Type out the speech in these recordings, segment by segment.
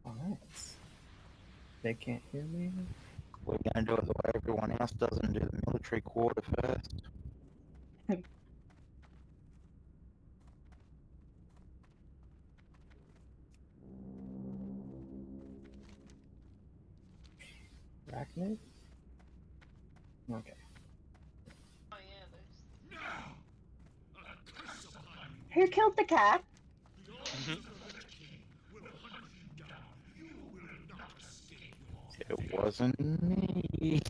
Alright. They can't hear me. We're going to do it the way everyone else does and do the military quarter first. Arachnid? Okay. Who killed the cat? It wasn't me.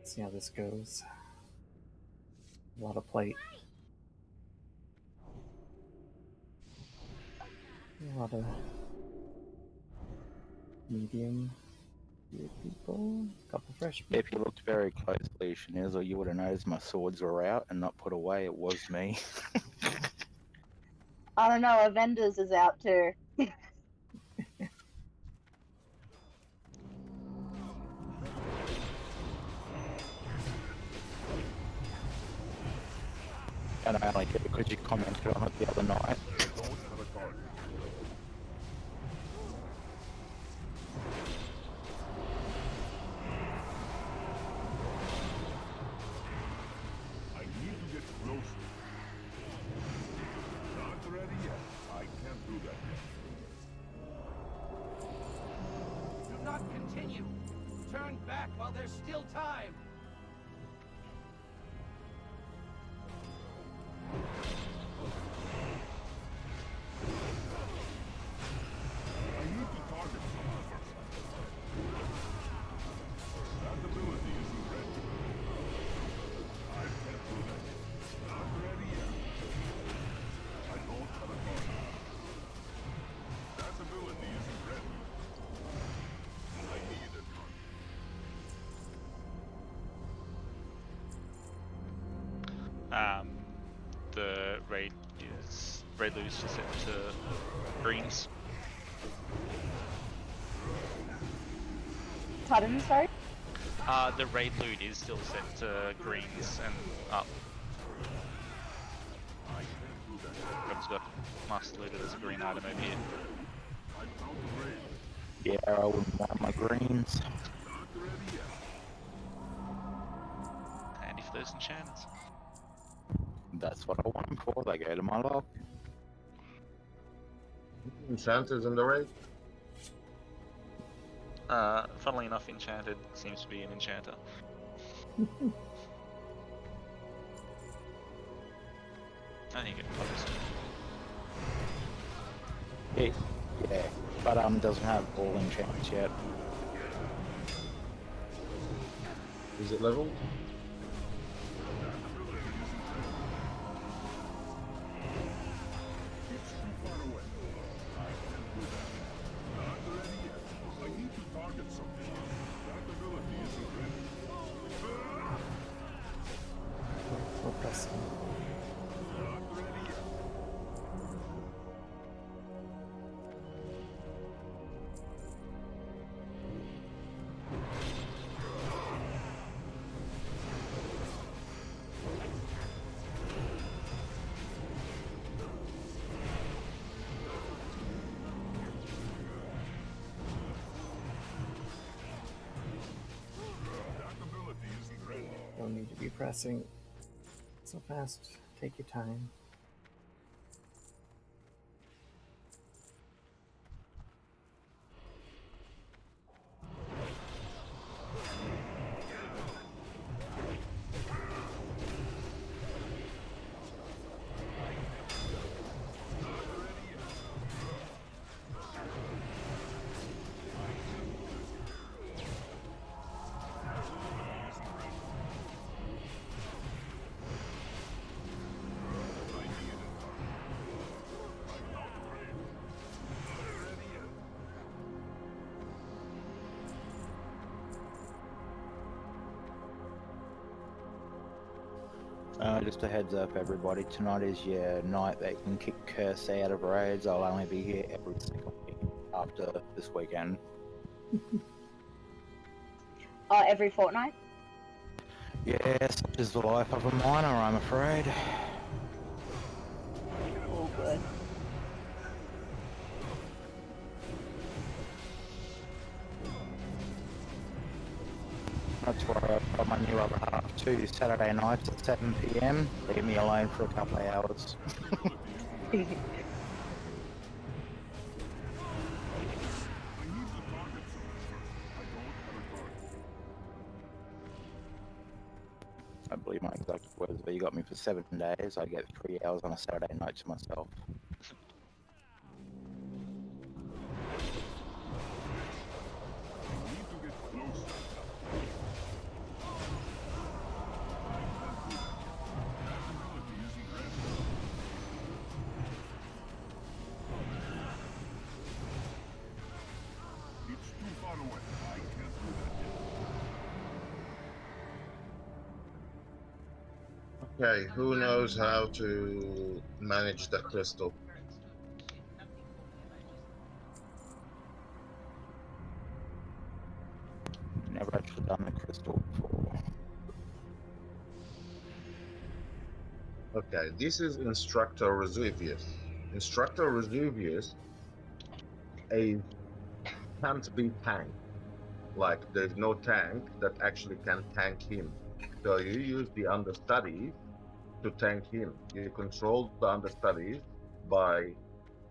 See how this goes. A lot of plate. A lot of medium gear people. A couple fresh people. If you looked very closely, Shanizzle, you would have noticed my swords were out and not put away. It was me. I don't know. Avengers is out too. And I only did it because you commented on it the other night. I need to get closer. Not ready yet. I can't do that yet. Do not continue. Turn back while there's still time. I need to target someone first. That ability isn't ready. I can't do that yet. Not ready yet. I don't have a target. That ability isn't ready. I need a target. The raid loot is set to greens. Pardon, sorry? The raid loot is still set to greens and up. I've got master looted as a green item over here. Yeah, I wouldn't want my greens. Handy for those enchantments. That's what I want them for. They go to my lock. Enchanters in the raid? Funnily enough, enchanted seems to be an enchanter. I think it closed. Yeah, but doesn't have all enchantments yet. Is it leveled? We're pressing. Don't need to be pressing so fast. Take your time. Just a heads up, everybody. Tonight is your night that you can kick Curse out of raids. I'll only be here every second week after this weekend. Every fortnight? Yeah, such is the life of a miner, I'm afraid. good. That's why I've got my new other half too. Saturday nights at 7 p.m. Leave me alone for a couple of hours. I need to target someone first. I don't have a target. I believe my exact words, but you got me for 7 days. I get 3 hours on a Saturday night to myself. I need to get closer. That ability isn't ready. It's too far away. I can't do that yet. Okay, who knows how to manage the crystal? Never actually done the crystal before. Okay, this is Instructor Resuvius. Instructor Resuvius is, can't be tanked. Like, there's no tank that actually can tank him. So you use the understudies to tank him. You control the understudies by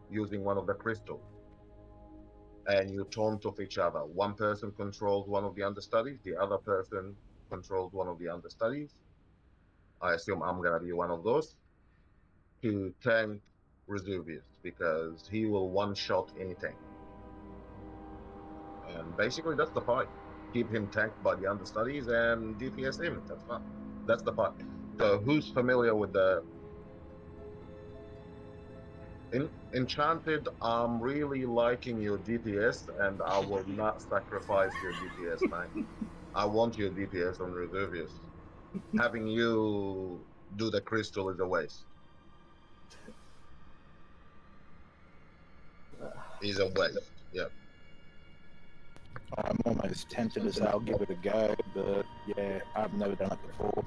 using one of the crystals. And you taunt off each other. One person controls one of the understudies, the other person controls one of the understudies. I assume I'm gonna be one of those to tank Resuvius because he will one-shot any tank. And basically that's the fight. Keep him tanked by the understudies and DPS him. That's fun. That's the fight. So who's familiar with the Enchanted? I'm really liking your DPS and I will not sacrifice your DPS, man. I want your DPS on Reservius. Having you do the crystal is a waste. Is a waste. Yeah. I'm almost tempted to say I'll give it a go, but yeah, I've never done it before.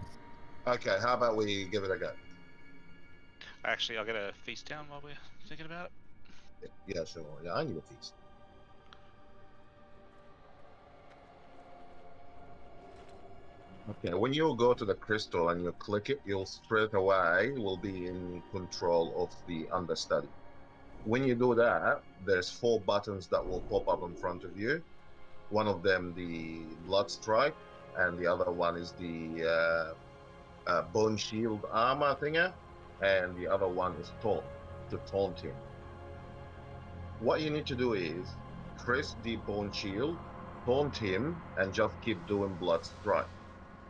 Okay, how about we give it a go? Actually, I'll get a feast down while we're thinking about it. Yeah, sure. Yeah, I need a feast. Okay, when you go to the crystal and you click it, you'll straight away will be in control of the understudy. When you do that, there's 4 buttons that will pop up in front of you. One of them, the blood strike, and the other one is the bone shield armor thinger, and the other one is taunt, to taunt him. What you need to do is press the bone shield, taunt him, and just keep doing blood strike.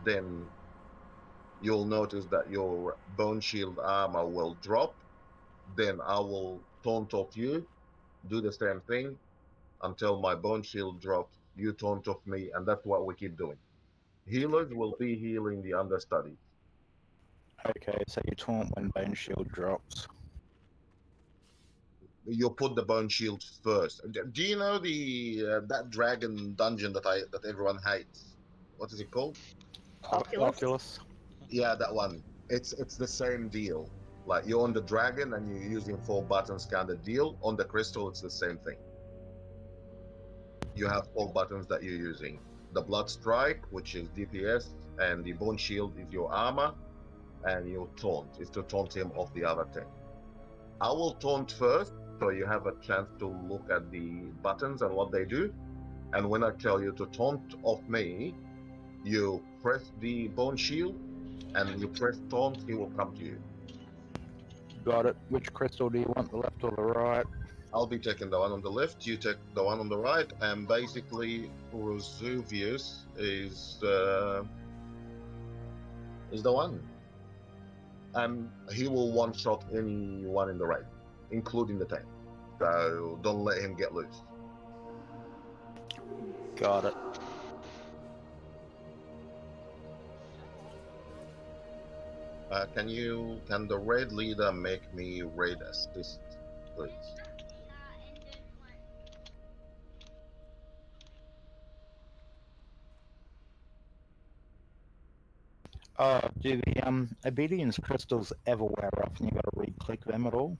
Then you'll notice that your bone shield armor will drop. Then I will taunt off you, do the same thing until my bone shield drops, you taunt off me, and that's what we keep doing. Healers will be healing the understudies. Okay, so you taunt when Bone Shield drops. You put the bone shield first. Do you know the that dragon dungeon that everyone hates? What is it called? Oculus? Oculus. Yeah, that one. It's the same deal. Like you're on the dragon and you're using 4 buttons kind of deal. On the crystal, it's the same thing. You have 4 buttons that you're using. The blood strike, which is DPS, and the bone shield is your armor, and your taunt is to taunt him off the other thing. I will taunt first, so you have a chance to look at the buttons and what they do. And when I tell you to taunt off me, you press the bone shield and you press taunt, he will come to you. Got it. Which crystal do you want, the left or the right? I'll be taking the one on the left, you take the one on the right, and basically Resuvius is the one. And he will one-shot anyone in the raid, including the tank. So don't let him get loose. Got it. Can the raid leader make me raid assist, please? Do the obedience crystals ever wear off and you gotta re-click them at all?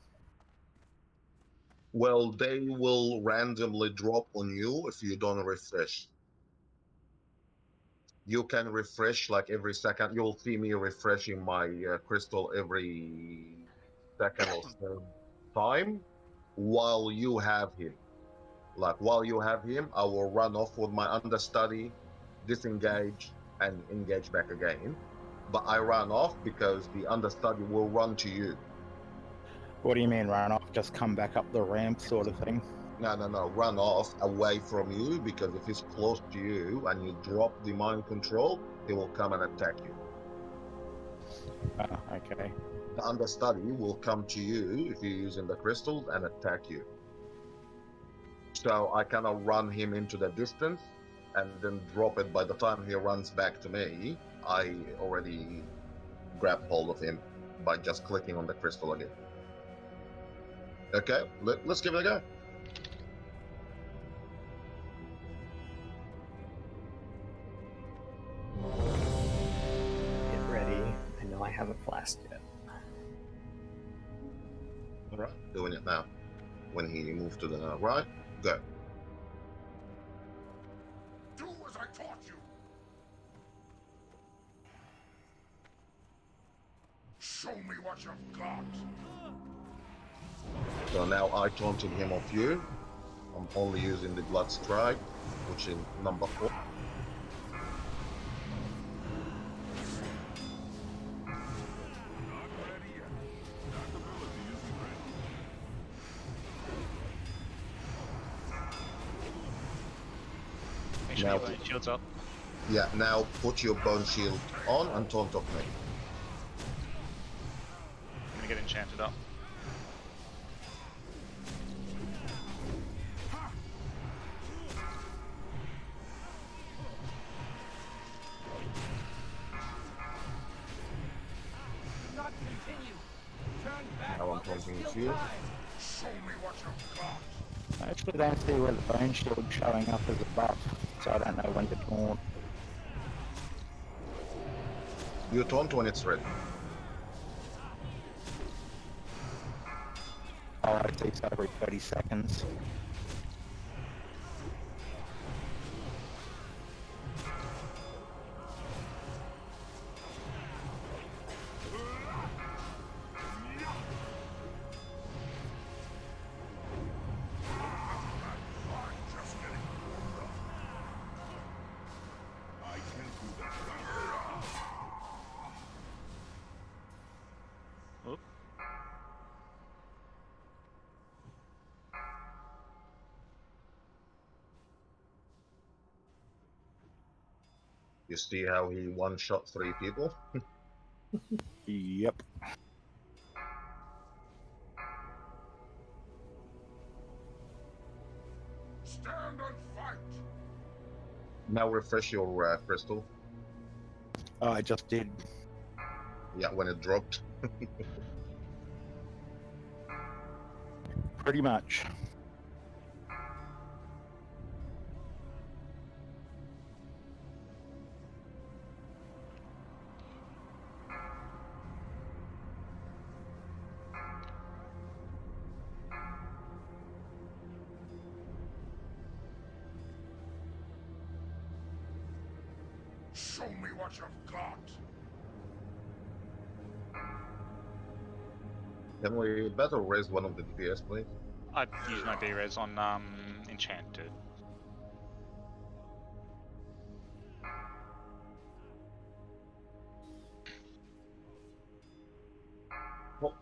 Well, they will randomly drop on you if you don't refresh. You can refresh like every second. You'll see me refreshing my crystal every second or so time while you have him. Like while you have him, I will run off with my understudy, disengage, and engage back again. But I run off because the understudy will run to you. What do you mean run off? Just come back up the ramp sort of thing? No. Run off away from you because if he's close to you and you drop the mind control, he will come and attack you. Oh, okay. The understudy will come to you if you're using the crystals and attack you. So I cannot run him into the distance and then drop it. By the time he runs back to me, I already grabbed hold of him by just clicking on the crystal again. Okay, let's give it a go. Get ready. I know I haven't flashed yet. All right, doing it now. When he moved to the right, go. Do as I taught you. Show me what you've got. So now I taunted him off you. I'm only using the blood strike, which is number 4. Not ready yet. That ability isn't ready. Make sure Now- your shield's up. Yeah, now put your bone shield on and taunt off me. I'm gonna get enchanted up. Not continue. Turn back Now I'm while there's taunting still you. time. Show me what you've got. I actually don't see where the bone shield showing up as a buff, so I don't know when to taunt. You taunt when it's ready. Oh, I see, so every 30 seconds. I'm just getting warmed up. I can do that. Oop. You see how he one-shot 3 people? Yep. Stand and fight. Now refresh your crystal. Oh, I just did. Yeah, when it dropped. Pretty much. Show me what you've got. Can we better raise one of the DPS, please? I'd use my B-res on enchanted.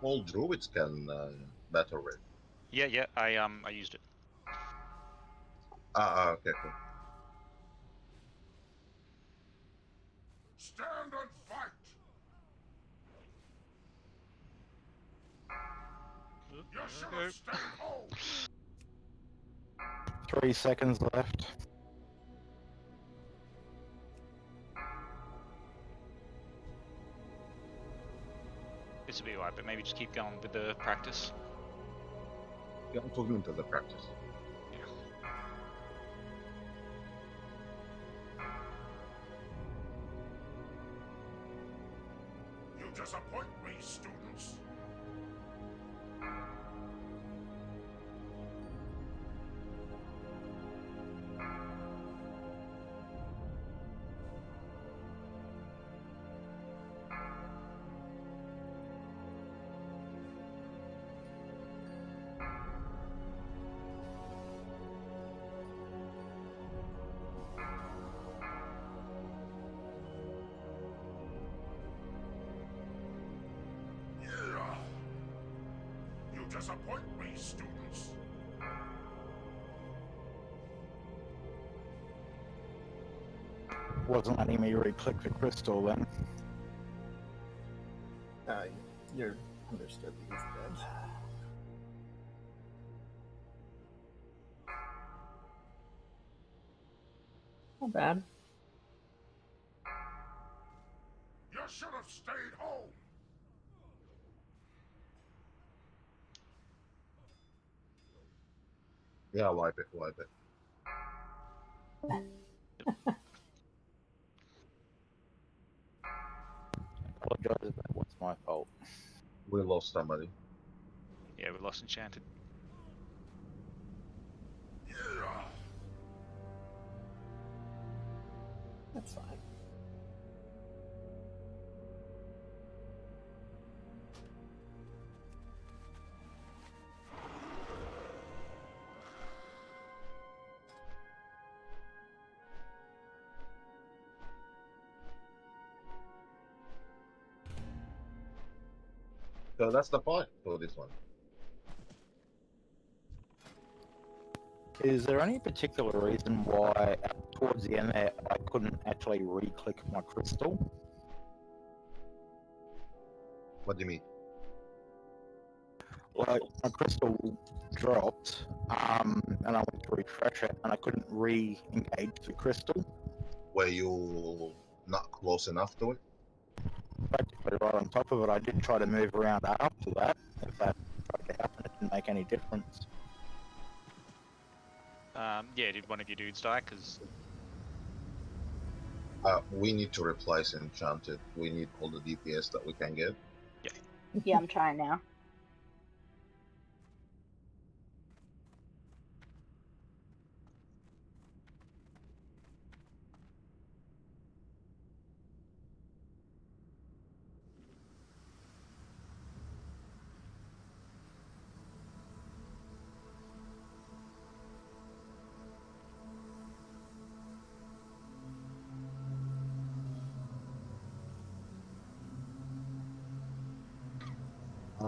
All druids can better raise. Yeah, I used it. Okay, cool. Stand and fight. You should have stayed home. 3 seconds left. This will be alright, but maybe just keep going with the practice. Yeah, I'm talking into the practice. You disappoint me, students. disappoint me, students. Wasn't letting me re-click the crystal then. You're understood that he's dead. Not bad. You should have stayed home. Yeah, wipe it, wipe it. Apologise if that was my fault. We lost somebody. Yeah, we lost Enchanted. That's fine. So that's the fight for this one. Is there any particular reason why towards the end there I couldn't actually re-click my crystal? What do you mean? Like, my crystal dropped, and I went to refresh it, and I couldn't re-engage the crystal. Were you not close enough to it? Practically right on top of it. I did try to move around after that. If that tried to happen, it didn't make any difference. Yeah, did one of your dudes die? Because We need to replace Enchanted. We need all the DPS that we can get. Yeah, I'm trying now.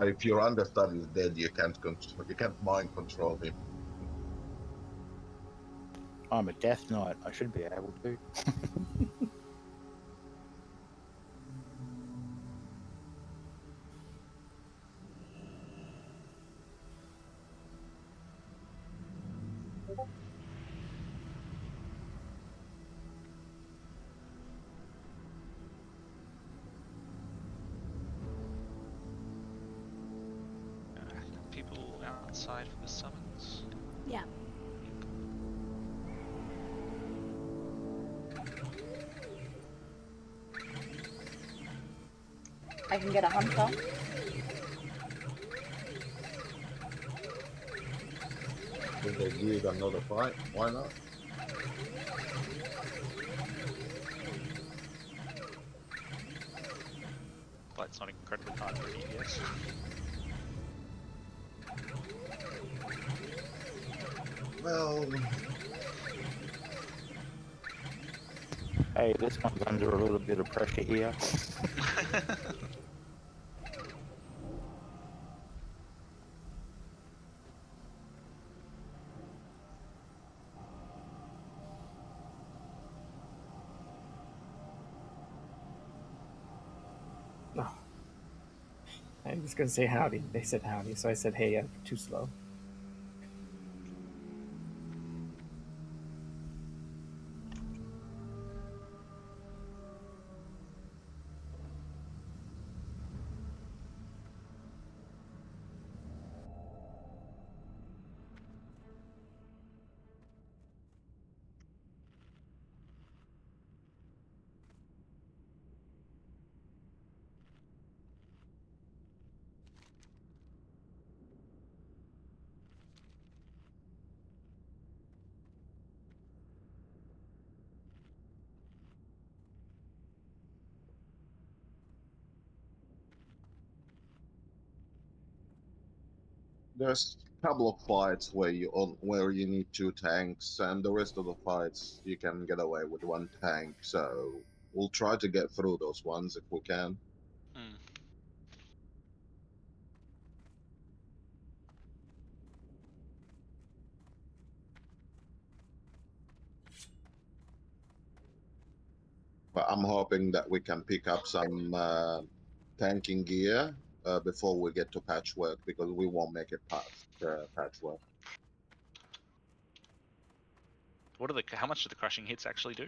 If your understudy is dead, you can't mind control him. I'm a Death Knight. I should be able to. people outside for the summons. Yeah. I can get a hunter. If they give another fight, why not? But it's not incredibly hard for DPS. Well, Hey, this one's under a little bit of pressure here. No. I was gonna say howdy. They said howdy, so I said hey. I'm too slow. there's a couple of fights where you need 2 tanks, and the rest of the fights you can get away with 1 tank. So we'll try to get through those ones if we can. Hmm. But I'm hoping that we can pick up some tanking gear before we get to patchwork because we won't make it past patchwork. What are the? How much do the crushing hits actually do?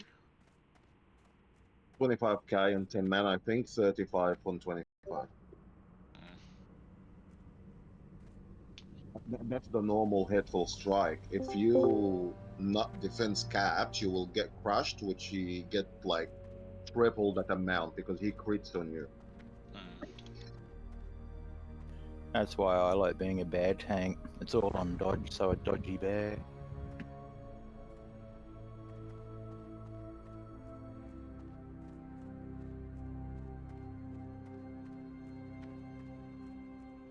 25k and 10 men, I think. 35 on 25. That's the normal hit for strike. If you not defense capped, you will get crushed, which you get like triple that amount because he crits on you. That's why I like being a bear tank. It's all on dodge, so a dodgy bear.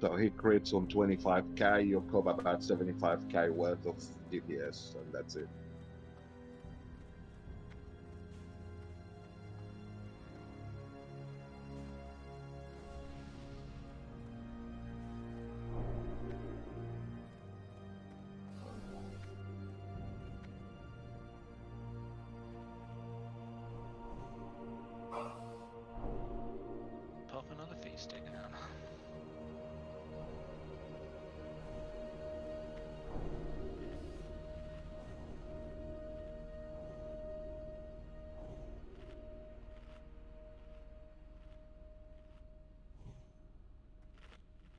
So he crits on 25k, you cover about 75k worth of DPS, and that's it. Pop another feast down.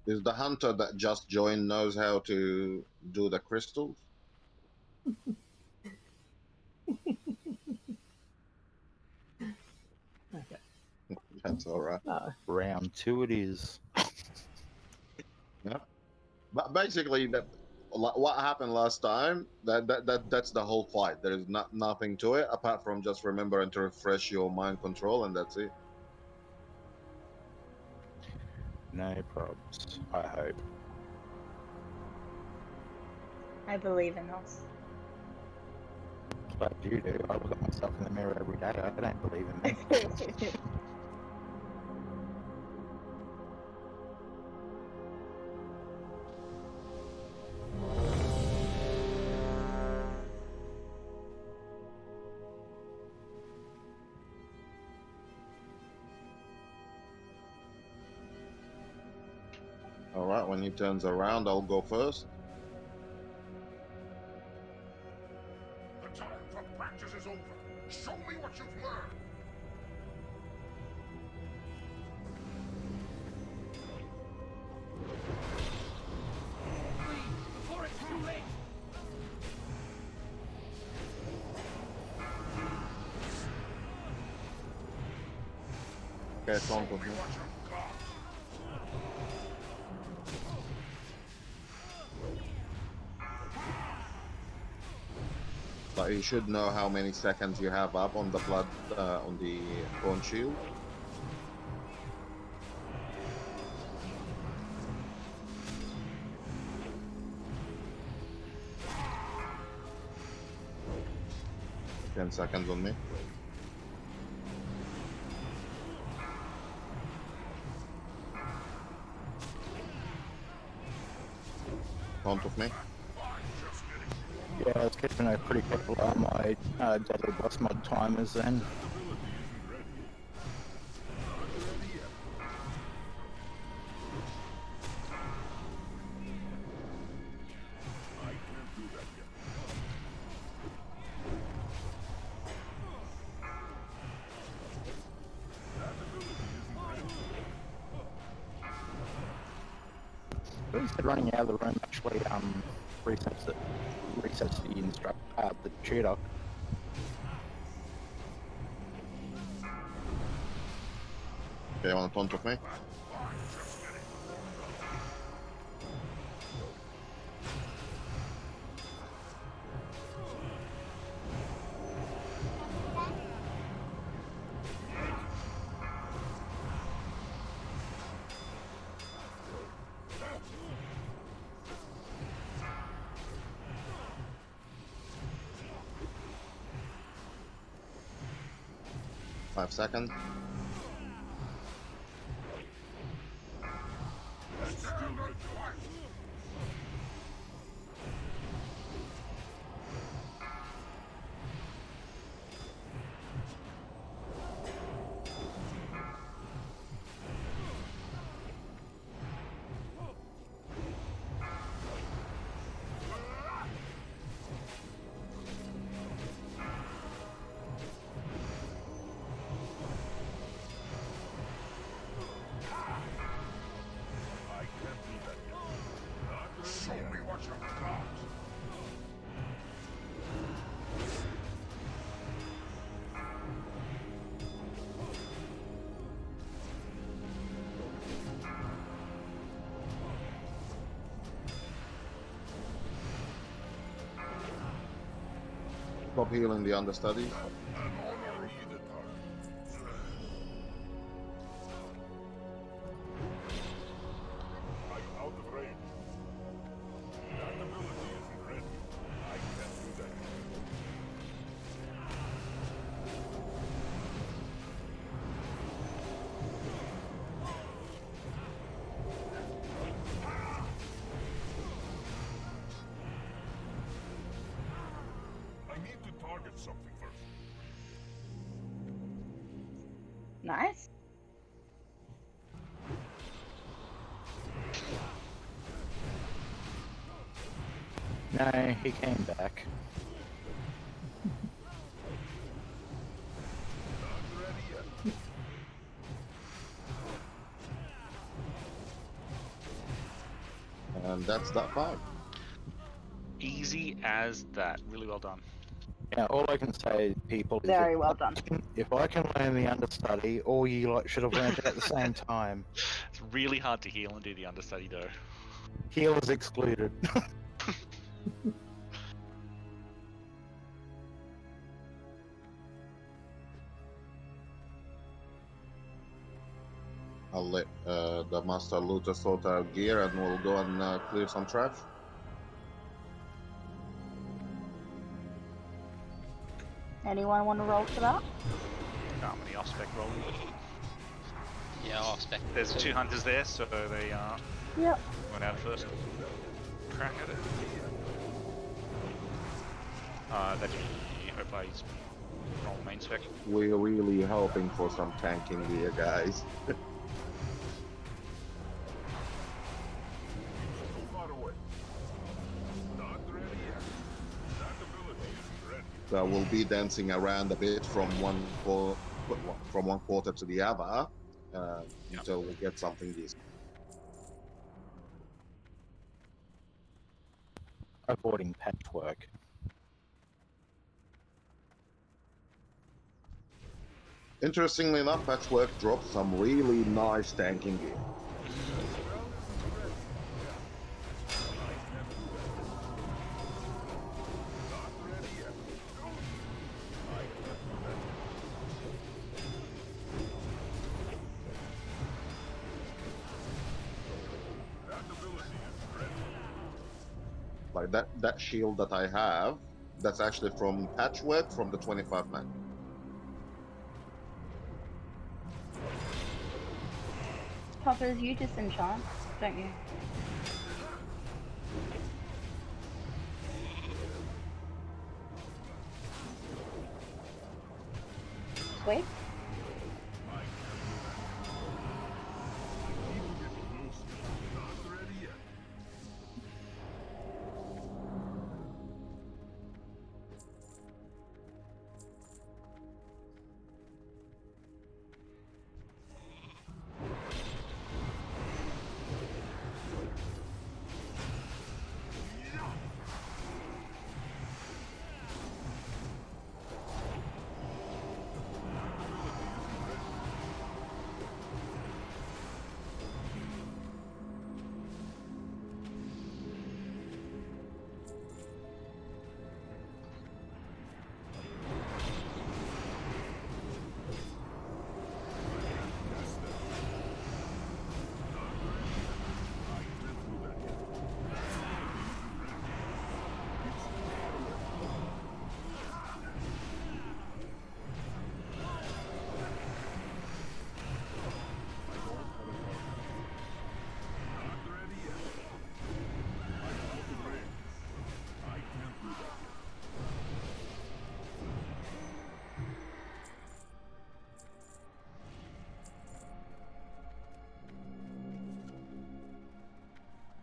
Is the hunter that just joined knows how to do the crystals? Okay. That's all right. Round 2 it is. Yeah. But basically, that what happened last time. That's the whole fight. There is nothing to it apart from just remembering to refresh your mind control, and that's it. No probs, I hope. I believe in us. Glad you do. I look at myself in the mirror every day. I don't believe in me. All right. When he turns around, I'll go first. The time for practice is over. Show me what you've learned. Before it's too late! Okay, don't Show me what you've got. But you should know how many seconds you have up on the blood on the bone shield. Ten seconds on me. Front of me. Yeah, I was keeping a pretty careful on my daily boss mod timers then. At least running out of the room actually resets the tutor. Okay, on front of me. Five seconds. Stop healing the understudies. An honor be the target. I'm out of range. That ability isn't ready. I can't do that. I need to target something first. Nice. No, he came back. Not ready yet. And that's that fight. Easy as that. Really well done. Yeah, all I can say, people, is Very well done. if I can learn the understudy, all you lot should have learned it at the same time. It's really hard to heal and do the understudy though. Healers excluded. I'll let the Master Looter sort out gear and we'll go and clear some trash. Anyone want to roll for that? Many off-spec rolling. Yeah, I'll spec. There's two hunters there, so they Yep. went out first. Crack at it. That Opie's roll main spec. We're really hoping for some tanking gear, guys. Too far away. Not ready yet. That ability isn't ready. So we'll be dancing around a bit from one quarter to the other until we get something decent. Avoiding patchwork. Interestingly enough, Patchwork dropped some really nice tanking gear. Like that shield that I have, that's actually from Patchwork from the 25 man. Poppers, you just enchant, don't you? Sweet.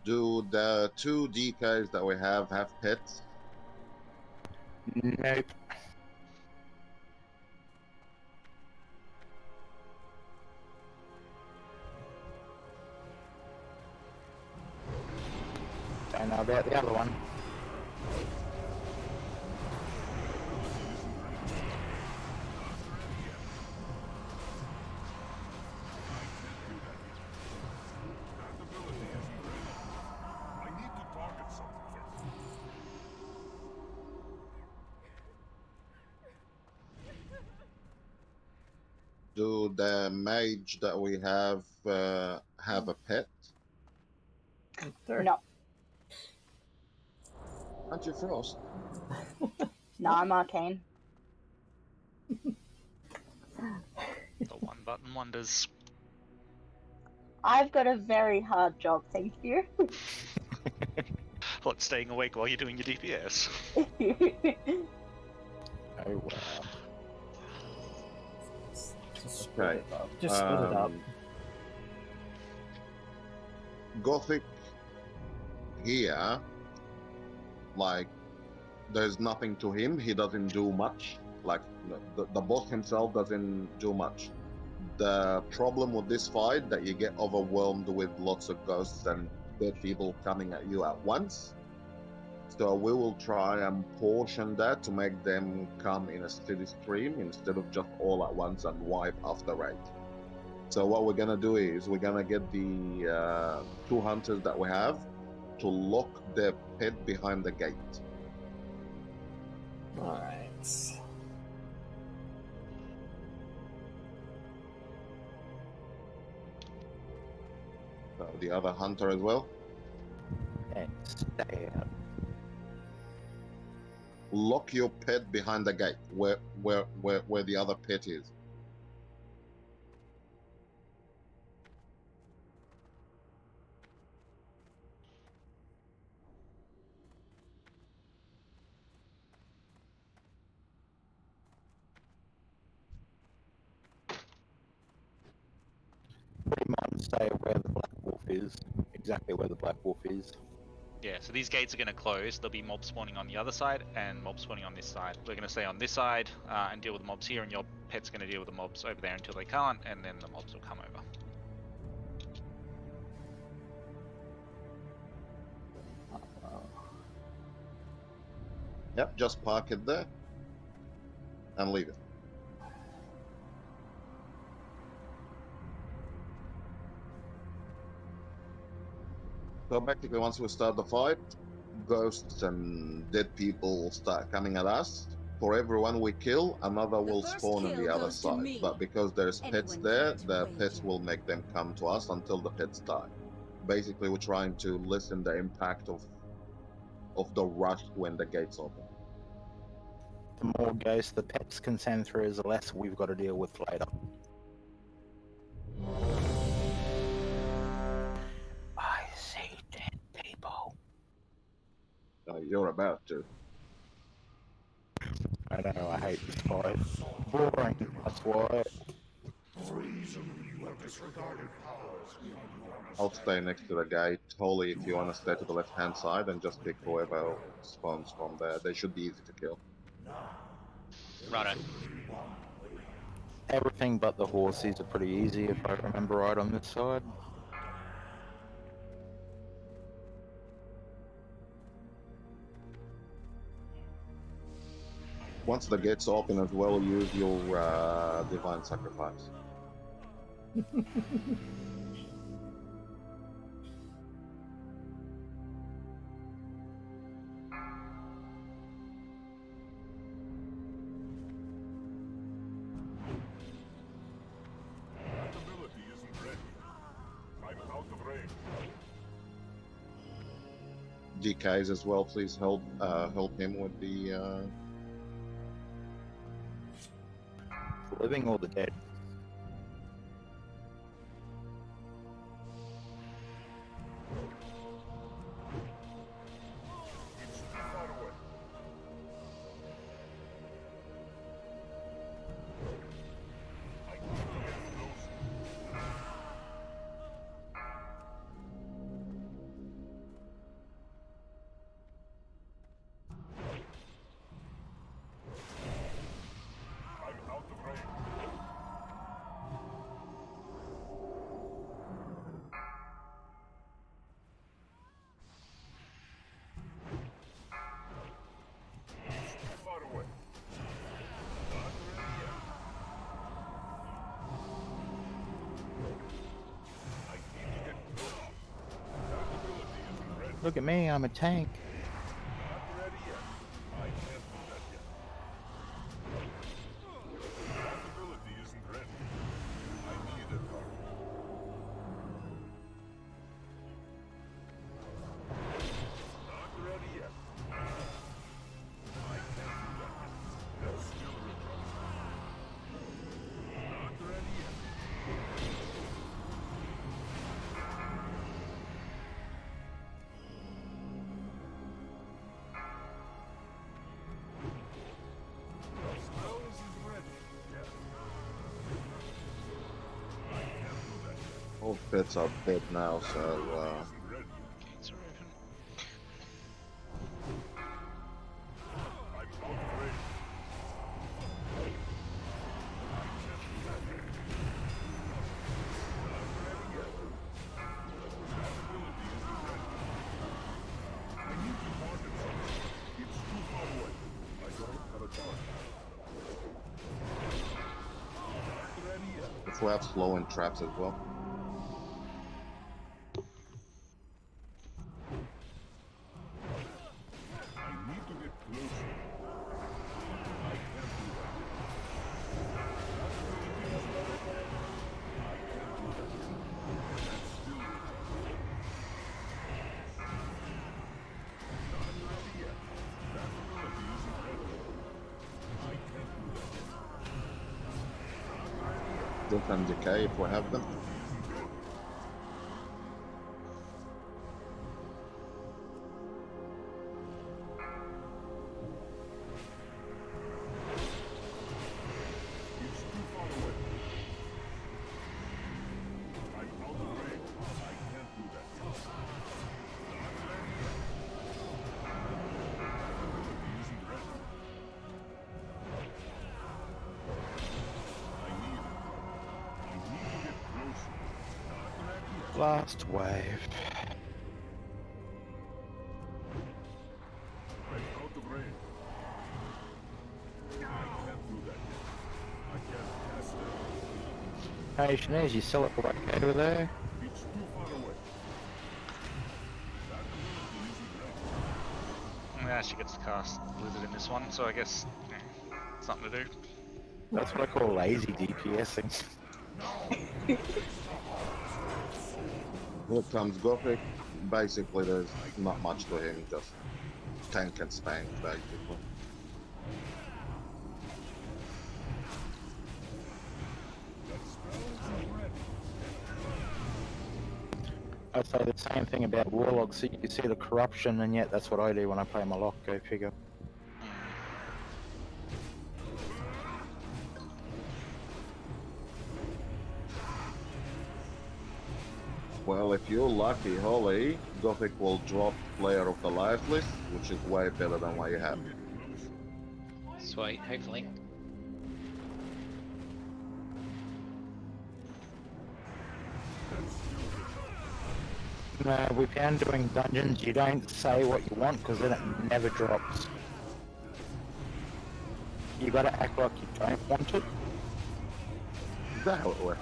Do the two DKs that we have pets? Nope. Don't know about the other one. do the mage that we have a pet? There. No. Aren't you Frost? No, I'm arcane. The one button wonders. I've got a very hard job, thank you. What, staying awake while you're doing your DPS? Oh wow. Just split Okay. it up. Just split it up. Gothic here, like, there's nothing to him. He doesn't do much. Like, the boss himself doesn't do much. The problem with this fight that you get overwhelmed with lots of ghosts and dead people coming at you at once. So we will try and portion that to make them come in a steady stream instead of just all at once and wipe after raid. So what we're gonna do is we're gonna get the 2 hunters that we have to lock their pet behind the gate. Alright. The other hunter as well. And stay out. Lock your pet behind the gate, where the other pet is. Pretty much say where the black wolf is. Exactly where the black wolf is. Yeah, so these gates are going to close. There'll be mobs spawning on the other side and mobs spawning on this side. We're going to stay on this side and deal with the mobs here, and your pet's going to deal with the mobs over there until they can't, and then the mobs will come over. Yep, just park it there and leave it. So basically, once we start the fight, ghosts and dead people start coming at us. For everyone we kill, another will first spawn on kill the other goes to side. me. But because there's pets Anyone there, care to the wager? pets will make them come to us until the pets die. Basically, we're trying to lessen the impact of the rush when the gates open. The more ghosts the pets can send through, the less we've got to deal with later. I see dead people. You're about to. I know, I hate this fight. Boring, that's why. I'll stay next to the gate. Holly, if you want to stay to the left-hand side and just pick whoever spawns from there. They should be easy to kill. Righto. Everything but the horses are pretty easy if I remember right on this side. Once the gates open as well, use your divine sacrifice. That ability isn't ready. I'm out of range. DKs as well, please help him with the The living or the dead? It's too far away. I need to get closer. I'm out of range. It's too far away. Not ready yet. I need to get closer. That ability isn't ready. Look at me, I'm a tank. Not ready yet. I can't do that yet. That ability isn't ready. All pits are dead now, so Gates are open. I'm not afraid. I need to target something. It's too far away. I don't have a target. Not ready yet. if we have slow and traps as well. I need to get closer. I can't do that. That's still not ready yet. That ability isn't ready. I can't do that. Death and decay if we have them. It's too far away. I'm out of range. I can't do that. Not ready yet. That ability isn't ready. I need it. I need to get closer. Not ready yet. Last wave. I'm out of range. I can't do that yet. I can't cast it. Hey, Shanaz, you still awake over there? It's too far away. That ability isn't ready. Yeah, she gets to cast Blizzard in this one, so I guess something to do. That's what I call lazy DPSing. Here comes Gothic. Basically, there's not much to him, just tank and spank, basically. That spell isn't ready. I say the same thing about Warlocks, so you see the corruption, and yet that's what I do when I play my lock, go figure. Well, if you're lucky, Holly, Gothic will drop Player of the Life list, which is way better than what you have. Sweet, hopefully. No, we found doing dungeons, you don't say what you want, because then it never drops. You gotta act like you don't want it. Is that how it works?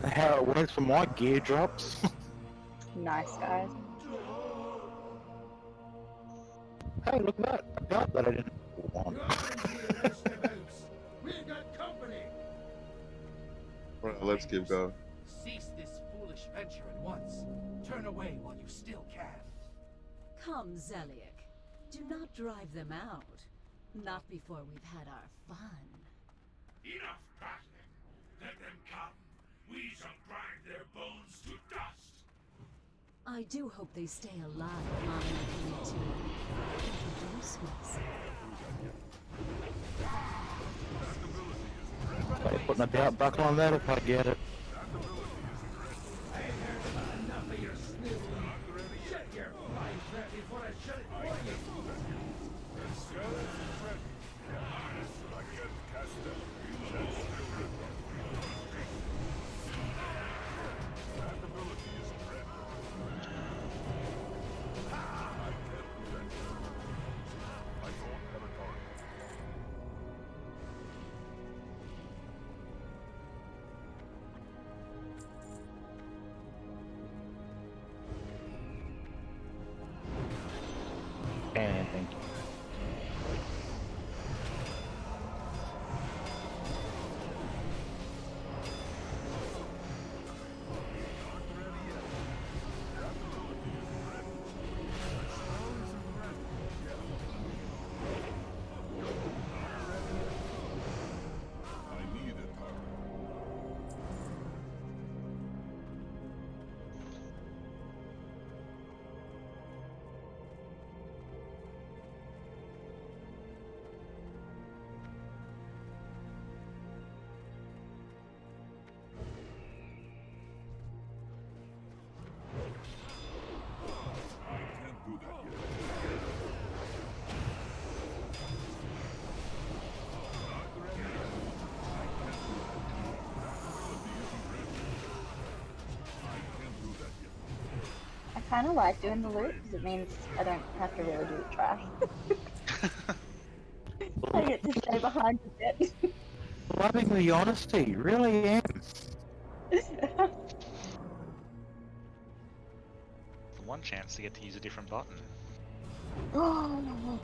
How it works for my gear drops. Nice, guys. Hey, look at that. A belt that I didn't want. We got company. Right, let's keep going. Cease this foolish venture at once. Turn away while you still can. Come, Zeliek. Do not drive them out. Not before we've had our fun. Enough battling. Let them come. We shall grind their bones to dust. I do hope they stay alive long enough for me to introduce myself. They putting a belt buckle on that if I get it. Enough of your sniveling. Shut your flying trap before I shut it for you. I can't cast them. That's still ready. That ability isn't ready. I can't do that. I don't have a target. And thank you. I need a target. kind of like doing the loot because it means I don't have to really do the trash. I get to stay behind a bit. Loving the honesty, really am. The one chance to get to use a different button. Oh,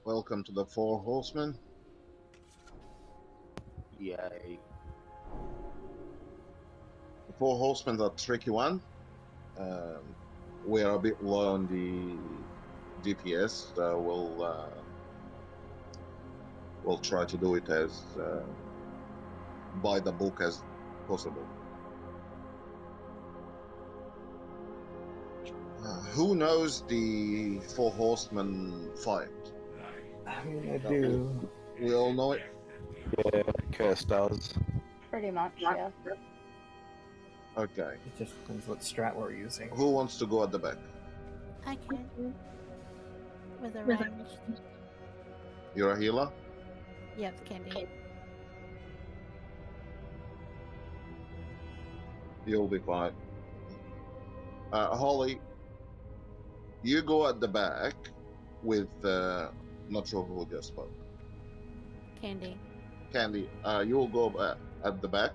Welcome to the Four Horsemen. Yay. The Four Horsemen are a tricky one. We are a bit low on the DPS, so we'll try to do it as by the book as possible. Who knows the Four Horsemen fight? I mean, I do. We all know it. Yeah, Curse does. pretty much, yeah. Okay. It just depends what strat we're using. Who wants to go at the back? I can. With a range. You're a healer? Yep, Candy. You'll be fine. Holly, you go at the back with not sure who just spoke. Candy. Candy, you will go at the back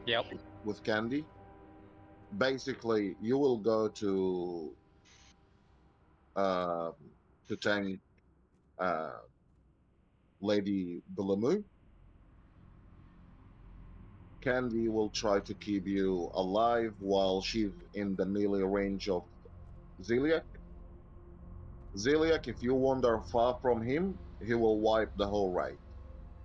Yep. with Candy. Basically, you will go to tank Lady Bulamu. Candy will try to keep you alive while she's in the melee range of Ziliak. Ziliak, if you wander far from him, he will wipe the whole raid.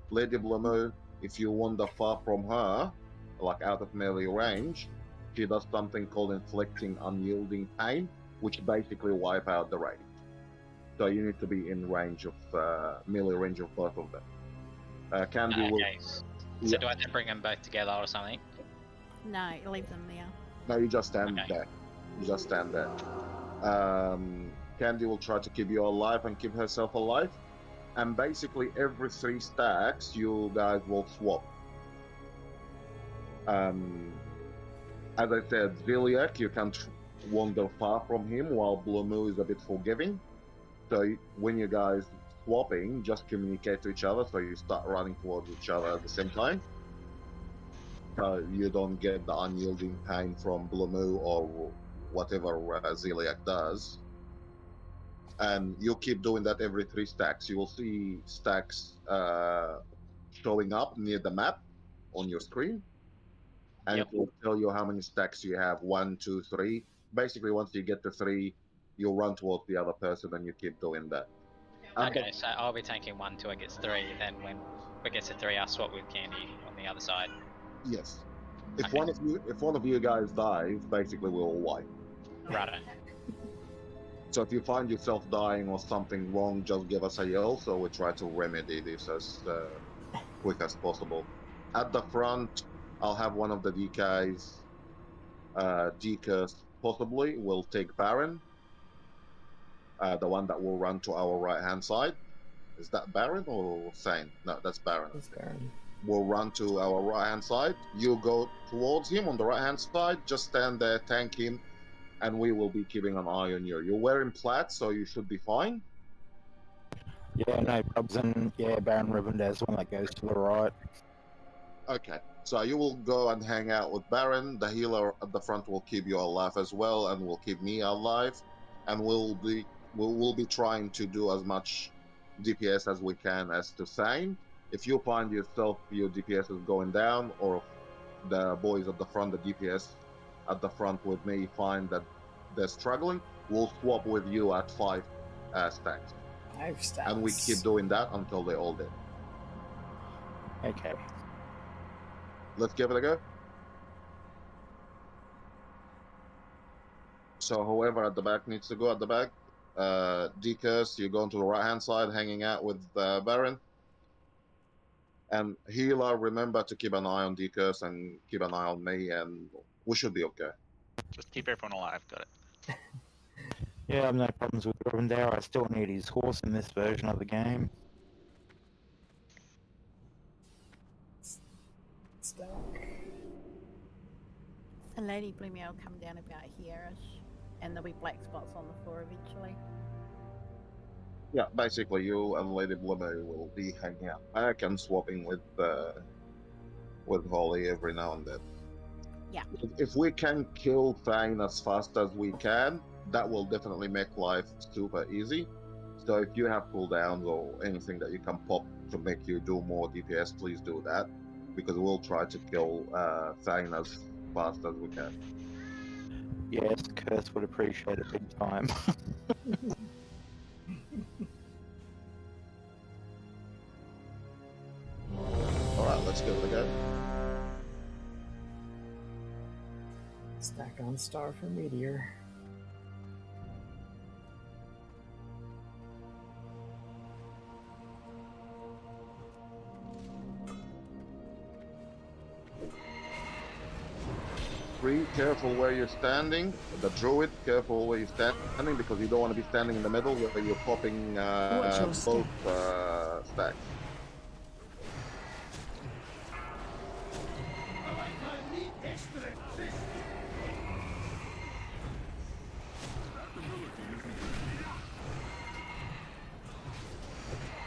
Lady Bulamu, if you wander far from her, like out of melee range, she does something called inflicting unyielding pain, which basically wipe out the raid. So you need to be in range of melee range of both of them. Candy will. Okay. So Yeah. do I have to bring them both together or something? No, leave them there. No, you just stand Okay. there. You just stand there. Candy will try to keep you alive and keep herself alive. And basically, every 3 stacks, you guys will swap. As I said, Ziliak, you can't wander far from him, while Blumu is a bit forgiving. So when you guys swapping, just communicate to each other, so you start running towards each other at the same time. You don't get the unyielding pain from Blumu or whatever Ziliak does. And you'll keep doing that every 3 stacks. You will see stacks showing up near the map on your screen. And Yep. it will tell you how many stacks you have, 1, 2, 3. Basically, once you get to 3, you'll run towards the other person and you keep doing that. Okay, so I'll be tanking 1 till it gets 3, then when it gets to 3, I'll swap with Candy on the other side. Yes. If Okay. one of you guys dies, basically we'll wipe. Righto. So if you find yourself dying or something wrong, just give us a yell, so we try to remedy this as quick as possible. At the front, I'll have one of the DKs, DKs possibly will take Baron, the one that will run to our right-hand side. Is that Baron or Sane? No, that's Baron. That's Baron. Will run to our right-hand side. You go towards him on the right-hand side, just stand there, tank him, and we will be keeping an eye on you. You're wearing plaid, so you should be fine. Yeah, no probs, and yeah, Baron Rivendell's the one that goes to the right. Okay, so you will go and hang out with Baron. The healer at the front will keep you alive as well, and will keep me alive. and we'll be trying to do as much DPS as we can as to Thane. If you find yourself your DPS is going down, or if the boys at the front, the DPS at the front with me, find that they're struggling, we'll swap with you at 5 stacks. 5 stacks. And we keep doing that until they're all dead. Okay. Let's give it a go. So whoever at the back needs to go at the back. Deacus, you're going to the right-hand side, hanging out with Baron. And healer, remember to keep an eye on Deacus and keep an eye on me, and we should be okay. Just keep everyone alive. Got it. Yeah, I have no problems with Rivendell. I still need his horse in this version of the game. Stack. A lady blue meow will come down about here-ish, and there'll be black spots on the floor eventually. Yeah, basically you and Lady Blummer will be hanging out back and swapping with Holly every now and then. Yeah. If we can kill Thane as fast as we can, that will definitely make life super easy. So if you have cooldowns or anything that you can pop to make you do more DPS, please do that, because we'll try to kill Thane as fast as we can. Yes, Curse would appreciate it big time. Alright, let's give it a go. Stack on star for Meteor. Careful where you're standing. The druid, careful where you're standing, because you don't want to be standing in the middle where you're popping both stacks.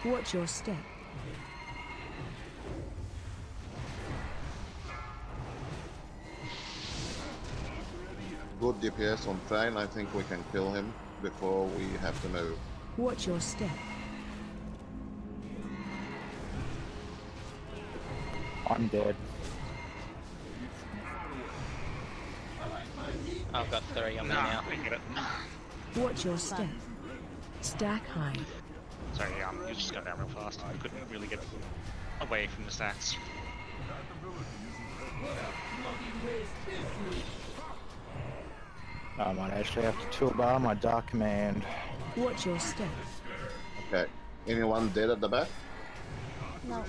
Watch your step. Good DPS on Thane. I think we can kill him before we have to move. Watch your step. I'm dead. I've got 3 on me Nah, now. I get it. Watch your step. Stack high. Sorry, you just got down real fast. I couldn't really get away from the stacks. I might actually have to toolbar my Dark Command. Watch your step. Okay. Anyone dead at the back? No.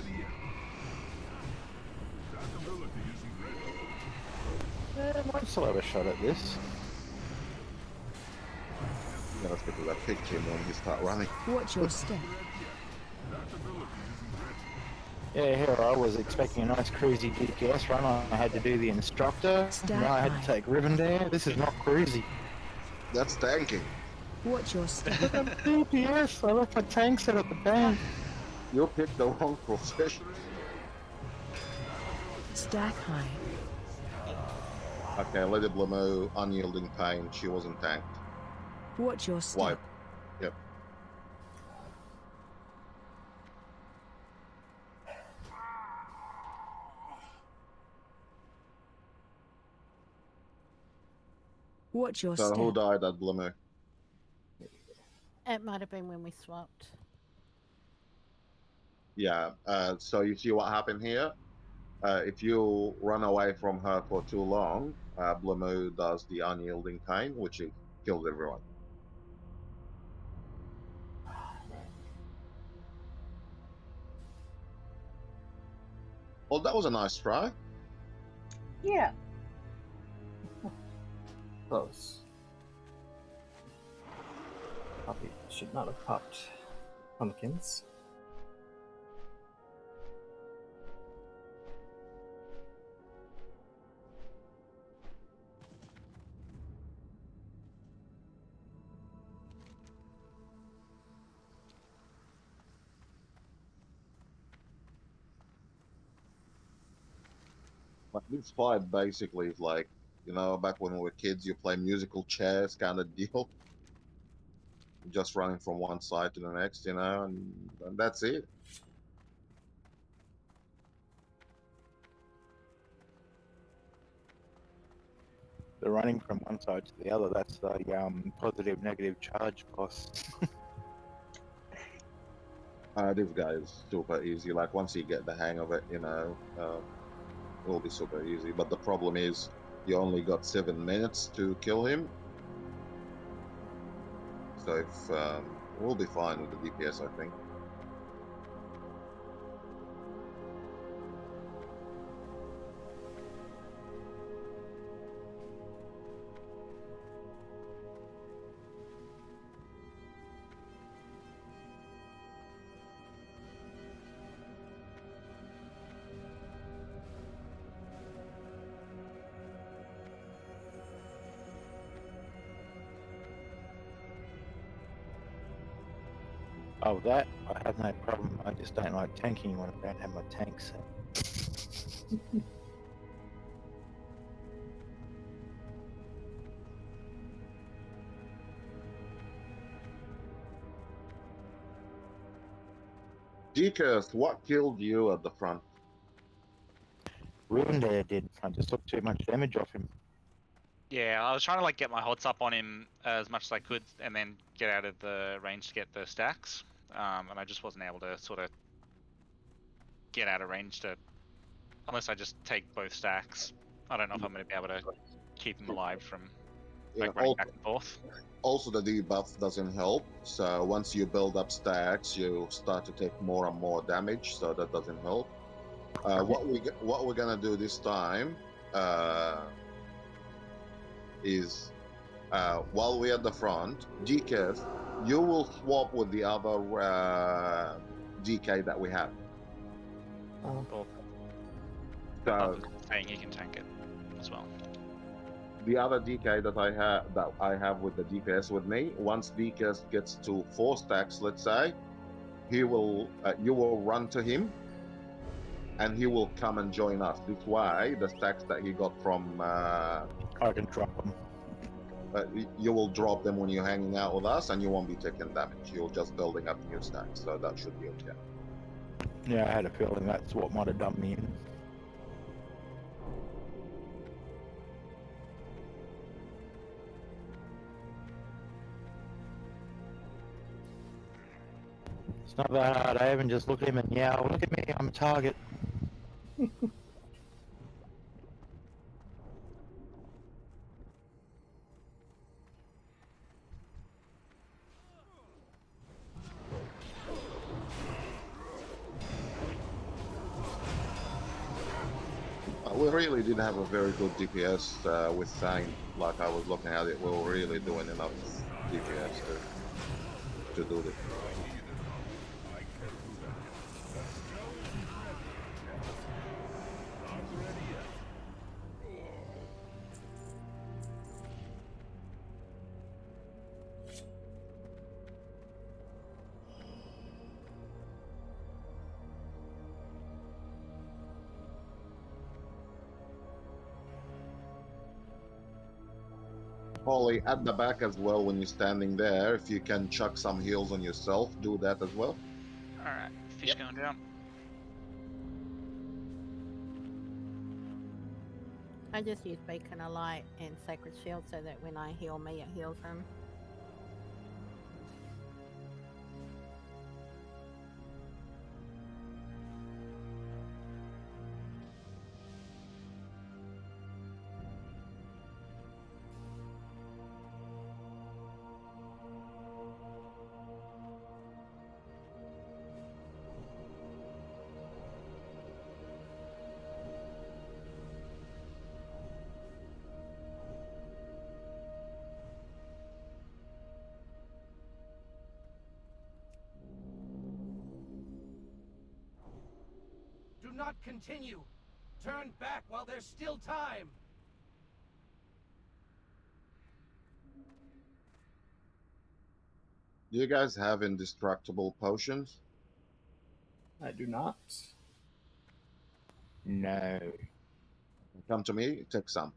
I might still have a shot at this. Yeah, let's get to that picture when you start running. Watch your step. Yeah, here I was expecting a nice cruisy DPS run. I had to do the instructor. Now I had to take Rivendell. This is not cruisy. That's tanking. Watch your step. DPS, I left my tank set at the bank. You picked the wrong profession. Stack high. Okay, Lady Blamo, unyielding pain. She wasn't tanked. Watch your step. Wipe. Yep. Watch your So step. who died at Blamo? It might have been when we swapped. Yeah, so you see what happened here? If you run away from her for too long, Blamo does the unyielding pain, which kills everyone. Well, that was a nice try. Yeah. Close. Probably should not have popped pumpkins. But this fight basically is like, you know, back when we were kids, you play musical chairs kind of deal. just running from one side to the next, you know, and that's it. They're running from one side to the other. That's the positive negative charge boss. This guy is super easy. Like once you get the hang of it, you know, it will be super easy. But the problem is, you only got 7 minutes to kill him. So if we'll be fine with the DPS, I think. Oh, that I have no problem. I just don't like tanking when I don't have my tanks set. Deacast, what killed you at the front? Ruined did. I just took too much damage off him. Yeah, I was trying to like get my hots up on him as much as I could, and then get out of the range to get the stacks. And I just wasn't able to sort of get out of range to, unless I just take both stacks. I don't know if I'm going to be able to keep him alive from like running back and forth. Also, the debuff doesn't help. So once you build up stacks, you start to take more and more damage. So that doesn't help. What we're gonna do this time is while we're at the front, DKs, you will swap with the other DK that we have. Oh, Well, So I'm saying he can tank it as well. the other DK that I have with the DPS with me, once DKS gets to 4 stacks, let's say, he will you will run to him, and he will come and join us. This way, the stacks that he got from I can drop them. you will drop them when you're hanging out with us, and you won't be taking damage. You're just building up new stacks, so that should be okay. Yeah, I had a feeling that's what might have done me in. It's not that hard. I even just look at him and yell, "Look at me, I'm a target." We really did have a very good DPS with Saint. Like I was looking at it, we were really doing enough DPS to do this. Holly, at the back as well, when you're standing there, if you can chuck some heals on yourself, do that as well. Alright, fish going down. I just use Beacon of Light and Sacred Shield so that when I heal me, it heals him. Do not continue. Turn back while there's still time. Do you guys have indestructible potions? I do not. No. Come to me, take some.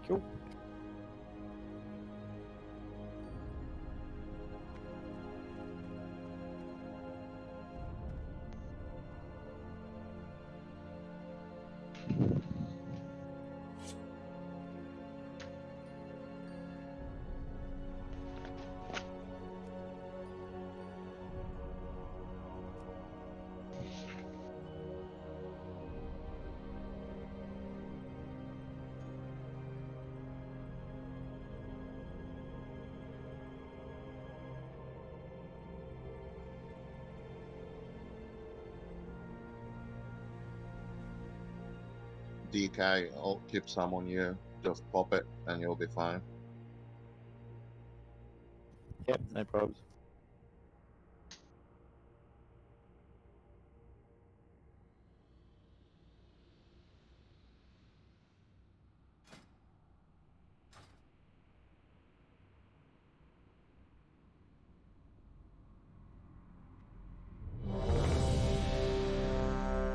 Cool. DK, I'll keep some on you. Just pop it and you'll be fine. Yep, no problems.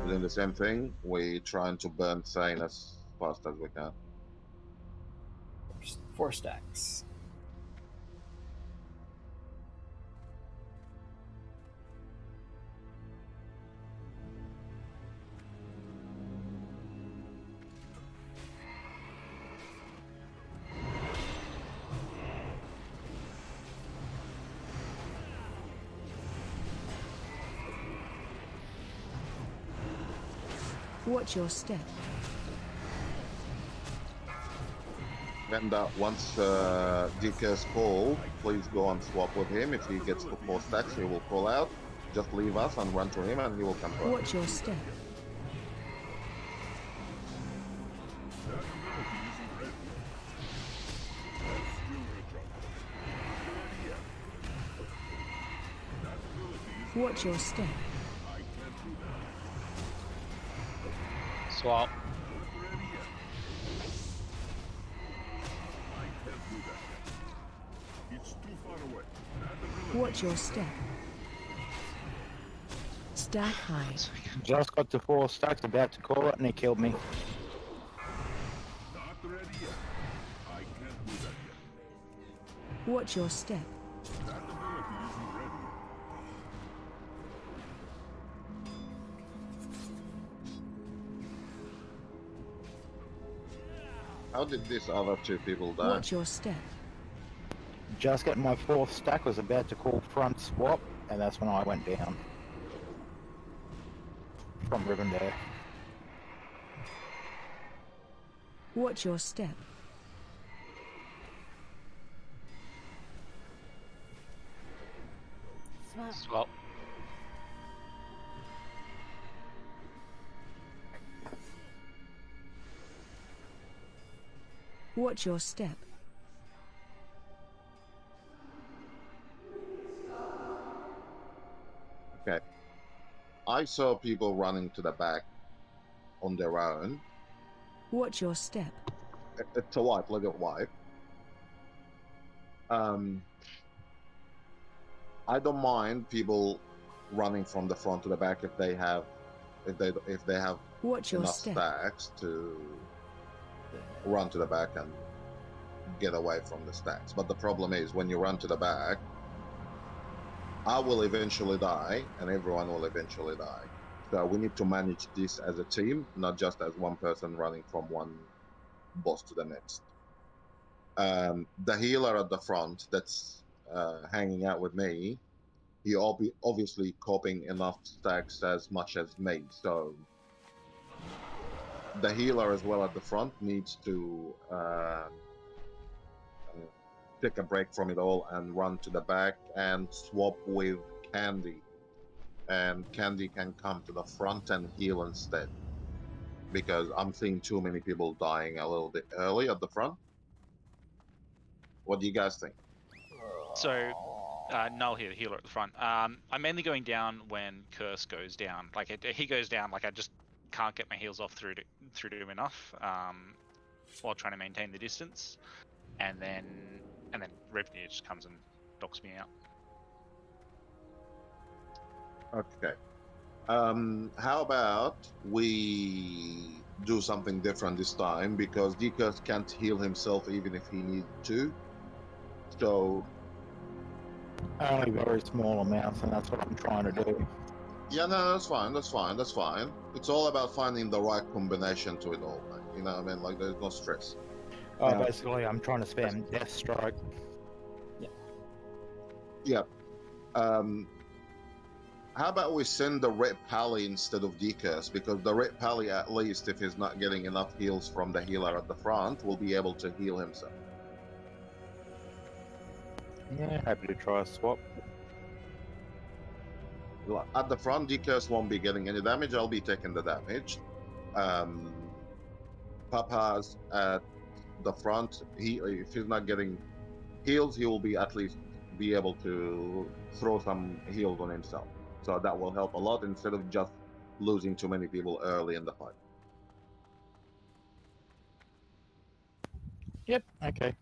We're doing the same thing. We're trying to burn Thane as fast as we can. 4 stacks. Watch your step. Then once DK's called, please go and swap with him. If he gets to 4 stacks, he will call out. Just leave us and run to him and he will come to us. Watch your step. Watch your step. Swap. It's too far away. Watch your step. Stack high. Just got to 4 stacks, about to call it, and he killed me. Not ready yet. I can't do that yet. Watch your step. That ability isn't ready yet. How did these other 2 people die? Watch your step. Just getting my 4th stack, was about to call front swap, and that's when I went down. From Rivendell. Watch your step. Swap. Watch your step. Okay. I saw people running to the back on their own. Watch your step. It's a wipe, look at wipe. I don't mind people running from the front to the back if they have Watch your enough step. stacks to run to the back and get away from the stacks. But the problem is when you run to the back, I will eventually die and everyone will eventually die. So we need to manage this as a team, not just as one person running from one boss to the next. The healer at the front that's hanging out with me, he obviously copying enough stacks as much as me. So the healer as well at the front needs to take a break from it all and run to the back and swap with Candy. And Candy can come to the front and heal instead. Because I'm seeing too many people dying a little bit early at the front. What do you guys think? So, Null here, the healer at the front. I'm mainly going down when Curse goes down. Like he goes down, like I just can't get my heals off through to him enough. While trying to maintain the distance, and then Revenue just comes and knocks me out. Okay. How about we do something different this time because Dekus can't heal himself even if he needs to. So Only very small amounts, and that's what I'm trying to do. yeah, no, that's fine. That's fine. That's fine. It's all about finding the right combination to it all, mate. You know what I mean? Like, there's no stress. Basically, I'm trying to spam Death Strike. Yeah. Um, how about we send the Red Pally instead of Dekus? Because the Red Pally, at least, if he's not getting enough heals from the healer at the front, will be able to heal himself. Yeah, happy to try a swap. Like, at the front, Dekus won't be getting any damage. I'll be taking the damage. Papa's at the front. If he's not getting heals, he will be at least be able to throw some heals on himself. So that will help a lot instead of just losing too many people early in the fight. Yep, okay.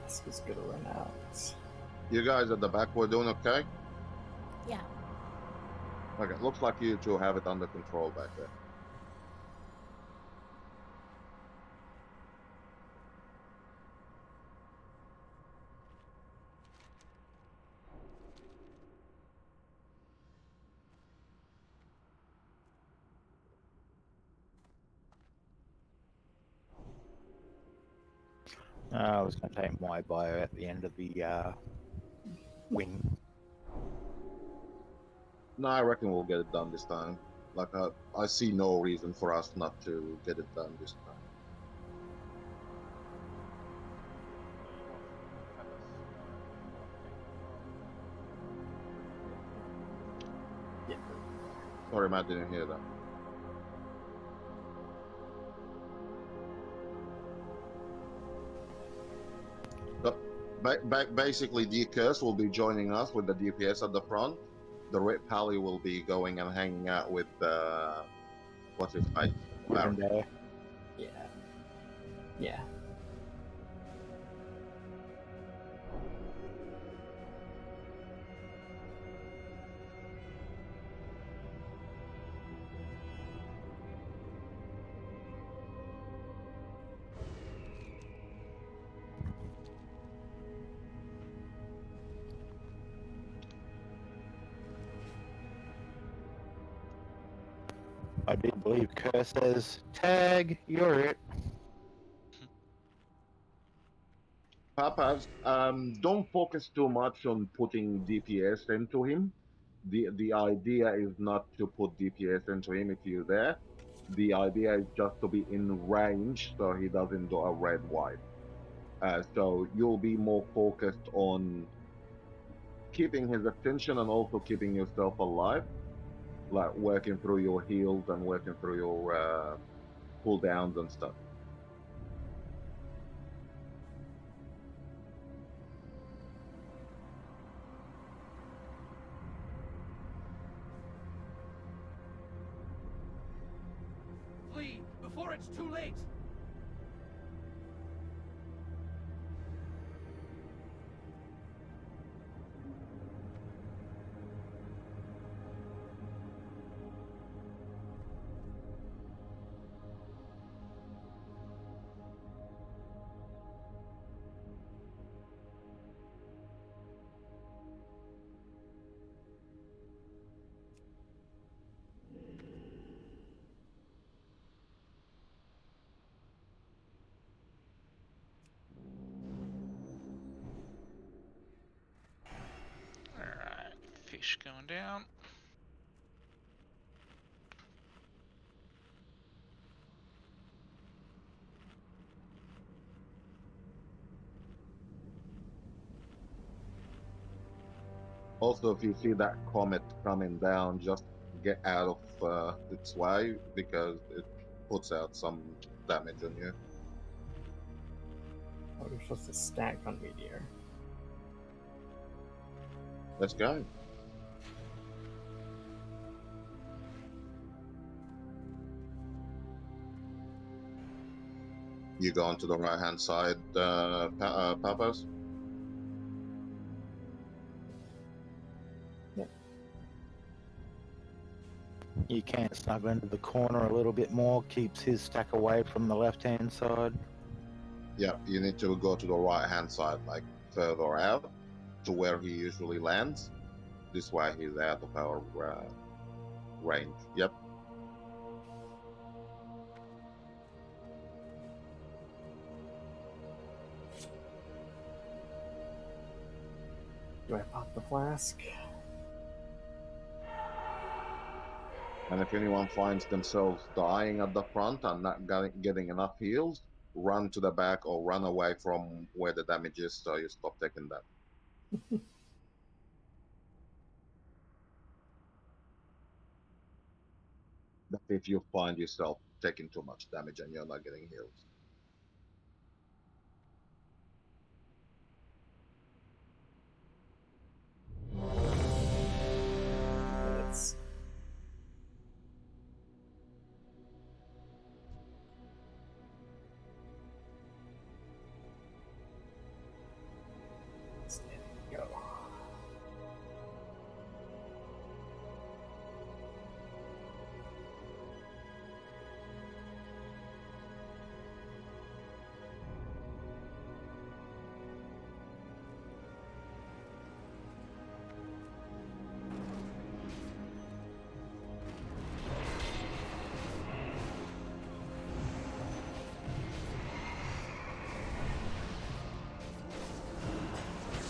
Flask is gonna run out. You guys at the back were doing okay? Yeah. Okay, looks like you two have it under control back there. I was going to take my bio at the end of the wing. No, I reckon we'll get it done this time. Like, I see no reason for us not to get it done this time. Yeah. Sorry, Matt, didn't hear that. Basically, DCurse will be joining us with the DPS at the front. The Red Pally will be going and hanging out with what's his face? Larry. Yeah. Yeah. I do believe Curse says, tag, you're it. Papas, don't focus too much on putting DPS into him. The idea is not to put DPS into him if you're there. The idea is just to be in range so he doesn't do a red wipe. So you'll be more focused on keeping his attention and also keeping yourself alive, like working through your heals and working through your cooldowns and stuff. Flee before it's too late. Switch going down. Also, if you see that comet coming down, just get out of its way because it puts out some damage on you. Oh, you're supposed to stack on meteor. Let's go. You go onto the right hand side, Papas? You can snuggle into the corner a little bit more, keeps his stack away from the left hand side. Yeah, you need to go to the right hand side, like further out to where he usually lands. This way he's out of our range. Yep. Do I pop the flask? And if anyone finds themselves dying at the front and not getting enough heals, run to the back or run away from where the damage is so you stop taking that. That's if you find yourself taking too much damage and you're not getting heals. Minutes. Stand and go.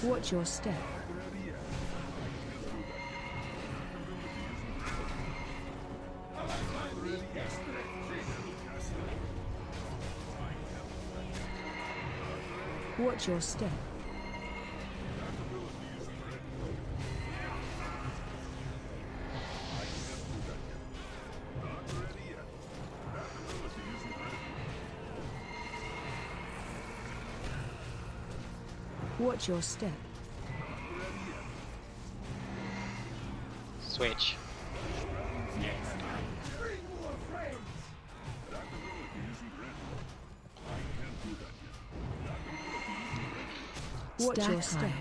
Watch your step. Watch your step. Watch your step. Switch. Watch your I step.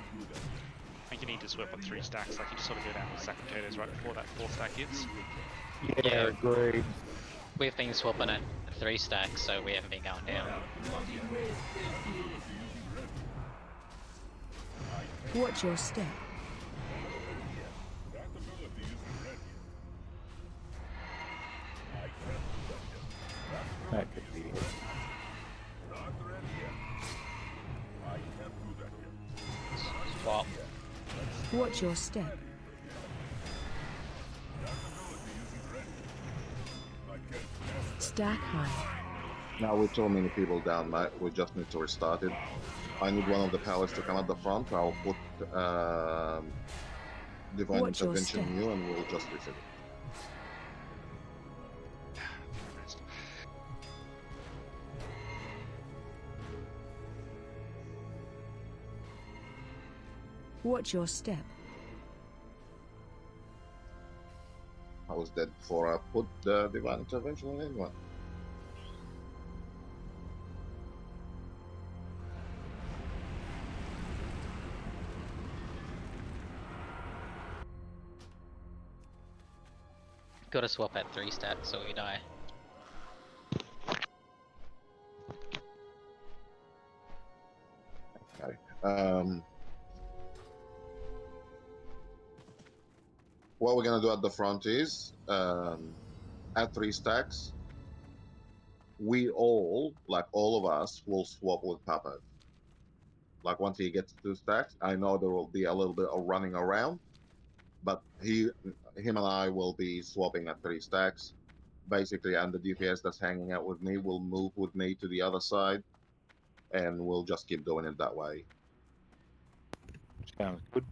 think you need to swap on 3 stacks, like you just sort of go down and stack potatoes right before that 4 stack hits. Yeah, agreed. We've been swapping at 3 stacks, so we haven't been going down. Watch your step. That could be it. Swap. Watch your step. Stack high. Now with so many people down, mate, we just need to restart it. I need one of the pallets to come at the front. I'll put Divine Watch your Intervention step. new and we'll just reset it. Watch your step. I was dead before I put the Divine Intervention on anyone. Gotta swap at 3 stacks or we die. Okay. What we're gonna do at the front is at 3 stacks, we all, like all of us, will swap with Papa. Like once he gets 2 stacks, I know there will be a little bit of running around, but him and I will be swapping at 3 stacks. Basically, and the DPS that's hanging out with me will move with me to the other side, and we'll just keep doing it that way. Sounds good.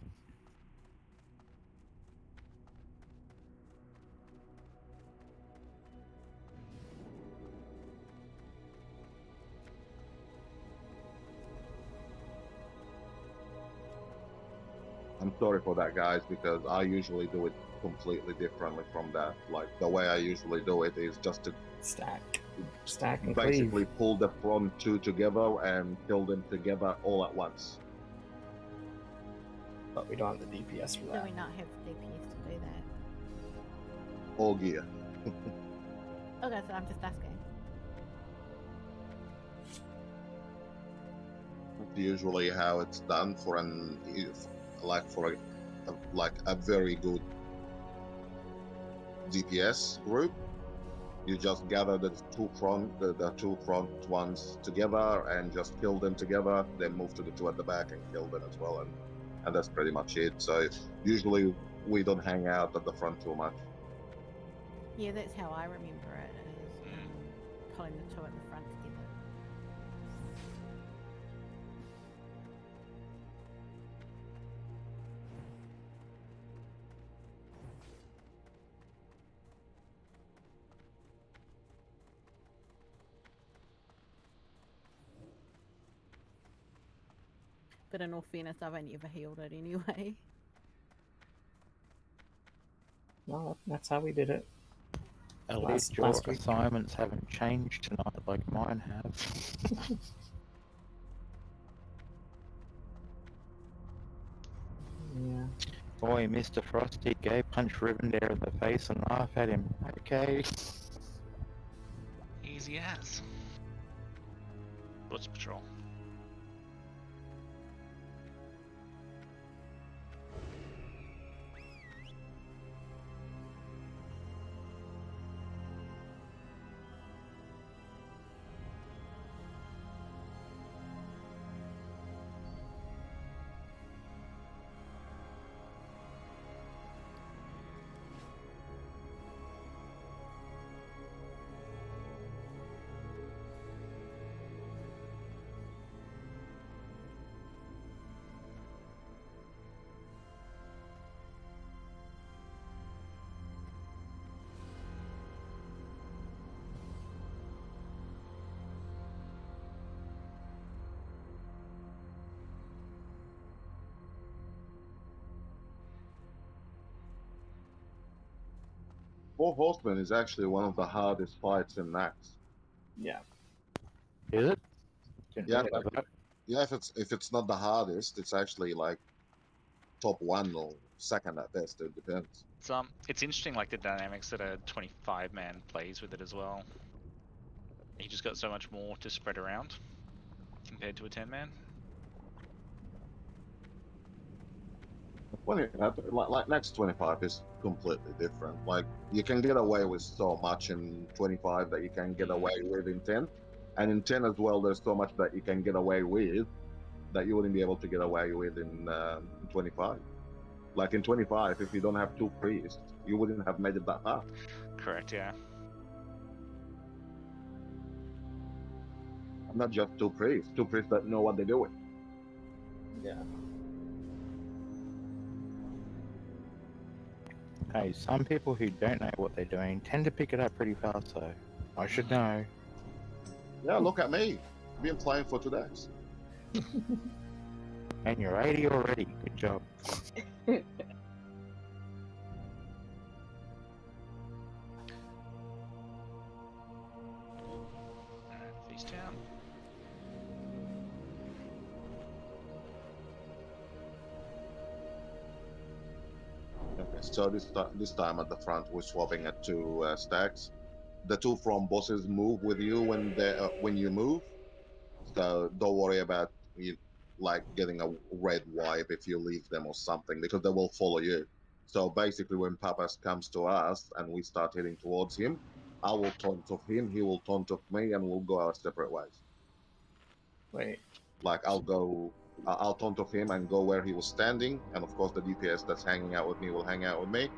I'm sorry for that, guys, because I usually do it completely differently from that. Like, the way I usually do it is just to Stack and basically cleave. pull the front 2 together and kill them together all at once. But we don't have the DPS for Do that. we not have the DPS to do that? All gear. Okay, so I'm just asking. That's usually how it's done for a very good DPS group. You just gather the two front ones together and just kill them together, then move to the 2 at the back and kill them as well, and that's pretty much it. So usually we don't hang out at the front too much. Yeah, that's how I remember it, is pulling the 2 at the front together. But in all fairness, I've only ever healed it anyway. No, that's how we did it. At Last- least your last week. assignments haven't changed tonight like mine have. Yeah. Boy, Mr. Frosty, go punch Rivendare in the face and laugh at him. Okay. Easy as. What's patrol? Four Horsemen is actually one of the hardest fights in Naxx. Yeah. Is it? Didn't Yeah, realize that. yeah. If it's not the hardest, it's actually like top 1 or 2nd at best. It depends. It's interesting, like the dynamics that a 25-man plays with it as well. You just got so much more to spread around compared to a 10-man. Well, like Naxx 25 is completely different. Like, you can get away with so much in 25 that you can get away with in 10, and in 10 as well, there's so much that you can get away with that you wouldn't be able to get away with in 25. Like in 25, if you don't have 2 priests, you wouldn't have made it that far. Correct, yeah. Not just 2 priests that know what they're doing. Yeah. Hey, some people who don't know what they're doing tend to pick it up pretty fast, so I should know. Yeah, look at me. Been playing for 2 days. And you're 80 already. Good job. Feast Town. Okay, so this time at the front, we're swapping at 2 stacks. The 2 from bosses move with you when you move, so don't worry about like getting a red wipe if you leave them or something, because they will follow you. So basically, when Papas comes to us and we start heading towards him, I will taunt off him, he will taunt off me, and we'll go our separate ways. Wait. Like, I'll go I'll taunt off him and go where he was standing, and of course the DPS that's hanging out with me will hang out with me,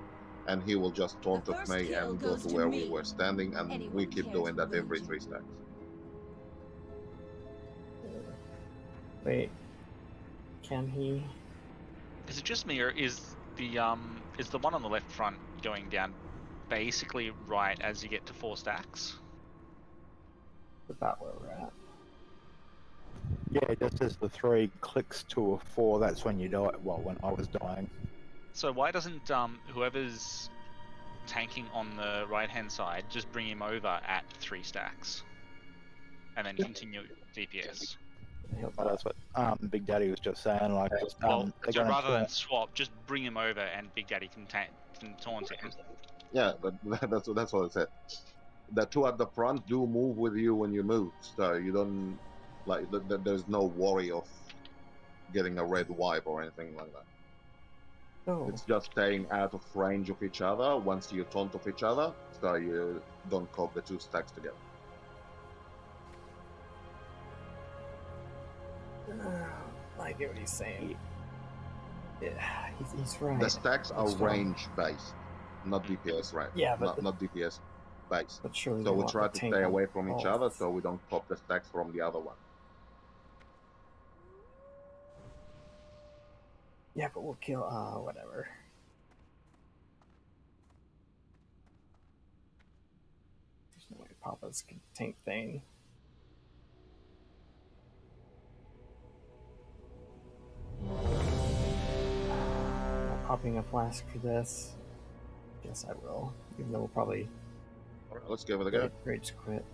and he will just taunt off me and go to where we were standing, and we keep doing that every 3 stacks. Wait, can he? Is it just me, or is the one on the left front going down basically right as you get to 4 stacks? About where we're at. Yeah, just as the 3 clicks to a 4, that's when you die. Well, when I was dying. So why doesn't whoever's tanking on the right hand side just bring him over at 3 stacks, and then continue DPS? But that's what Big Daddy was just saying. Like, Well, they're so going rather to than swap, just bring him over, and Big Daddy can taunt him. Yeah, that's what I said. The 2 at the front do move with you when you move, so you don't like. There's no worry of getting a red wipe or anything like that. Oh. It's just staying out of range of each other once you taunt off each other, so you don't cope the 2 stacks together. I get what he's saying. Yeah, he's right. The stacks are That's wrong. range based, not DPS right. Yeah, but not DPS based. But surely So they we want try the to tank stay on away from each all. other so we don't cop the stacks from the other one. Yeah, but we'll kill. Whatever. There's no way Papa's can tank Thane. Not popping a flask for this. Guess I will. Even though we'll probably. Alright, let's give it a go. Rage quit.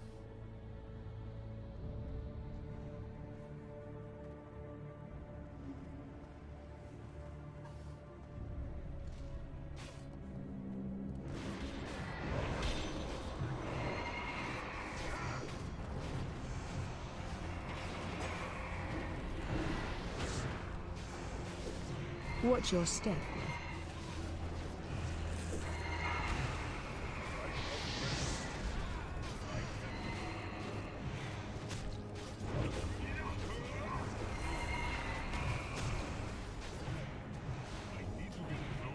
Watch your step.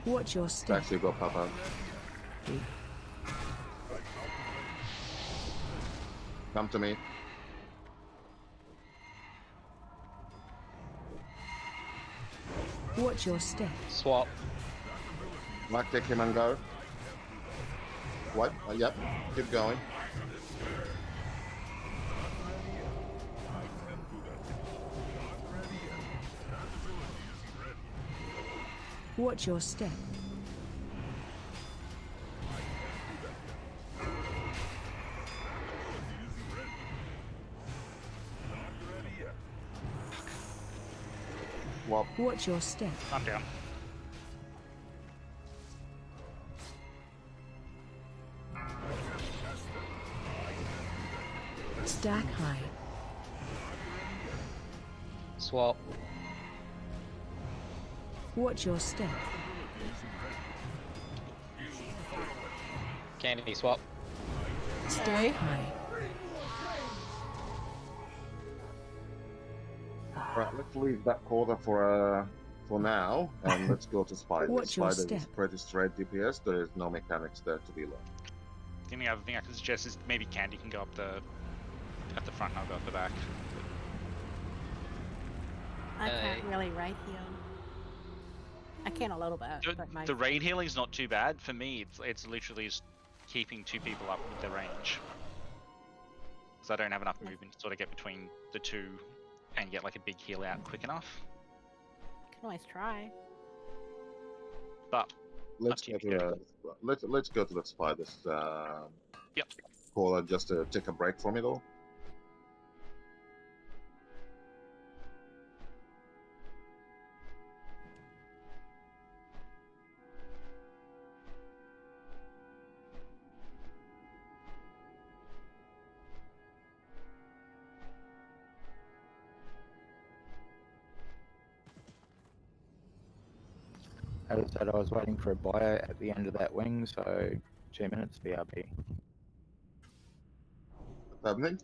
Watch your step. Stacks you got, Papa. Come to me. Watch your step. Swap. Mark, take him and go. What? Yep. Keep going. Watch your step. Swap. Watch your step. I'm down. Stack high. Swap. Watch your step. Candy swap. Stay high. Right, let's leave that quarter for now, and let's go to Spider. Watch your Spider is step. pretty straight DPS. There is no mechanics there to be learned. The only other thing I can suggest is maybe Candy can go up at the front and I'll go up the back. I can't really right heal. I can a little bit. But my The raid healing's not too bad. For me, it's literally just keeping 2 people up with the range. Because I don't have enough movement to sort of get between the 2 and get like a big heal out quick enough. can always try. But Let's go to let's go to the Spiders. Yep. Quarter just to take a break from it all. As I said, I was waiting for a bio at the end of that wing, so 2 minutes BRB. What's happening?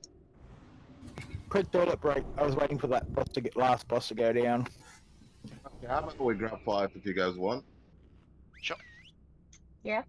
quick toilet break. I was waiting for that boss to get last boss to go down. Okay, how about we grab 5 if you guys want? Sure. Yeah.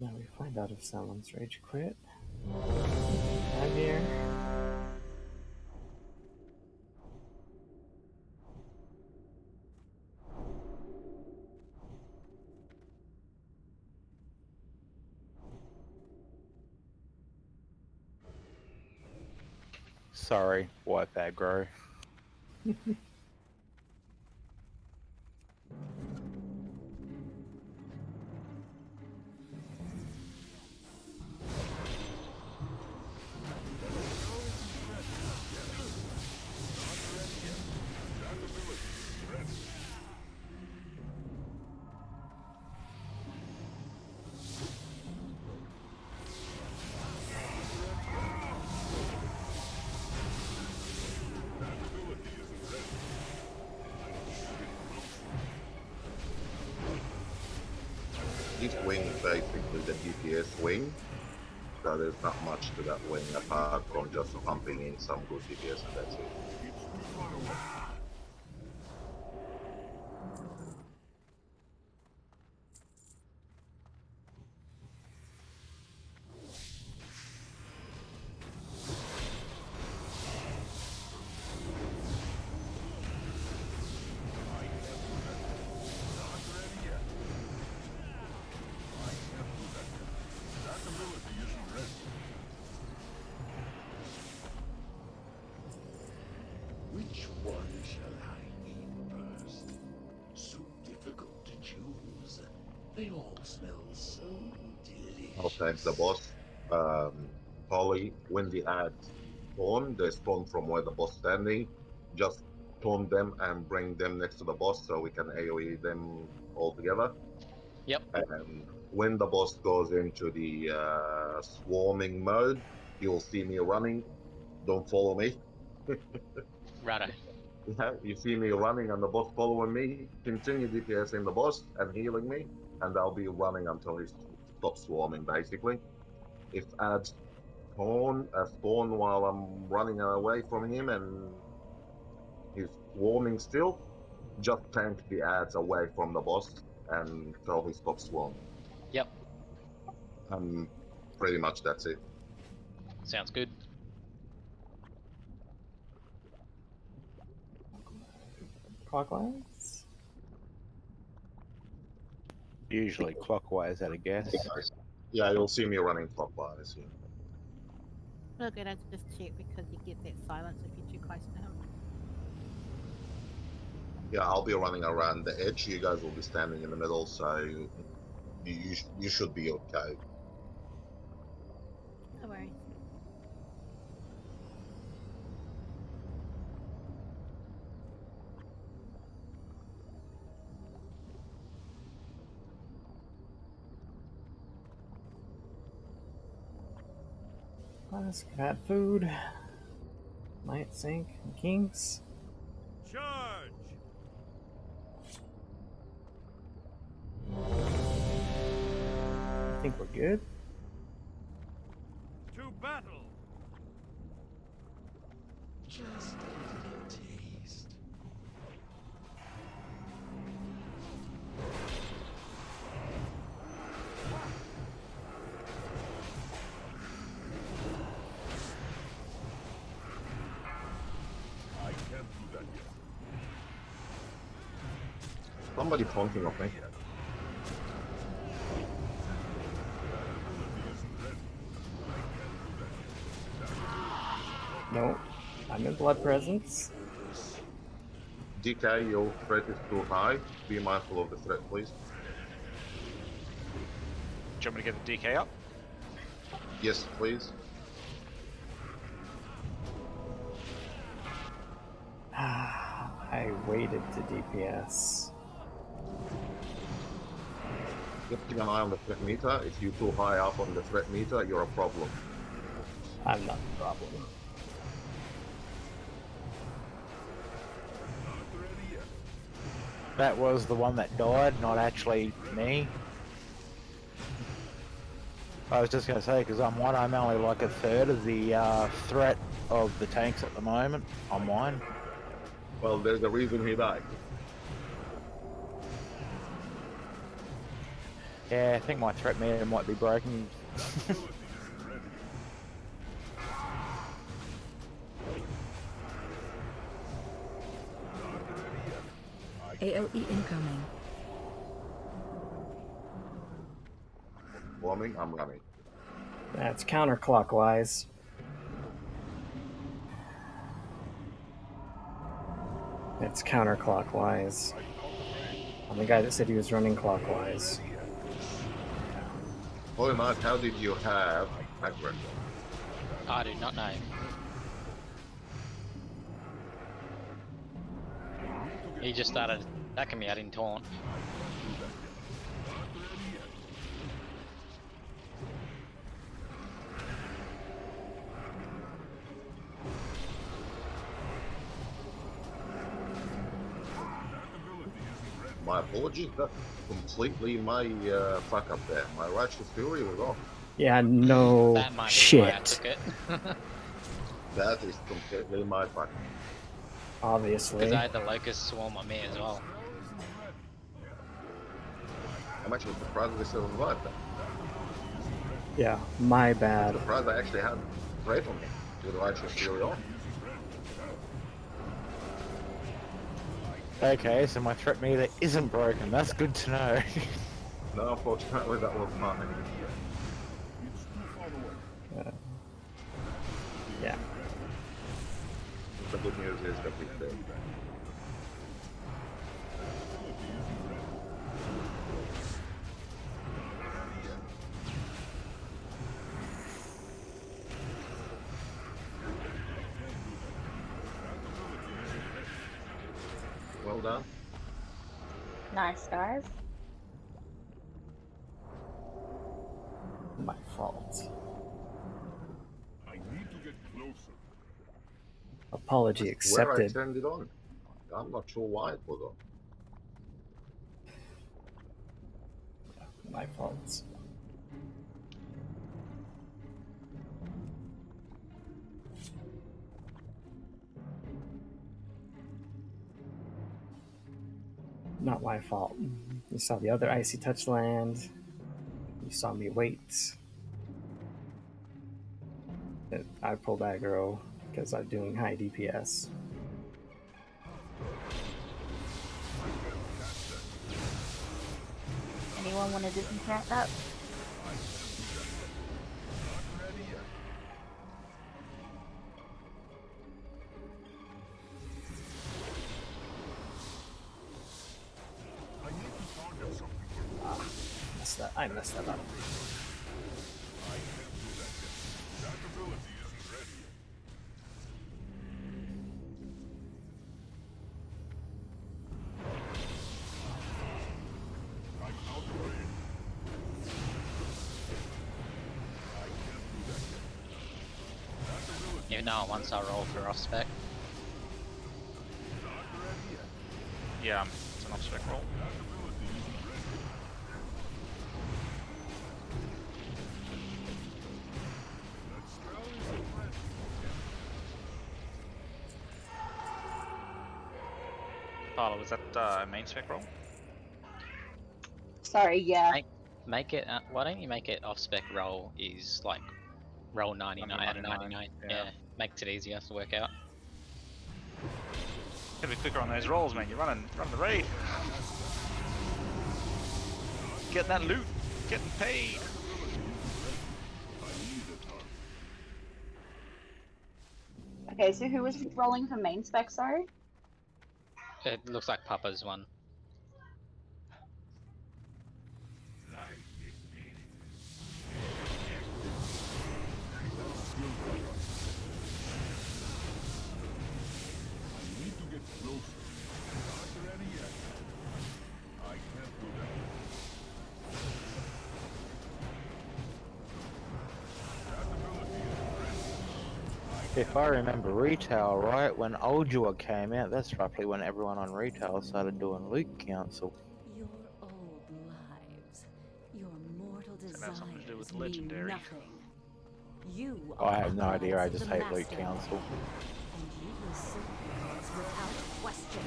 Now we find out if Salom's rage quit. I'm here. Sorry, wife aggro. This wing is basically the DPS wing, so there's not much to that wing apart from just pumping in some good DPS and that's it. Which one shall I eat first? So difficult to choose. They all smell so delicious. Okay, the boss, Polly, when the ads spawn, they spawn from where the boss standing. Just taunt them and bring them next to the boss so we can AoE them all together. Yep. And when the boss goes into the swarming mode, you'll see me running. Don't follow me. Righto. Yeah, you see me running and the boss following me, continue DPSing the boss and healing me, and I'll be running until he stops swarming, basically. If ads spawn while I'm running away from him and he's swarming still, just tank the ads away from the boss until he stops swarming. Yep. Pretty much that's it. Sounds good. Clockwise? Usually clockwise at a guess. Yeah, you'll see me running clockwise. Yeah. Look, I just check because you get that silence if you're too close to him. Yeah, I'll be running around the edge. You guys will be standing in the middle, so you should be okay. No worries. Let's got food. Night sink and kings. Charge! I think we're good. To battle! Just a little taste. I can't do that yet. Somebody taunting of me. No, I'm in blood presence. DK, your threat is too high. Be mindful of the threat, please. Do you want me to get the DK up? Yes, please. I waited to DPS. Just keep an eye on the threat meter. If you're too high up on the threat meter, you're a problem. I'm not the problem. That was the one that died, not actually me. I was just going to say, because I'm only like a third of the threat of the tanks at the moment on mine. Well, there's a reason he died. Yeah, I think my threat meter might be broken. AOE incoming. Warming, I'm running. That's counterclockwise. It's counterclockwise. I'm the guy that said he was running clockwise. Holy Mark, how did you have aggro? I do not know. He just started attacking me. I didn't taunt. My apologies, that's completely my fuck up there. My Righteous Fury was off. Yeah, no That might be shit. why I took it. That is completely my fuck. Obviously. Because I had the Locust Swarm on me as well. I'm actually surprised they still survived that. Yeah, my I'm bad. surprised I actually had Wraith on me with Righteous Fury on. Okay, so my threat meter isn't broken. That's good to know. No, unfortunately, that was mine. Yeah. The good news is that we failed. Well done. Nice, guys. My fault. I need to get closer. Apology Where I accepted. turned it on. I'm not sure why it was on. My fault. Not my fault. You saw the other icy touch land. You saw me wait. I pulled aggro because I'm doing high DPS. Anyone want to disenchant that? I messed that up. Even though once I roll for off spec. Yeah, it's an off-spec roll. Paolo, was that main spec roll? Sorry, yeah. Make it. Why don't you make it off spec roll? Is like roll 99 out of 99. Yeah, makes it easier to work out. Gotta be quicker on those rolls, man. You're running the raid. Getting that loot, getting paid. Okay, so who was rolling for main spec, sorry? It looks like Papa's one. If I remember retail right, when Oldua came out, that's roughly when everyone on retail started doing loot council. Your old lives, your mortal Does that have something to do with desires mean legendary? nothing. You Oh, I are have no idea, I the just hate loot master, council. and you will serve us without question.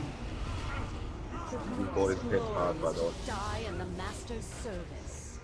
You boys hit hard, by the way. Die in the master's service.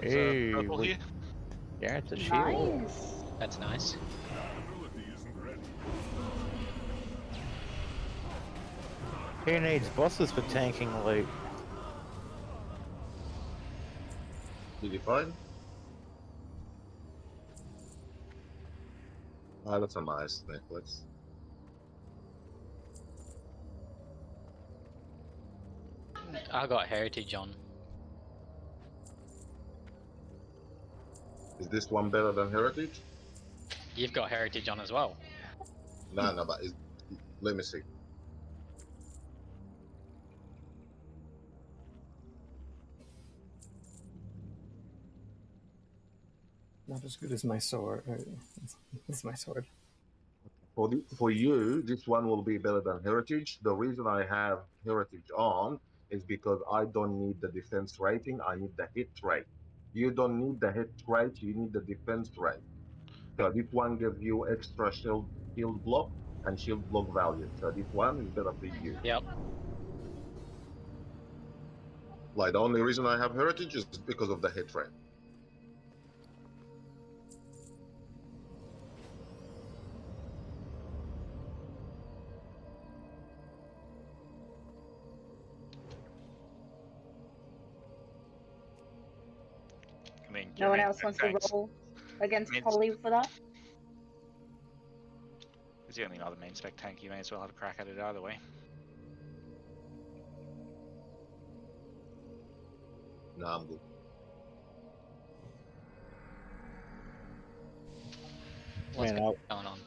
There's a Hey, purple here. yeah, it's a shield. Nice. That's nice. Ability isn't ready. Who needs bosses for tanking loot? Did you find? Ah, that's a nice necklace. I got heritage on. Is this one better than Heritage? You've got heritage on as well. No, no, but let me see. Not as good as my sword. It's my sword. For you, this one will be better than Heritage. The reason I have Heritage on is because I don't need the defense rating. I need the hit rate. You don't need the hit rate. You need the defense rate. So this one gives you extra shield block and shield block value. So this one is better for you. Yep. Like the only reason I have Heritage is because of the hit rate. I mean, No one else wants to roll against Polly for that? It's the only other main spec tank. You may as well have a crack at it either way. No, I'm good. What's Man, going on?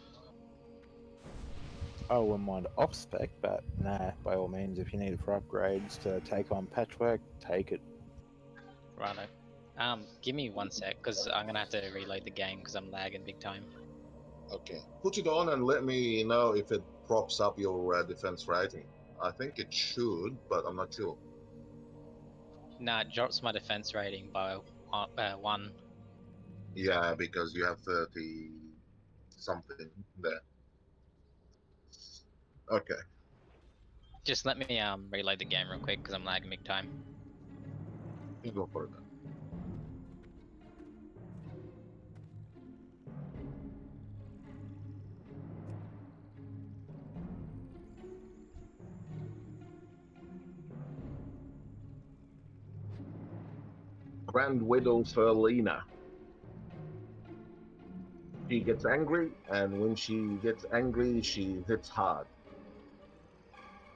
I wouldn't mind off spec, but nah, by all means, if you need it for upgrades to take on patchwork, take it. Righto. Give me 1 sec, because I'm gonna have to reload the game because I'm lagging big time. Okay. Put it on and let me know if it props up your defense rating. I think it should, but I'm not sure. Nah, it drops my defense rating by 1. Yeah, because you have 30 something there. Okay. Just let me reload the game real quick because I'm lagging big time. You go for it. Grand Widow Ferlina. She gets angry, and when she gets angry, she hits hard.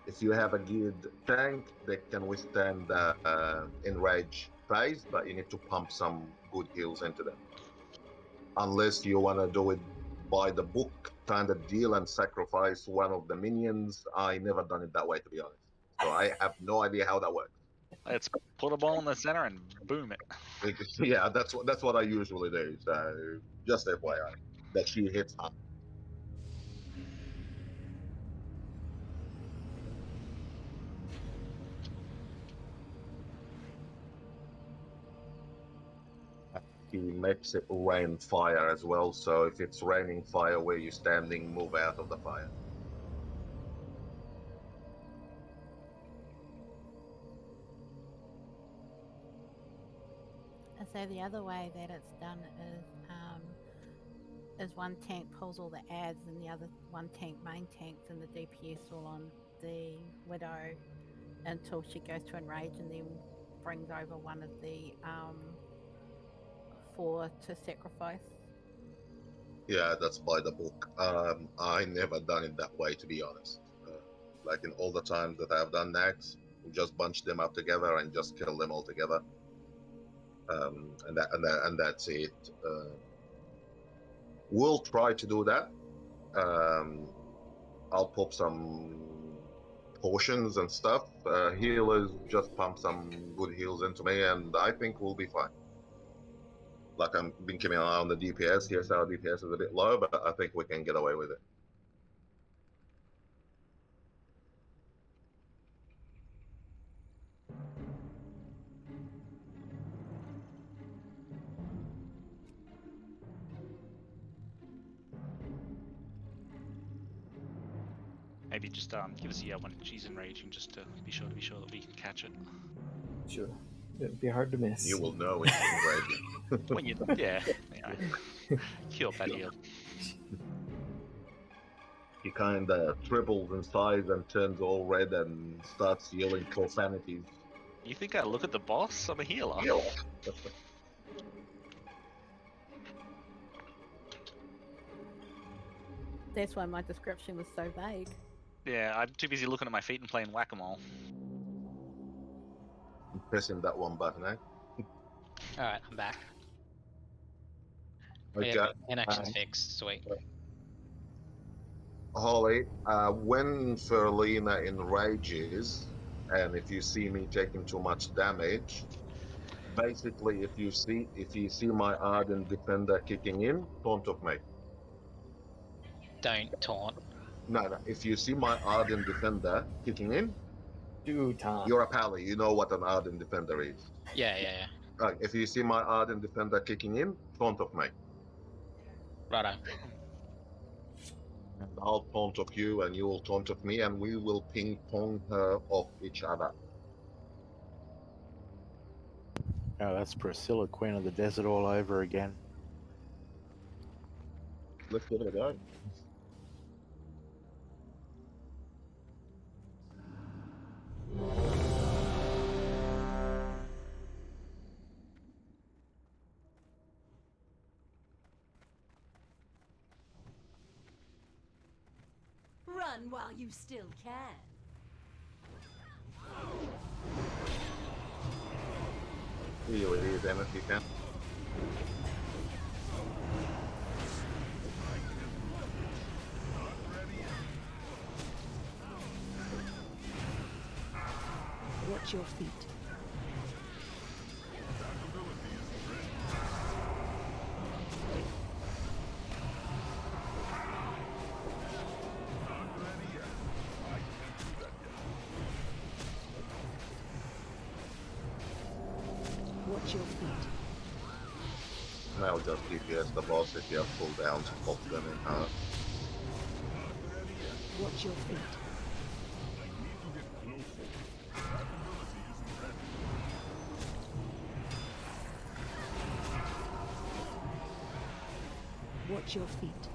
If you have a geared tank, they can withstand the enrage phase, but you need to pump some good heals into them. Unless you want to do it by the book kind of deal and sacrifice one of the minions. I never done it that way, to be honest. So I have no idea how that works. Let's put a ball in the center and boom it. Yeah, that's what I usually do. So just FYI, that she hits hard. He makes it rain fire as well. So if it's raining fire where you're standing, move out of the fire. And so the other way that it's done is one tank pulls all the ads and the other one tank main tanks and the DPS all on the Widow until she goes to enrage and then brings over one of the 4 to sacrifice. Yeah, that's by the book. I never done it that way, to be honest. Like in all the times that I've done Naxx, we just bunch them up together and just kill them all together. And that's it. We'll try to do that. I'll pop some potions and stuff. Healers just pump some good heals into me, and I think we'll be fine. Like I've been keeping an eye on the DPS. Yes, our DPS is a bit low, but I think we can get away with it. Maybe just give us a when she's enraging, just to be sure that we can catch it. Sure. It'd be hard to miss. You will know it's in red. When you, yeah, heal that heal. He kind of triples in size and turns all red and starts yelling profanities. You think I look at the boss? I'm a healer. That's why my description was so vague. Yeah, I'm too busy looking at my feet and playing whack-a-mole. Pressing that one button, eh? Alright, I'm back. Okay. Yeah, inaction's fixed. Sweet. Holly, when Ferlina enrages, and if you see me taking too much damage, basically, if you see my Ardent Defender kicking in, taunt of me. Don't taunt. No. If you see my Ardent Defender kicking in, Do taunt. you're a pally. You know what an Ardent Defender is. Yeah. Right. If you see my Ardent Defender kicking in, taunt of me. Righto. And I'll taunt of you, and you will taunt of me, and we will ping pong her off each other. Oh, that's Priscilla, Queen of the Desert, all over again. Let's give it a go. Run while you still can. You it is, Emma, if you can. Watch your feet. Watch your feet. Now just DPS the boss if you have cooldowns, pop them in half. Watch your feet. Watch your feet.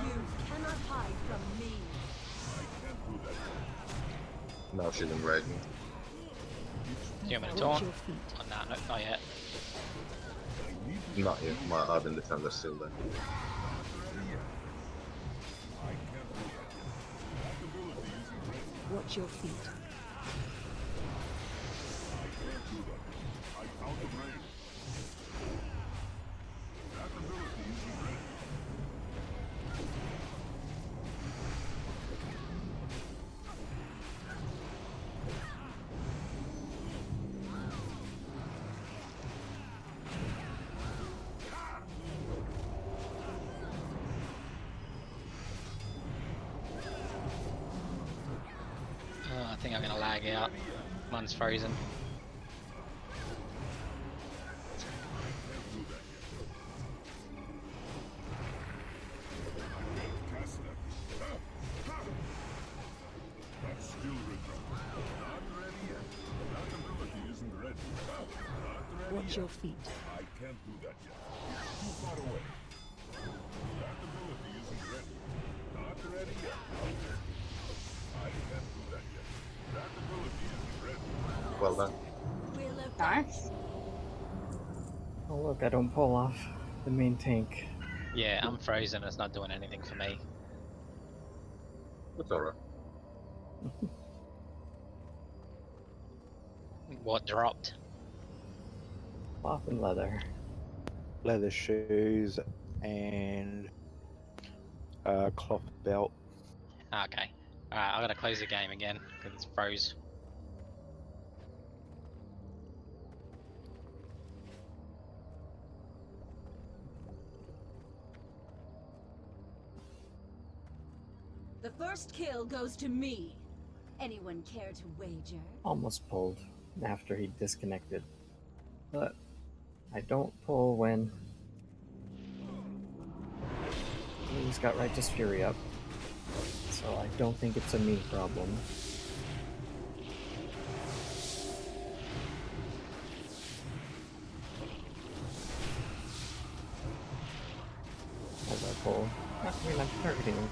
You cannot hide from me. Now she's enraging. Do you want me to Watch taunt? your feet. Oh, no, not yet. Not yet, my Ardent Defender's still there. Watch your feet. Oh, I think I'm gonna lag out. Mine's frozen. Watch your feet. I can't do that yet. Too far away. That ability isn't ready. Not ready yet. I can't do that yet. That ability isn't ready. Well done. Nice. Oh look, I don't pull off the main tank. Yeah, I'm frozen. It's not doing anything for me. That's alright. What dropped? Cloth and leather. Leather shoes and cloth belt. Okay. Alright, I gotta close the game again because it's froze. The first kill goes to me. Anyone care to wager? Almost pulled after he disconnected. But I don't pull when he's got Righteous Fury up. So I don't think it's a me problem. targeting him.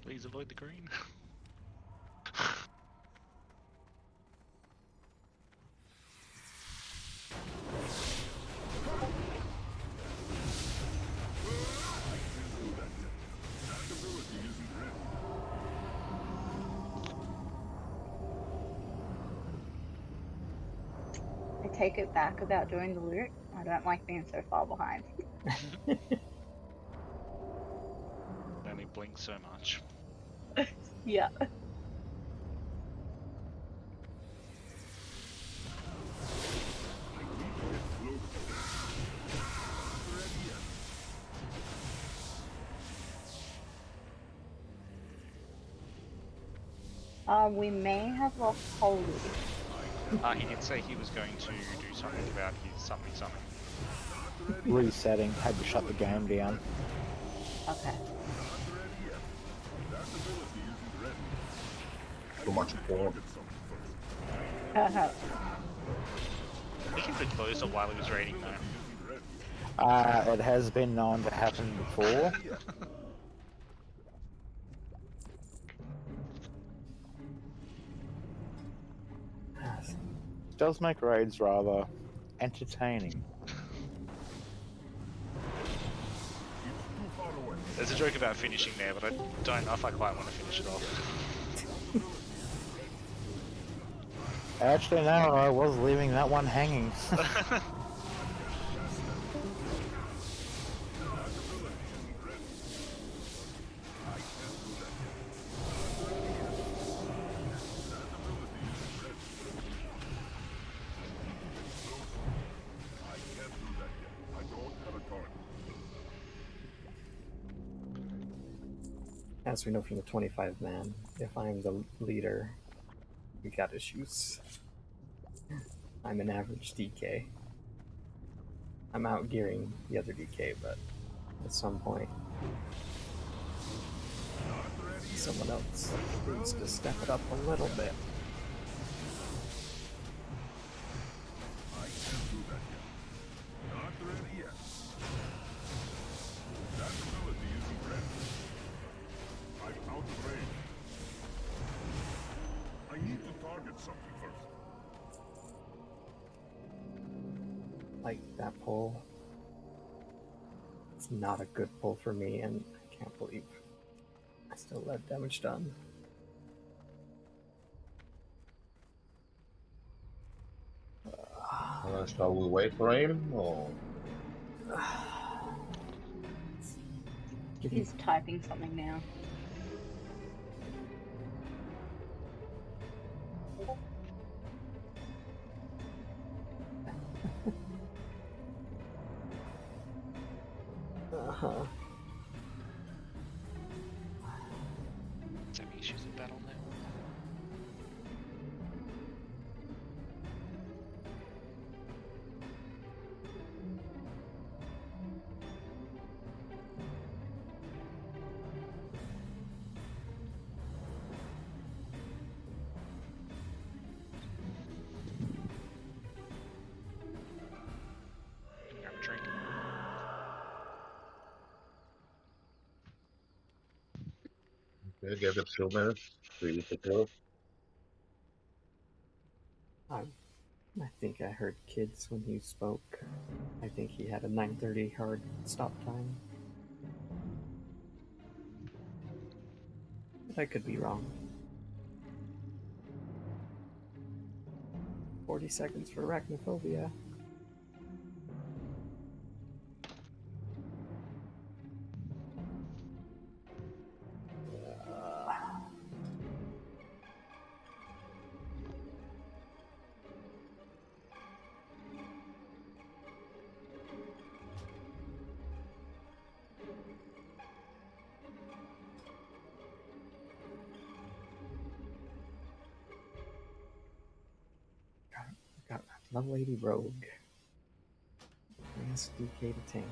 Please avoid the green. I take it back about doing the loot. I don't like being so far behind. Only blinks so much. Yeah. We may have lost Holy. He did say he was going to do something about his something. Resetting. Had to shut the game down. Okay. Too much porn. He can be closer while he was raiding though. It has been known to happen before. Does make raids rather entertaining. There's a joke about finishing there, but I don't know if I quite want to finish it off. Actually, no, I was leaving that one hanging. As we know from the 25 man, if I'm the leader, we got issues. I'm an average DK. I'm outgearing the other DK, but at some point, someone else needs to step it up a little bit. Like that pull. It's not a good pull for me, and I can't believe I still let damage done. Shall we wait for him, or? He's typing something now. Uh-huh. Is having issues in battle now? Grab a drink. You give it 2 minutes to eat the kill. I think I heard kids when he spoke. I think he had a 9:30 hard stop time. But I could be wrong. 40 seconds for arachnophobia. Got Love Lady Rogue. Yes, DK to tank.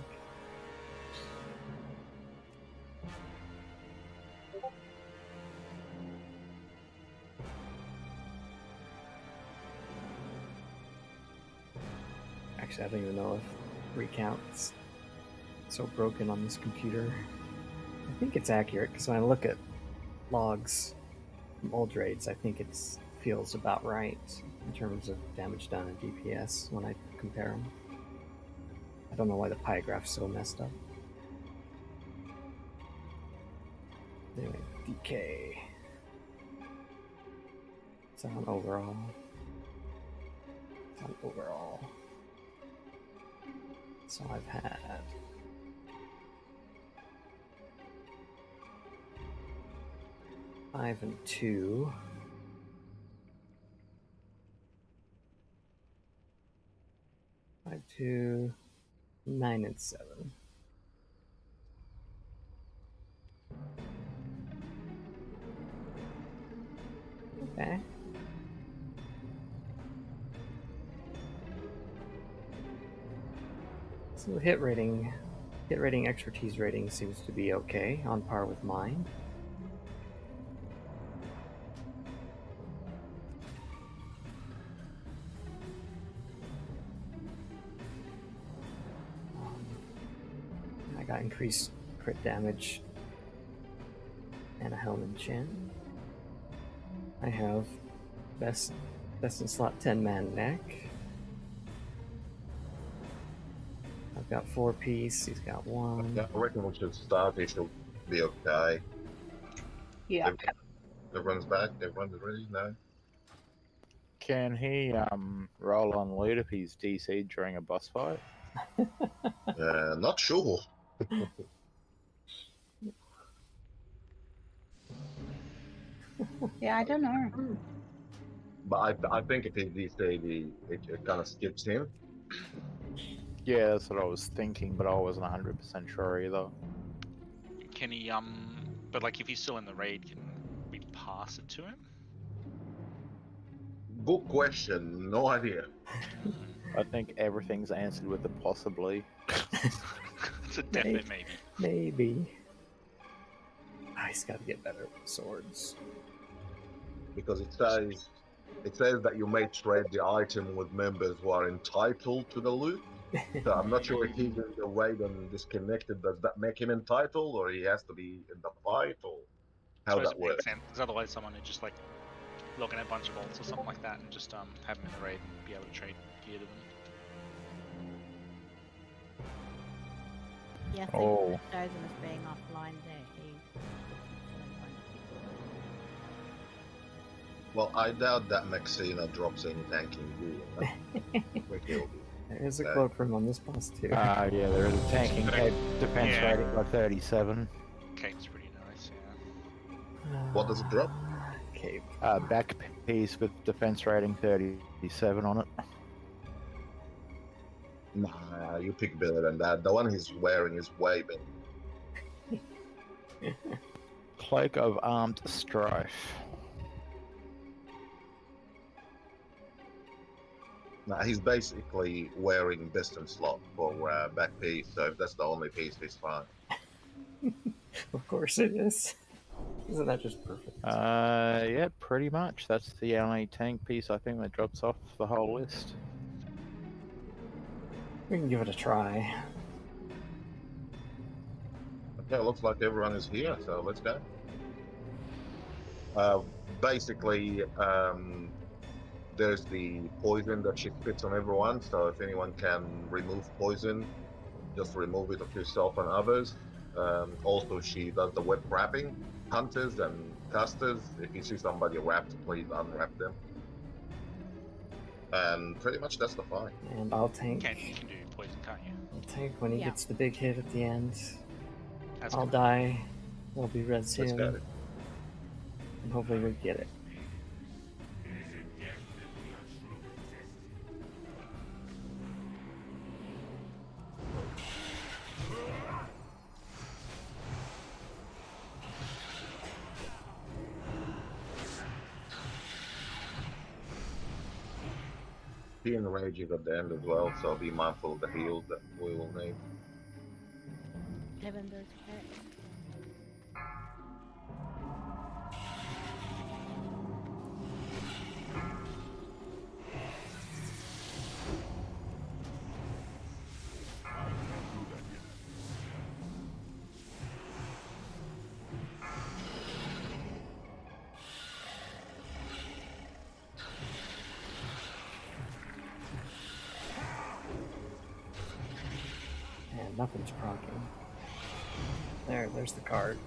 Actually, I don't even know if recounts so broken on this computer. I think it's accurate because when I look at logs from old raids, I think it feels about right in terms of damage done and DPS when I compare them. I don't know why the pie graph's so messed up. Anyway, DK. It's on overall. It's on overall. So I've had 5 and 2. 5, 2, 9 and 7. Okay. So hit rating, expertise rating seems to be okay, on par with mine. I got increased crit damage and a helm enchant. I have best in slot 10 man neck. I've got 4 piece, he's got 1. Yeah, I reckon we should start. He should be okay. Yeah. Everyone's back. Everyone's ready now. Can he roll on loot if he's DC'd during a boss fight? Not sure. Yeah, I don't know. But I think if he's DC'd, it kind of skips him. Yeah, that's what I was thinking, but I wasn't 100% sure either. Can he but like if he's still in the raid, can we pass it to him? Good question. No idea. I think everything's answered with a possibly. It's a definite maybe. Maybe. He's got to get better with swords. Because it says that you may trade the item with members who are entitled to the loot. So I'm not sure if he's in the raid and disconnected. Does that make him entitled, or he has to be in the fight, or how that It works? makes sense, because otherwise someone would just like log in a bunch of bolts or something like that and just have them in the raid and be able to trade gear to them. Yeah, I think Oh. it shows him as being offline there. He Well, I doubt that Maxina drops any tanking gear. There's a quote from him on this boss too. Yeah, there is a tanking cape defense Yeah. rating by 37. Cape's pretty nice, yeah. What does it drop? Cape. Back piece with defense rating 37 on it. Nah, you pick better than that. The one he's wearing is way better. Cloak of Armed Strife. Nah, he's basically wearing best in slot for back piece, so if that's the only piece, he's fine. Of course it is. Isn't that just perfect? Yeah, pretty much. That's the only tank piece I think that drops off the whole list. We can give it a try. Okay, looks like everyone is here, so let's go. Basically, there's the poison that she spits on everyone. So if anyone can remove poison, just remove it of yourself and others. Also, she does the web wrapping. Hunters and casters, if you see somebody wrapped, please unwrap them. And pretty much that's the fight. And I'll tank. You can do poison, can't you? I'll tank when he Yeah. gets the big hit at the end. That's I'll cool. die. We'll be red Let's soon. get it. And hopefully we get it. Be enraging at the end as well, so be mindful of the heals that we will need. Lavender's cat. And nothing's proccing. There's the card.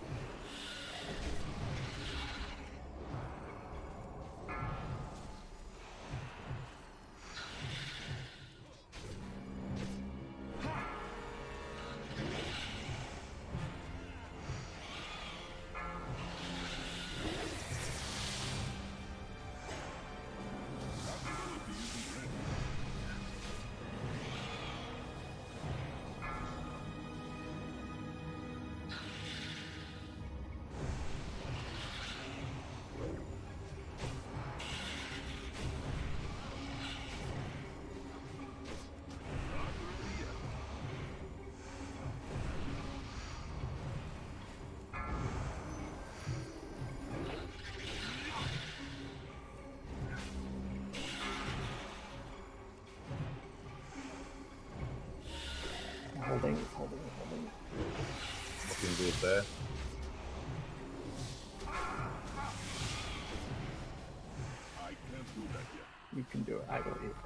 Holding. Looking good there. I can't do that yet. You can do it, I believe.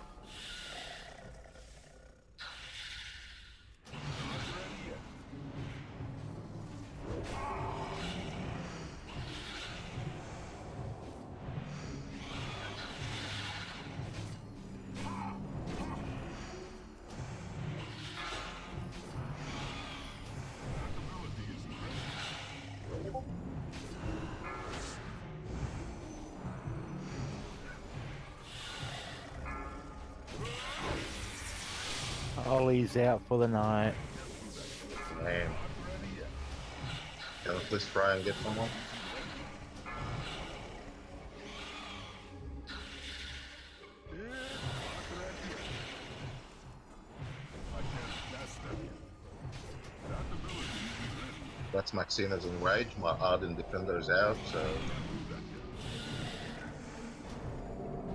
Ollie's out for the night. Man. Can I please try and get someone? That's Maxina's enrage. My Ardent Defender's out, so.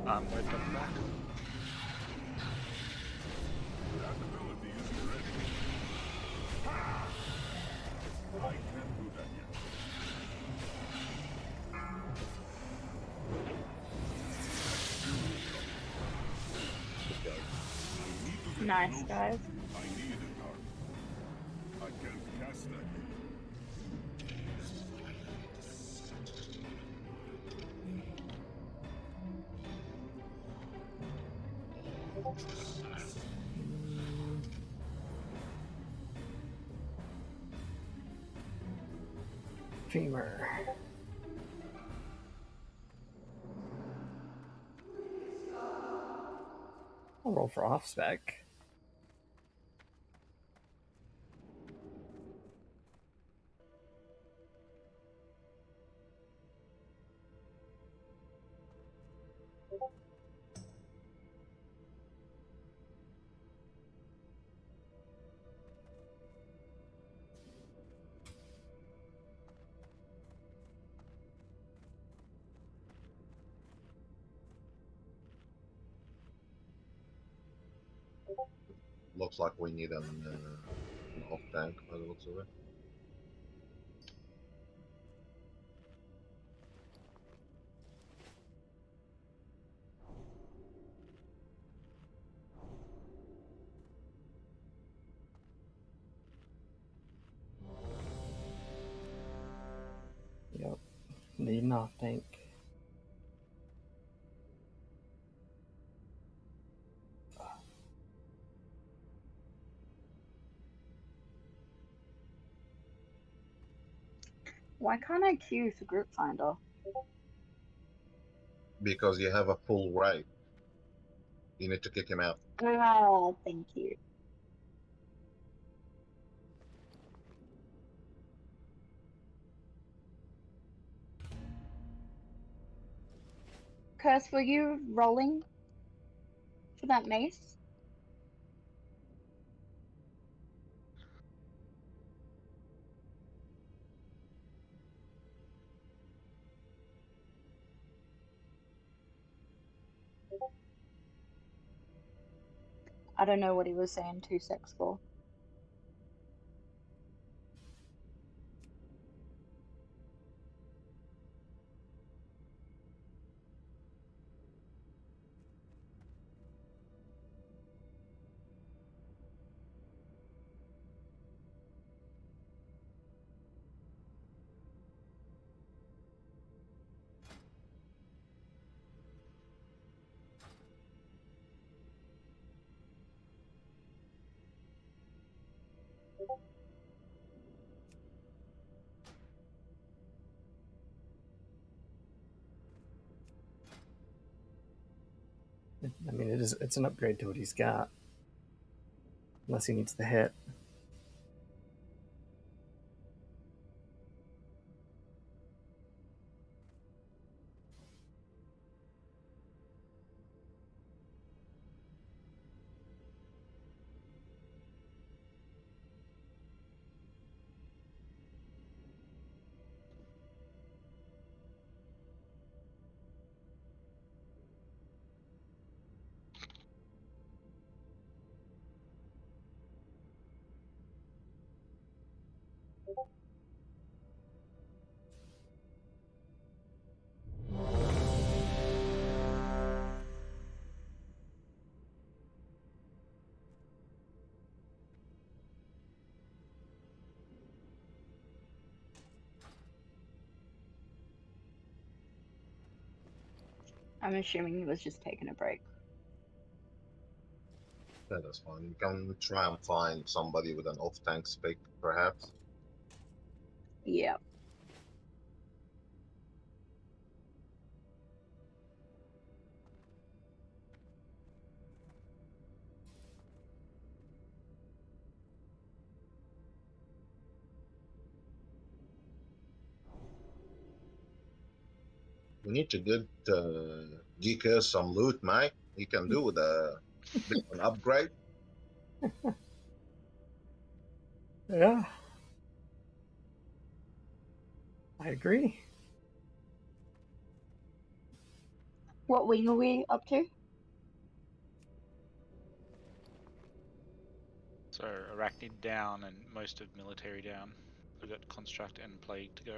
Where's the back? Nice, guys. I need a card. I can't cast that. Femur. I'll roll for off spec. Looks like we need an off tank by the looks of it. need an off tank. Why can't I queue for group finder? Because you have a full right. You need to kick him out. Oh, thank you. Curse, were you rolling for that mace? I don't know what he was saying 2-6 for. I mean, it's an upgrade to what he's got. Unless he needs the hit. I'm assuming he was just taking a break. Yeah, that's fine. You can try and find somebody with an off-tank spec, perhaps. Yeah. We need to get DK some loot, mate. He can do with a bit of an upgrade. Yeah. I agree. What wing are we up to? So Arachnid down and most of military down. We've got Construct and Plague to go.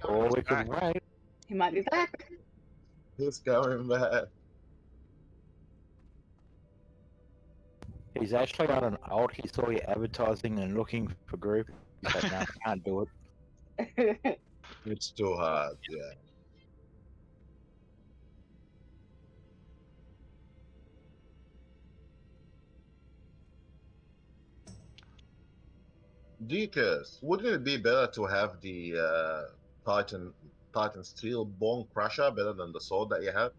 Or we could Back. wait. He might be back. He's going back. He's actually got an alt. He saw you advertising and looking for group. He said, no, I can't do it. It's too hard, yeah. Deacons, wouldn't it be better to have the Titan Steel Bone Crusher better than the sword that you have?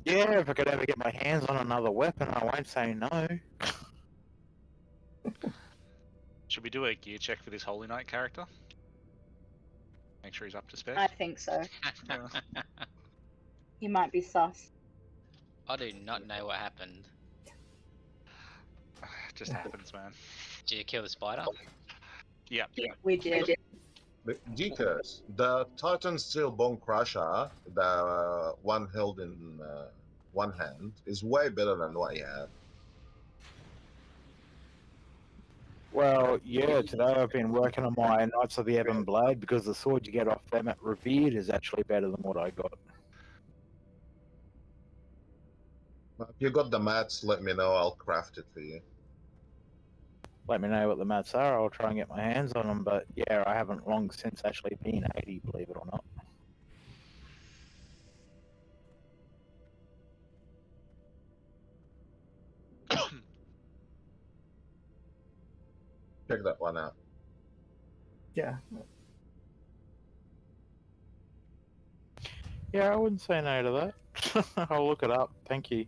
Yeah, if I could ever get my hands on another weapon, I won't say no. Should we do a gear check for this Holy Knight character? Make sure he's up to spec. I think so. Yeah. He might be sus. I do not know what happened. It just happens, man. Did you kill the spider? Yeah. We did. Deacons, the Titan Steel Bone Crusher, the one held in one hand, is way better than what you have. Well, yeah, today I've been working on my Knights of the Ebon Blade because the sword you get off them at Revered is actually better than what I got. If you got the mats, let me know. I'll craft it for you. Let me know what the mats are. I'll try and get my hands on them. But yeah, I haven't long since actually been 80, believe it or not. Check that one out. Yeah. Yeah, I wouldn't say no to that. I'll look it up. Thank you.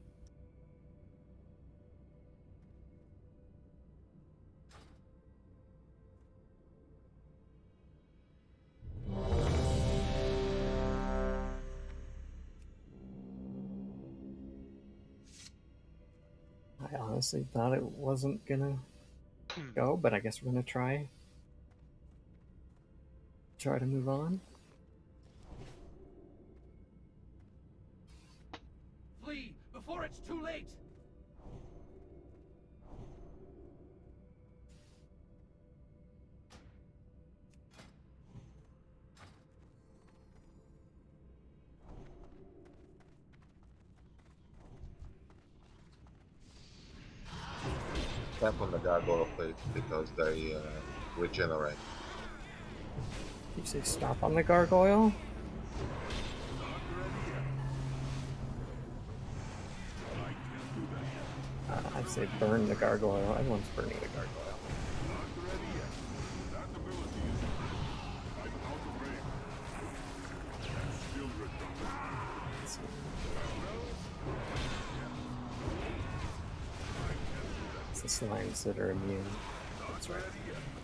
I honestly thought it wasn't gonna go, but I guess we're gonna try to move on. Flee before it's too late! Tap on the gargoyle plate because they regenerate. You say stop on the gargoyle? I'd say burn the gargoyle. Everyone's burning the gargoyle. It's the slimes that are immune. That's right.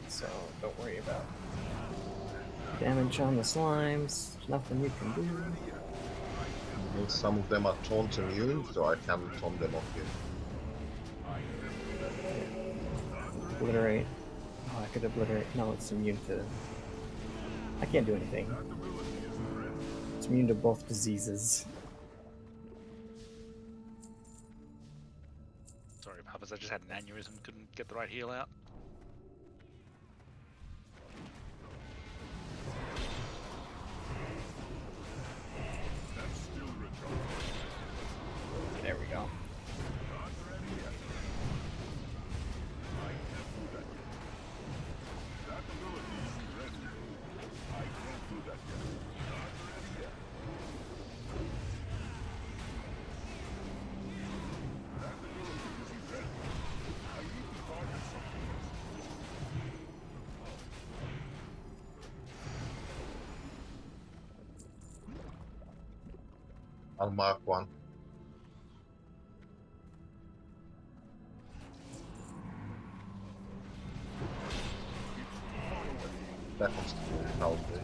So don't worry about damage on the slimes. There's nothing you can do. And some of them are taunt immune, so I can taunt them off you. Obliterate. Oh, I could obliterate. No, it's immune to... I can't do anything. It's immune to both diseases. Sorry, Papas, I just had an aneurysm, couldn't get the right heal out. There we go. I'll mark one. That one's healthy.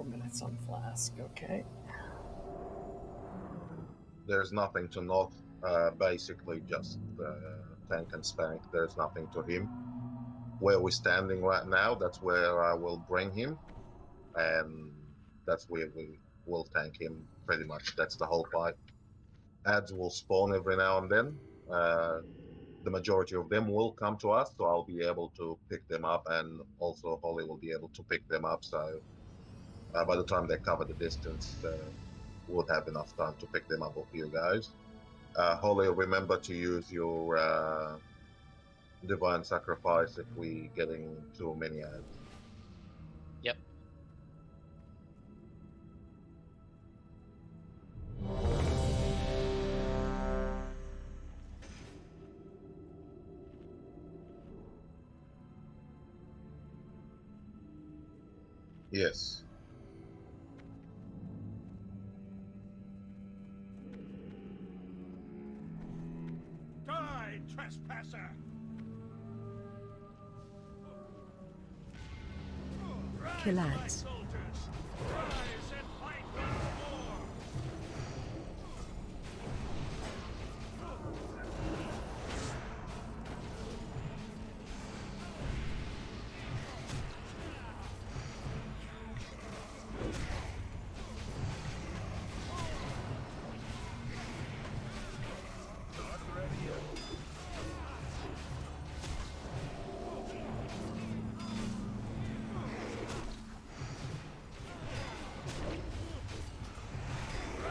Minutes on flask, okay. There's nothing to knock. Basically, just tank and spank. There's nothing to him. Where we're standing right now, that's where I will bring him, and that's where we will tank him pretty much. That's the whole fight. Ads will spawn every now and then. The majority of them will come to us, so I'll be able to pick them up, and also Holly will be able to pick them up. So by the time they cover the distance, we'll have enough time to pick them up with you guys. Holly, remember to use your divine sacrifice if we getting too many ads. Yep. Yes. Die, trespasser! Kill ads. Soldiers, rise and fight once more!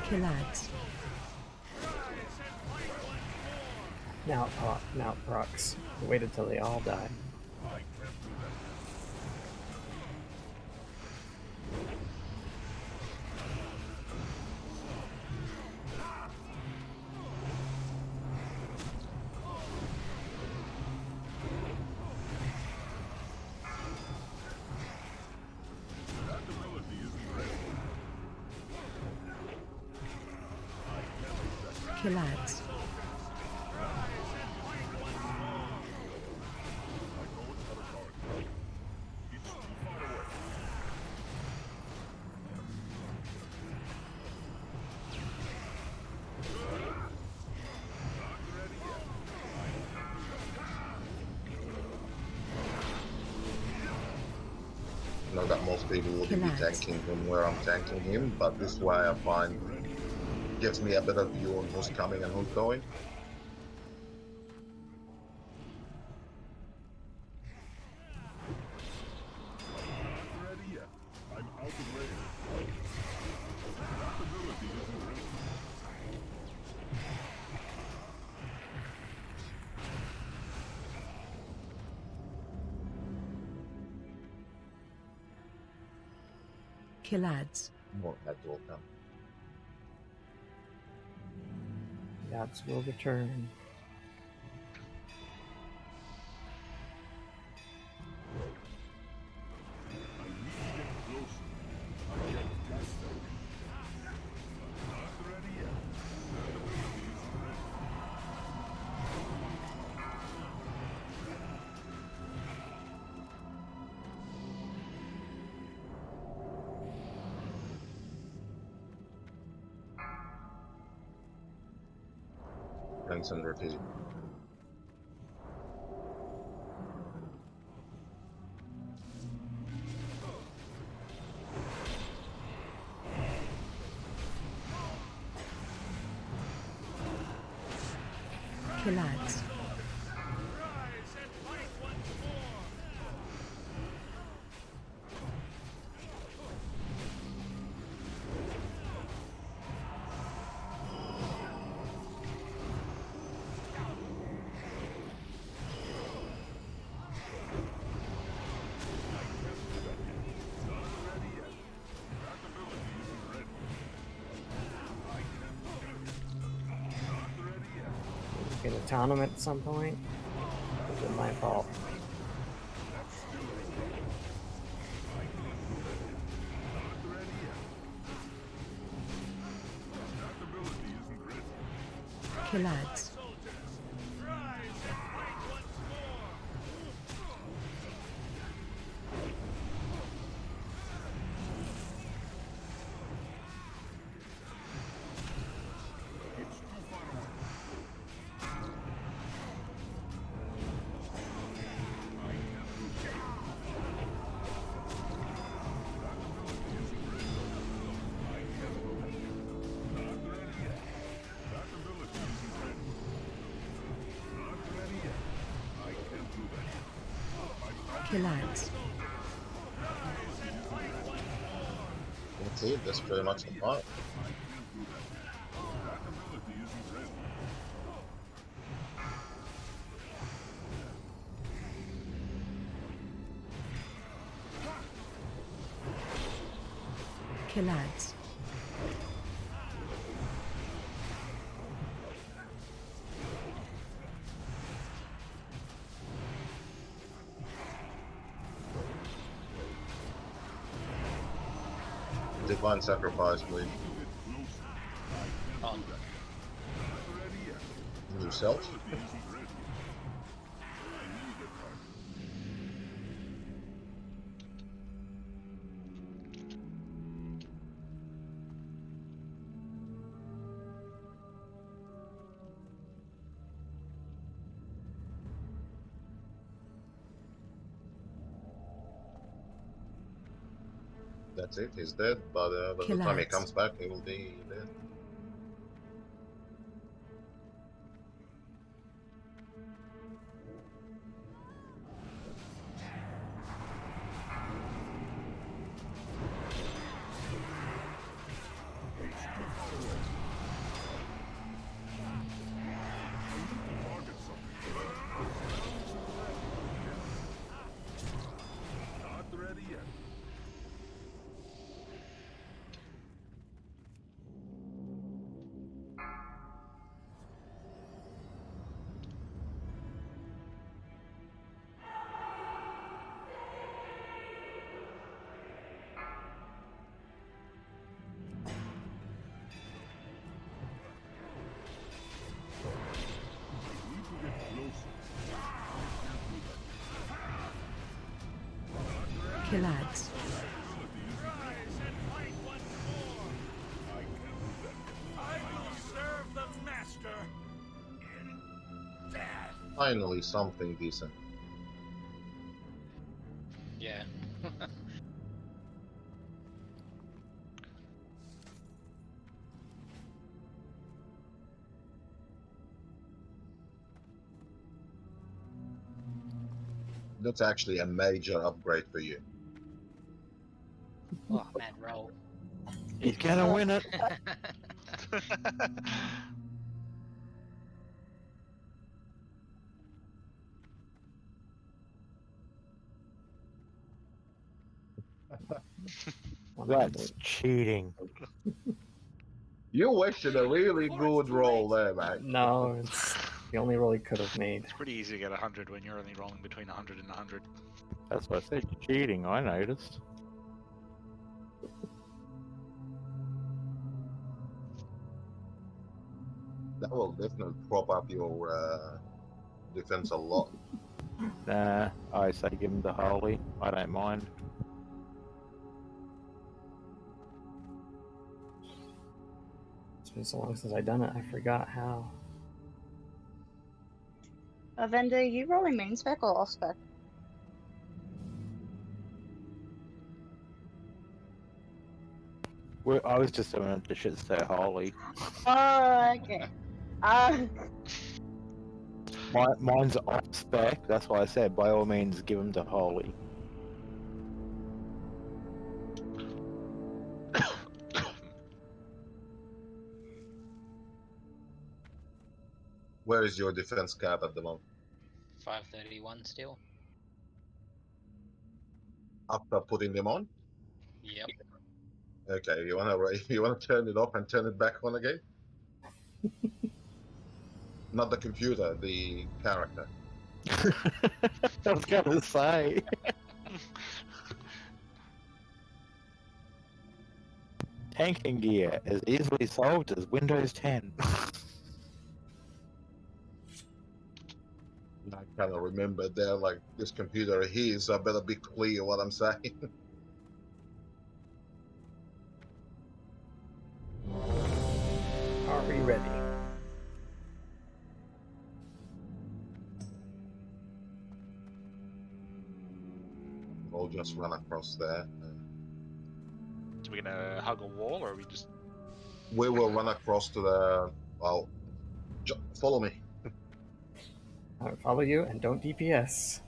Kill ads. Now, procs. Waited till they all die. Kill ads. I know that most people will be tanking him where I'm tanking him, but this way I find gives me a better view on who's coming and who's going. Ready yet? I'm out of range. That ability isn't ready. Kill ads. More ads will come. Gods will return. Rinse and repeat. Kill ads. Gonna taunt him at some point? Is it my fault? Kill ads. Killads. That's it. That's pretty much the fight. That ability isn't ready. Killads. Divine sacrifice, please. Oh, And yourself. That's it. He's dead. But by the time he Killads. comes back, he will be dead. Not ready yet. Need to get closer. Killads. Finally, something decent. yeah. That's actually a major upgrade for you. Oh man, roll. He's gonna win it. That's cheating. You wasted a really good roll there, mate. No, it's the only roll he could have made. It's pretty easy to get 100 when you're only rolling between 100 and 100. That's what I said. Cheating. I noticed. That will definitely prop up your defense a lot. Nah, I say give him the holy. I don't mind. It's been so long since I've done it, I forgot how. Vendor, are you rolling main spec or off spec? I was just doing the shit so holy. Oh, okay. Mine's off spec. That's why I said by all means give him the holy. Where is your defense cap at the moment? 531 still. After putting them on? Yep. Okay, you wanna turn it off and turn it back on again? Not the computer, the character. I was gonna say. Tanking gear as easily solved as Windows 10. I kind of remember there, like, this computer here, so I better be clear what I'm saying. Are we ready? We'll just run across there. So we're gonna hug a wall, or are we just? We will run across to the. Well, follow me. I'll follow you and don't DPS.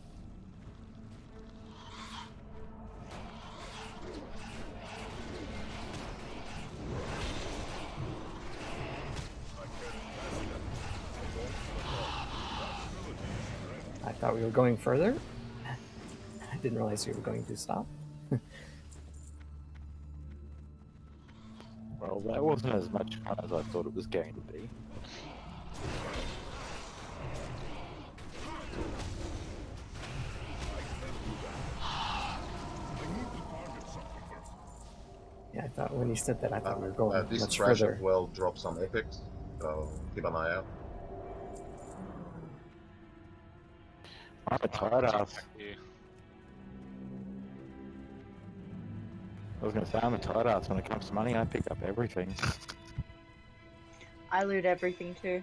thought we were going further. I didn't realize we were going to stop. Well, that wasn't as much fun as I thought it was going to be. Yeah, I thought when he said that, I thought we were going This much trash further. as well drop some epics, so keep an eye out. I'm a tired ass. I was going to say, I'm a tight ass. When it comes to money, I pick up everything. I loot everything too.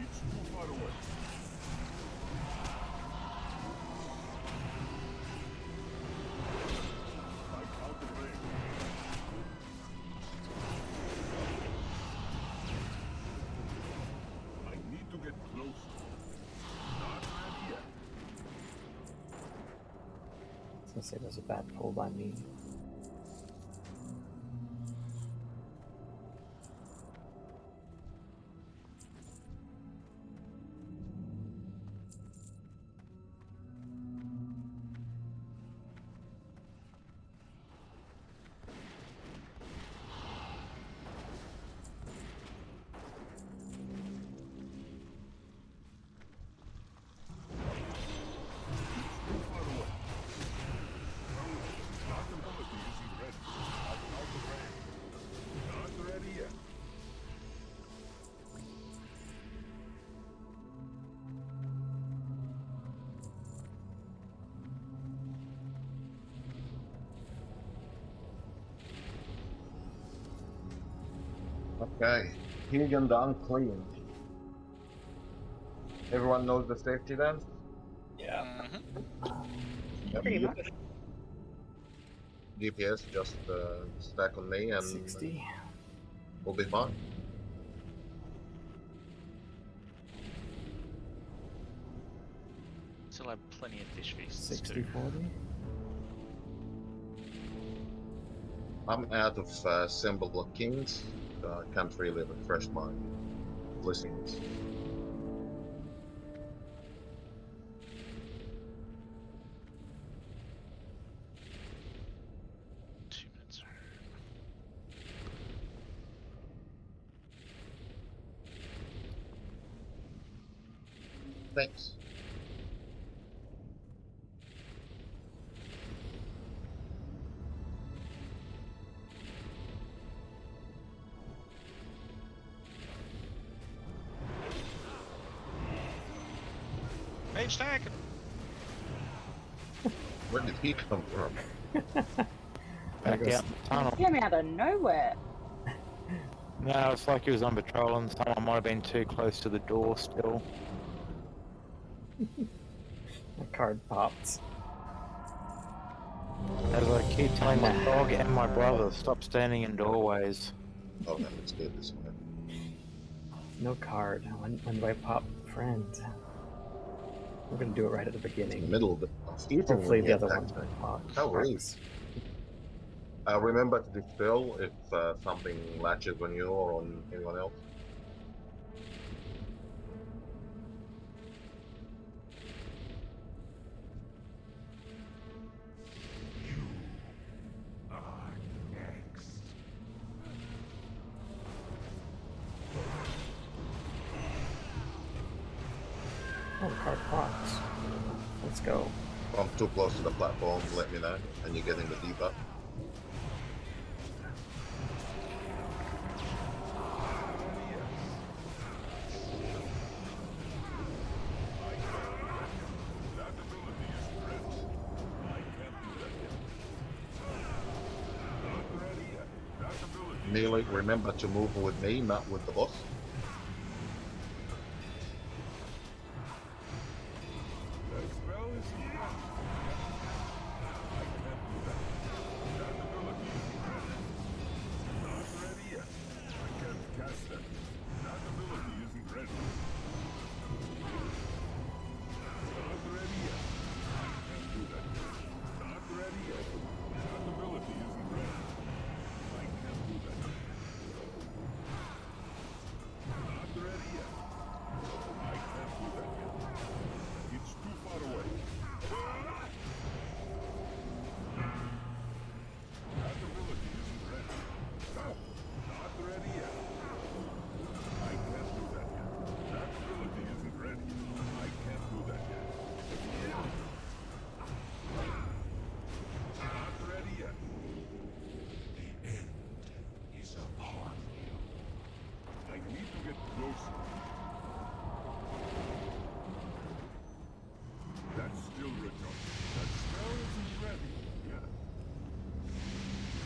It's too far away. I'm out of range. I need to get closer. Not ready yet. I was gonna say there's a bad pull by me. Too far away. Not ability isn't ready. I'm out of range. Not ready yet. Okay, Keegan the Unclean. Everyone knows the safety then? Yeah. Yep. Pretty much. DPS just stack on me and 60. we'll be fine. Still have plenty of fish feasts 60, too. 40. I'm out of Symbol of Kings. Can't really refresh my listings. Thanks. Mage tank! Where did he come from? Back out in the tunnel. Came out of nowhere. No, it's like he was on patrol and someone might have been too close to the door still. The card popped. As I keep telling my dog and my brother, stop standing in doorways. Oh, then let's go this way. No card. When do I pop friend? We're gonna do it right at the beginning. Middle of the eating. Hopefully the other that one time. pops. How rude. Remember to dispel if something latches on you or on anyone else. Are next. Oh, the card pops. Let's go. If I'm too close to the platform, let me know, and you're getting the debuff. That ability isn't ready. I can't do that yet. Not ready yet. That ability. Neely, remember to move with me, not with the boss. That spell isn't ready. I can't do that. That ability isn't ready. Not ready yet. I can't cast that. That ability isn't ready. Not ready yet. I can't do that. Not ready yet. That ability isn't ready. I can't do that.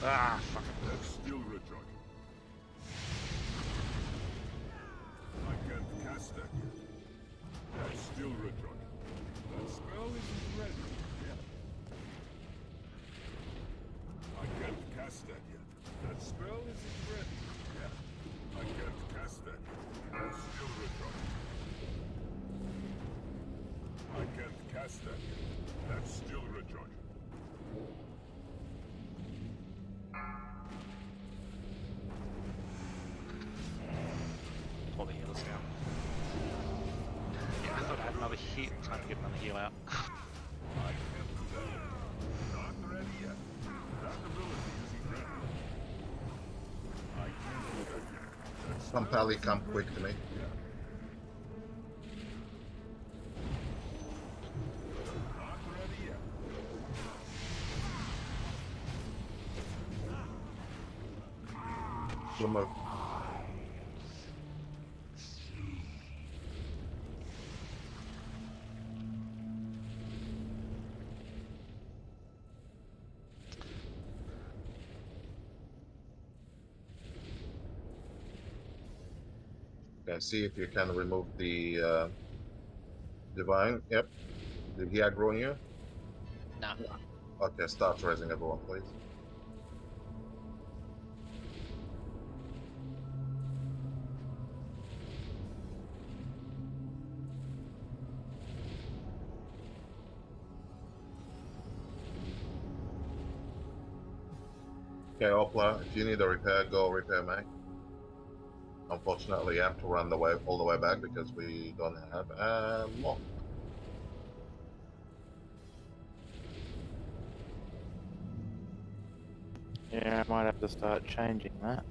Ah, fuck. That's still recharging. I can't cast that yet. That's still recharging. That spell isn't ready yet. I can't cast that yet. That spell isn't ready yet. I can't cast that yet. That's still recharging. I can't cast that yet. That's still recharging. Pull the healers down. Yeah, I thought I had another heal. Time to get another heal out. I can't do that yet. Not ready yet. That ability isn't ready. I can't do that yet. That spell Come, Pally, isn't come ready quick to me. yet. Not ready yet. Good move. Okay, see if you can remove the divine. Yep. Did he aggro on you? Nah. Okay, start raising everyone, please. Okay, Opla, if you need a repair, go repair, mate. Unfortunately, you have to run the way all the way back because we don't have ammo. Yeah, I might have to start changing that.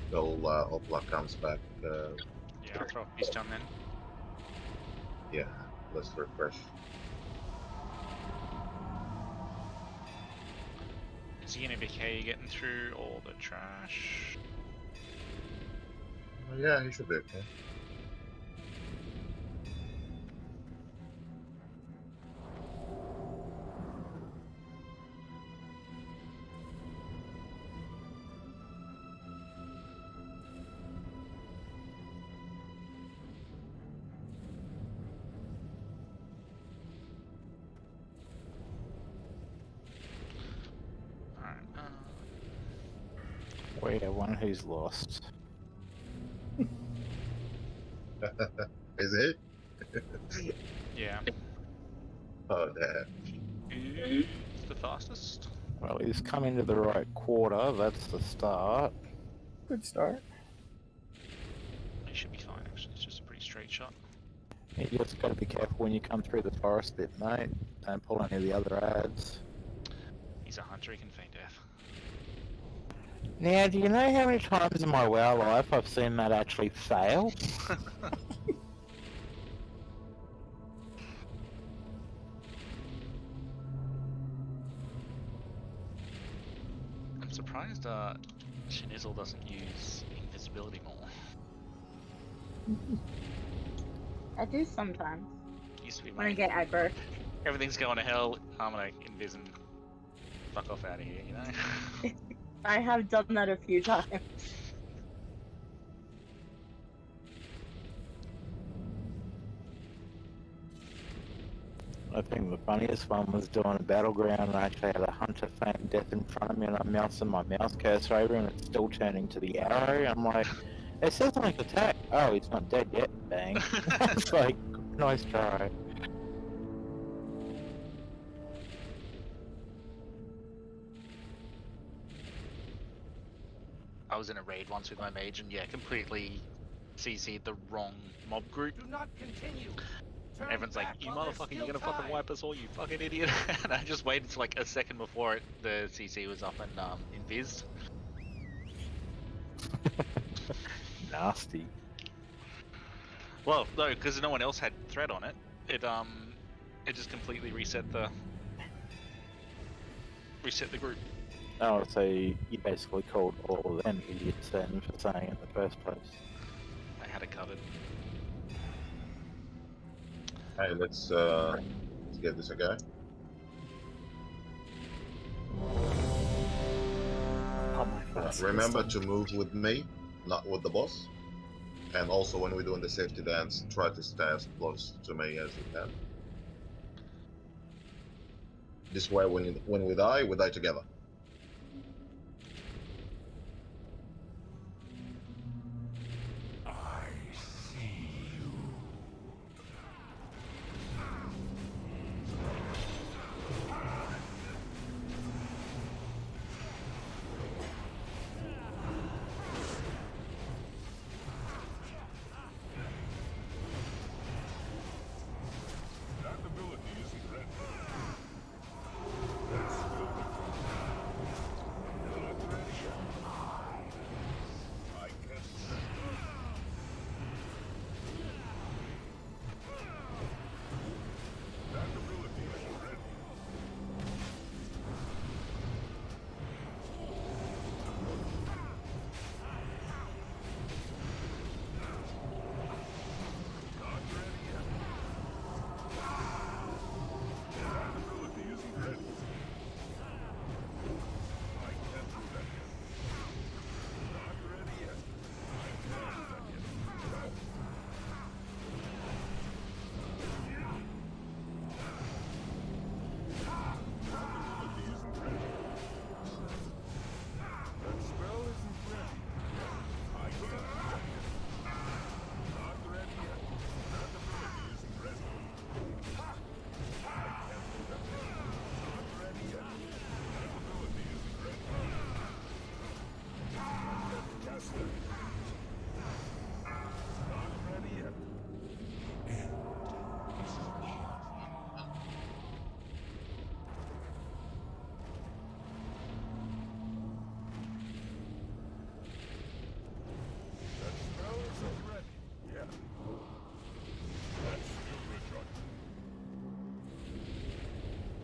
Till Opla comes back. Yeah, I'll throw a piece down then. Yeah, let's refresh. Is he gonna be okay getting through all the trash? Yeah, he should be okay. Alright, We have one who's lost. Is it? yeah. Oh, damn. Who's the fastest? Well, he's come into the right quarter. That's the start. Good start. He should be fine, actually. It's just a pretty straight shot. You just got to be careful when you come through the forest bit, mate. Don't pull any of the other ads. He's a hunter, he can feign death. Now, do you know how many times in my WoW life I've seen that actually fail? I'm surprised Shinizzle doesn't use invisibility more. I do sometimes. Used to be When I my get aggro. everything's going to hell, I'm gonna invis and fuck off out of here, you know? I have done that a few times. I think the funniest one was doing a battleground and I actually had a hunter feign death in front of me and I'm mousing my mouse cursor over and it's still turning to the arrow. I'm like, it says like attack. Oh, he's not dead yet. Bang. It's like, nice try. I was in a raid once with my mage and yeah, completely CC'd the wrong mob group. Do not continue. And everyone's like, "You motherfucker, you're gonna fucking wipe us all, you fucking idiot!" And I just waited till like a second before the CC was up and invised. Nasty. Well, no, because no one else had thread on it. It just completely reset the group. Oh, so you basically called all of them idiots then for saying it in the first place. I had it covered. Hey, let's give this a go. Pop my fast Remember pistol. to move with me, not with the boss. And also when we're doing the safety dance, try to stay as close to me as you can. This way when we die together. I see you. That ability isn't ready. That's still not ready yet. I can't. That ability isn't ready. Not ready yet. That ability isn't ready. I can't do that yet. Not ready yet. I can't do that yet. That ability isn't ready. That spell isn't ready. I can't do that yet. Not ready yet. That ability isn't ready. I can't do that yet. Not ready yet. That ability isn't ready. I can't cast it. Not ready yet. That spell isn't ready. Yeah. That's still recharged.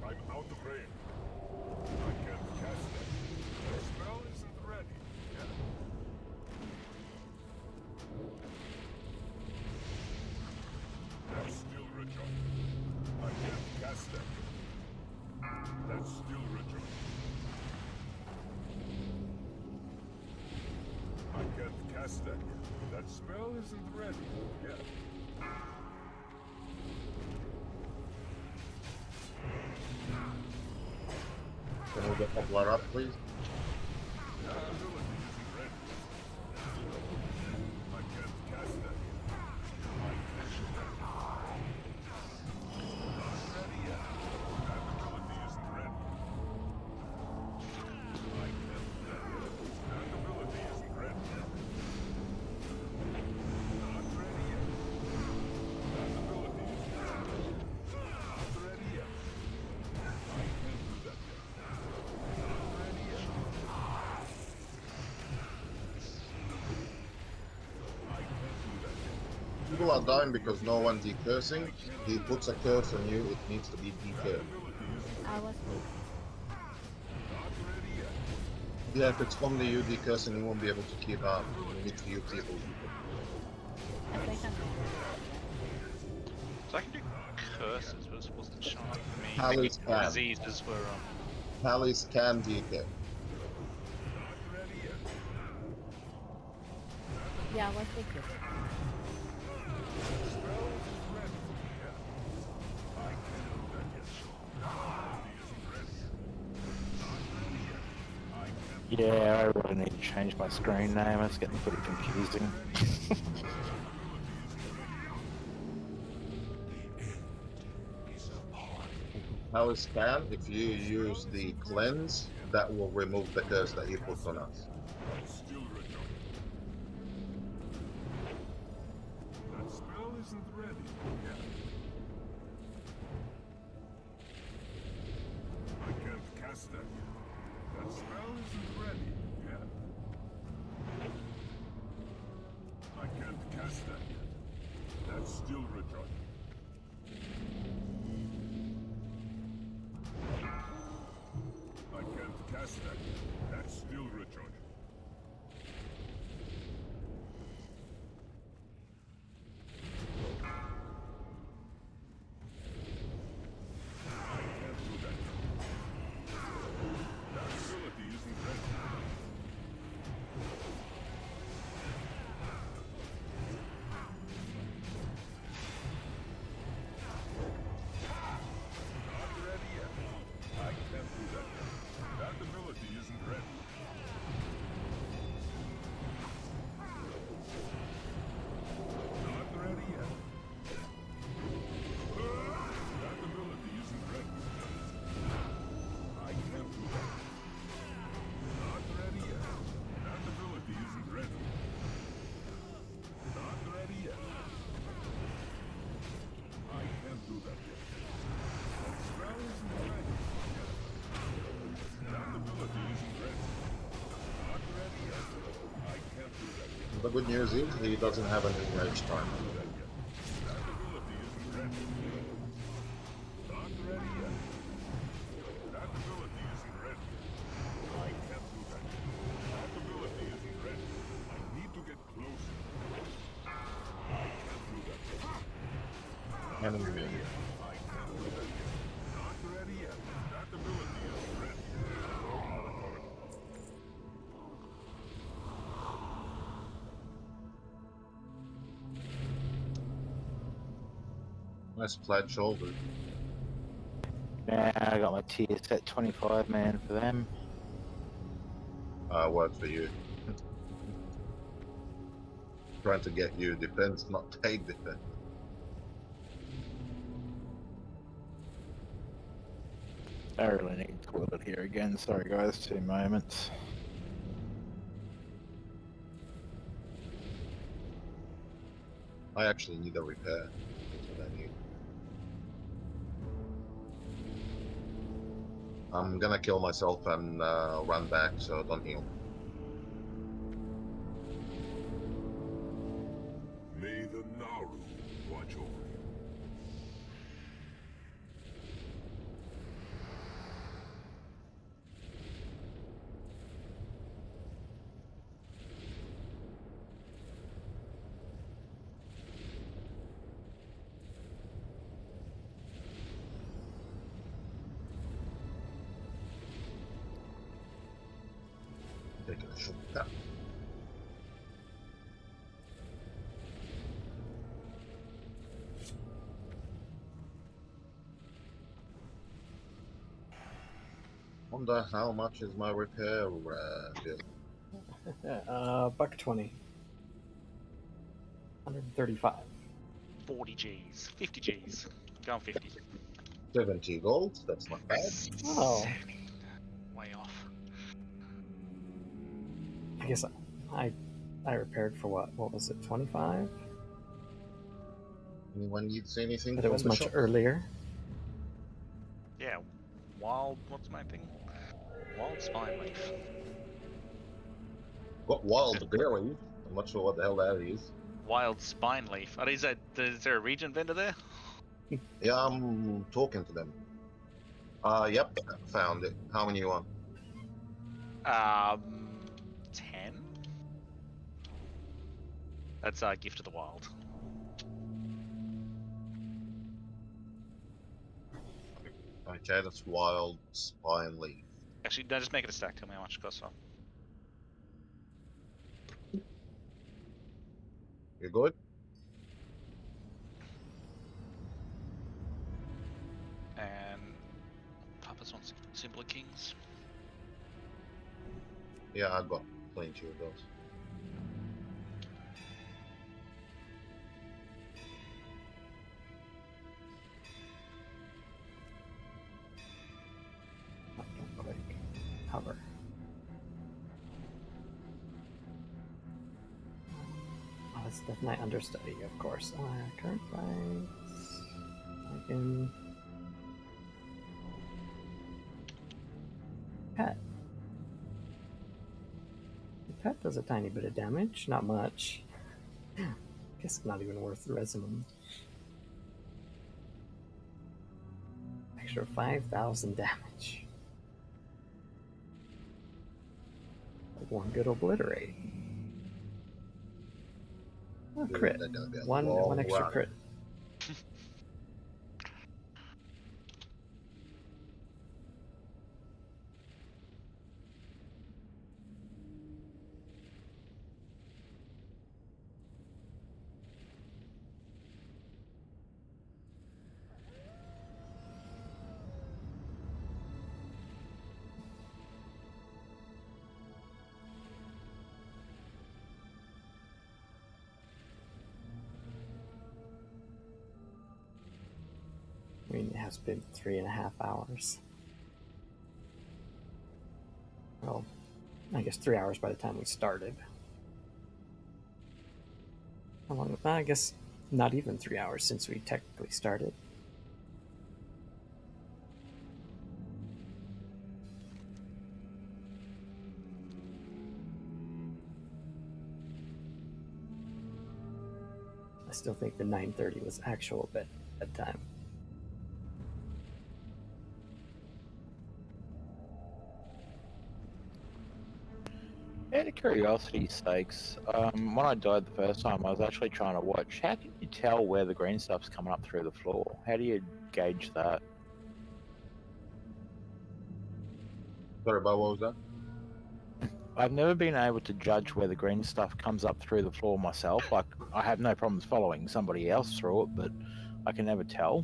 I'm out of range. I can't cast that. That spell isn't ready. Yeah. That's still recharged. I can't cast that. That's still recharged. I can't cast that yet. That spell isn't ready yet. Can we get Poplar up, please? That ability isn't ready. I can't cast that yet. I can't do that. Not ready yet. That ability isn't ready. I can't do that yet. That ability isn't ready. Not ready yet. That ability isn't ready. Not ready yet. I can't do that yet. Not ready yet. I can't do that yet. People are dying because no one decursing. He puts a curse on you, it needs to be decursed. I was Not ready yet. Yeah, if it's only you decursing, you won't be able to keep up. We need few people. I think I'm So I can do curses, but it wasn't showing up for me. Pally's can. Diseases were Pally's can decur. Not ready yet. yeah, I was thinking. Spell isn't ready. Yeah. I can't do that yet. Ability isn't ready. Not ready yet. I can't. Yeah, I really need to change my screen name. It's getting pretty confusing. Pally's can, if you use the cleanse, that will remove the curse that he puts on us. That's still recharged. That spell isn't ready. Yeah. cast that yet. That spell isn't ready yet. I can't cast that yet. That's still recharging. I can't cast that yet. That's still recharging. I can't do that yet. That ability isn't ready. Not ready yet. I can't do that yet. That ability isn't ready. Not ready yet. That ability isn't ready. I can't do that. Not ready yet. That ability isn't ready. Not ready yet. I can't do that yet. That spell isn't ready yet. That ability isn't ready. Not ready yet. I can't do that yet. The good news is he doesn't have any range time. Do that yet. That ability isn't ready. Not ready yet. That ability isn't ready. I can't do that yet. That ability isn't ready. I need to get closer. I can't do that yet. Not Enemy ready mid. yet. I can't do that yet. Not ready yet. That ability isn't ready. Nice flat shoulder. Yeah, I got my tier set 25 man for them. Works for you. Trying to get you defense, not take defense. I really need toilet here again. Sorry guys, 2 moments. I actually need a repair. That's what I need. I'm gonna kill myself and run back, so don't heal. May the Naru watch over you. Taking a shortcut. Wonder how much is my repair bill? $120. 135. 40 Gs, 50 Gs. I'm going 50. 70 gold. That's not bad. Oh. 70. Way off. I guess I repaired for what? What was it? 25? Anyone needs anything But it from was the much shop? earlier. Yeah, what's my thing? Wild spine leaf. Got wild berry. I'm not sure what the hell that is. Wild spine leaf. Is there a region vendor there? Yeah, I'm talking to them. Yep, found it. How many you want? 10? That's Gift of the Wild. Okay, that's wild spine leaf. Actually, no, just make it a stack. Tell me how much it costs. So. You good? And Papa's wants Simpler Kings. Yeah, I got plenty of those. Don't click. Hover. Oh, it's definitely understudy, of course. Current price. I can. Pet does a tiny bit of damage, not much. Guess not even worth the resin. Extra 5,000 damage. Like one good obliterate. Oh, Dude, crit. they're gonna be a One long extra run. crit. I mean, it has been 3.5 hours. Well, I guess 3 hours by the time we started. How long? I guess not even 3 hours since we technically started. I still think the 9:30 was actual bedtime. Out of curiosity's sakes, when I died the first time, I was actually trying to watch. How can you tell where the green stuff's coming up through the floor? How do you gauge that? Sorry, Bob, what was that? I've never been able to judge where the green stuff comes up through the floor myself. Like, I have no problems following somebody else through it, but I can never tell.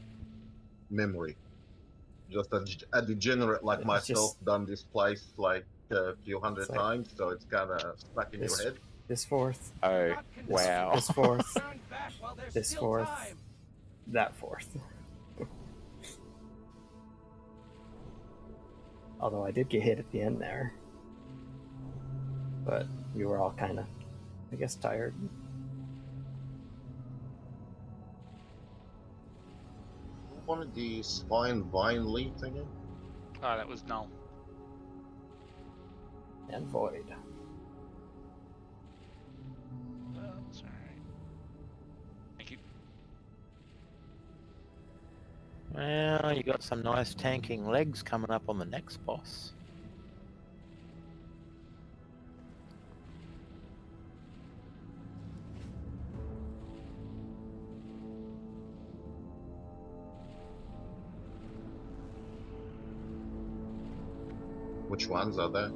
Memory. Just a degenerate like It's myself just- done this place like a few hundred It's like- times, so it's kind of stuck in your head. This fourth. Oh, wow. This fourth. This fourth. That fourth. Although I did get hit at the end there. But we were all kind of, I guess, tired. One of these fine vine leaves again? Oh, that was null. And void. Sorry. Thank you. Well, you got some nice tanking legs coming up on the next boss. Which ones are there?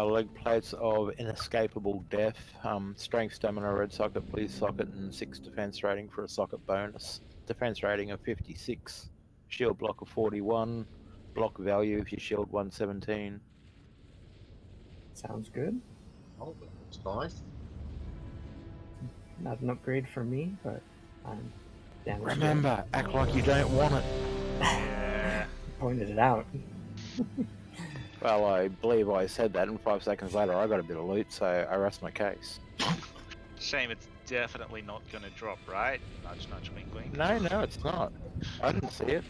Leg plates of inescapable death, strength, stamina, red socket, blue socket, and 6 defense rating for a socket bonus. Defense rating of 56, shield block of 41, block value if you shield 117. Sounds good. Oh, that's nice. Not an upgrade for me, but I'm damaged. Remember, act like you don't want it. Yeah. Pointed it out. Well, I believe I said that, and 5 seconds later I got a bit of loot, so I rest my case. Shame it's definitely not going to drop, right? Nudge, nudge, wink, wink. No, it's not. I didn't see it.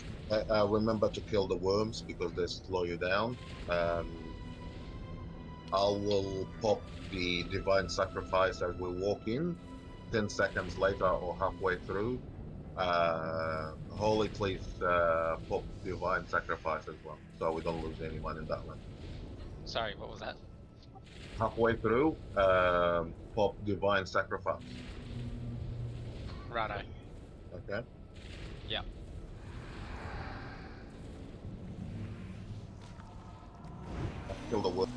Remember to kill the worms because they slow you down. I will pop the divine sacrifice as we walk in. 10 seconds later or halfway through, Holy Cliff pop divine sacrifice as well, so we don't lose anyone in that one. Sorry, what was that? Halfway through, pop divine sacrifice. Righto. Okay. Yeah. Kill the worm.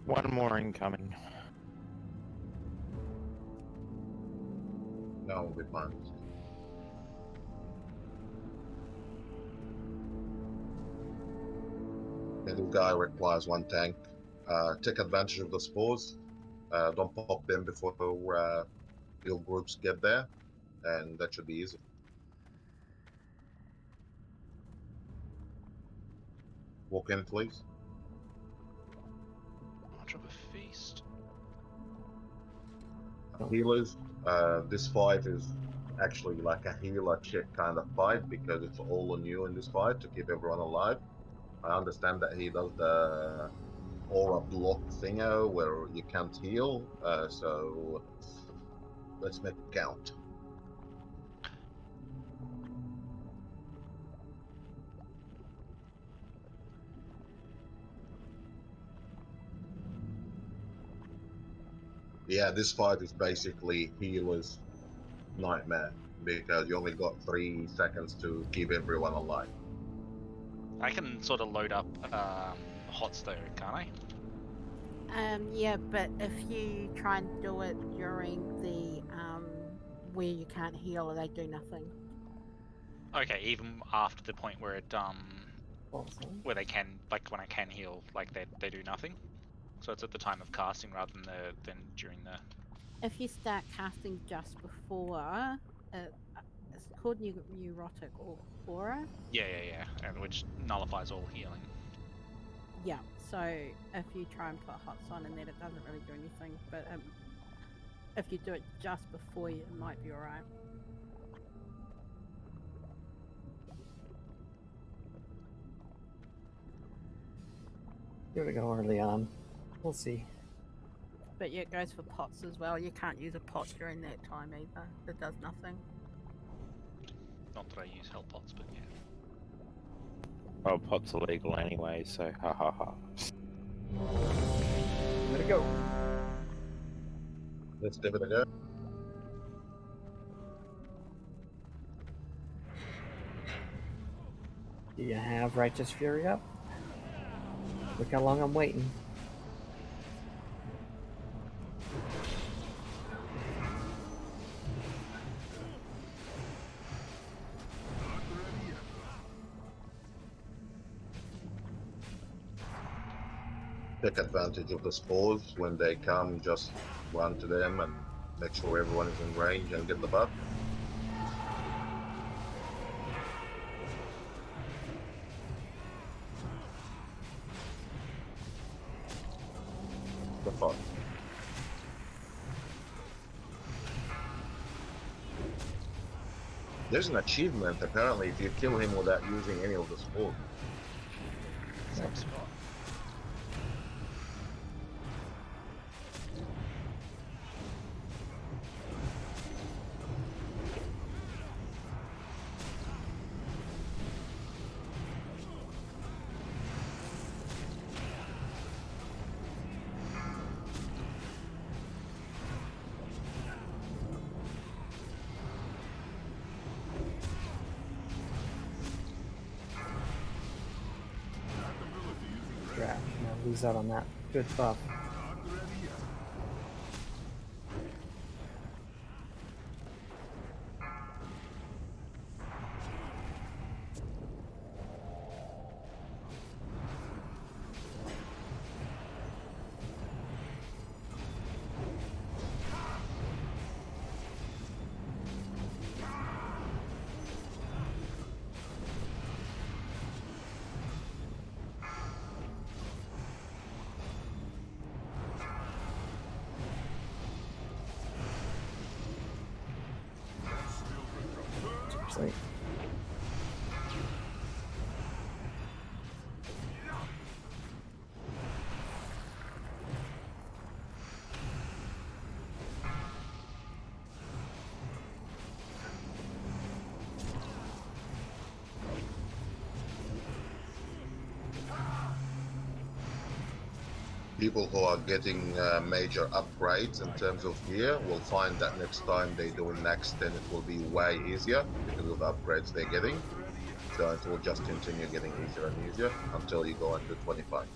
One more incoming. That will be fine. Middle guy requires one tank. Take advantage of the spores. Don't pop them before your groups get there, and that should be easy. Walk in, please. I'll drop a feast. Healers, this fight is actually like a healer check kind of fight because it's all on you in this fight to keep everyone alive. I understand that he does the aura block thingo where you can't heal, so let's make it count. Yeah, this fight is basically healer's nightmare because you only got 3 seconds to keep everyone alive. I can sort of load up hots though, can't I? Yeah, but if you try and do it during the where you can't heal, they do nothing. Okay, even after the point where it Awesome. where they can, like when I can heal, like they do nothing. So it's at the time of casting rather than during the. If you start casting just before, it's called neurotic aura. Yeah, and which nullifies all healing. Yeah, so if you try and put hots on and then it doesn't really do anything, but if you do it just before, it might be alright. Give it a go early on. We'll see. But yeah, it goes for pots as well. You can't use a pot during that time either. It does nothing. Not that I use hell pots, but yeah. Well, pot's illegal anyway, so ha ha ha. Let it go. Let's give it a go. Do you have Righteous Fury up? Look how long I'm waiting. Take advantage of the spores. When they come, just run to them and make sure everyone is in range and get the buff. The pot. There's an achievement apparently if you kill him without using any of the spores. Same spot. Crap, I'll lose out on that good buff. Seriously. People who are getting major upgrades in terms of gear will find that next time they do Naxx, then it will be way easier because of the upgrades they're getting. So it will just continue getting easier and easier until you go into 25.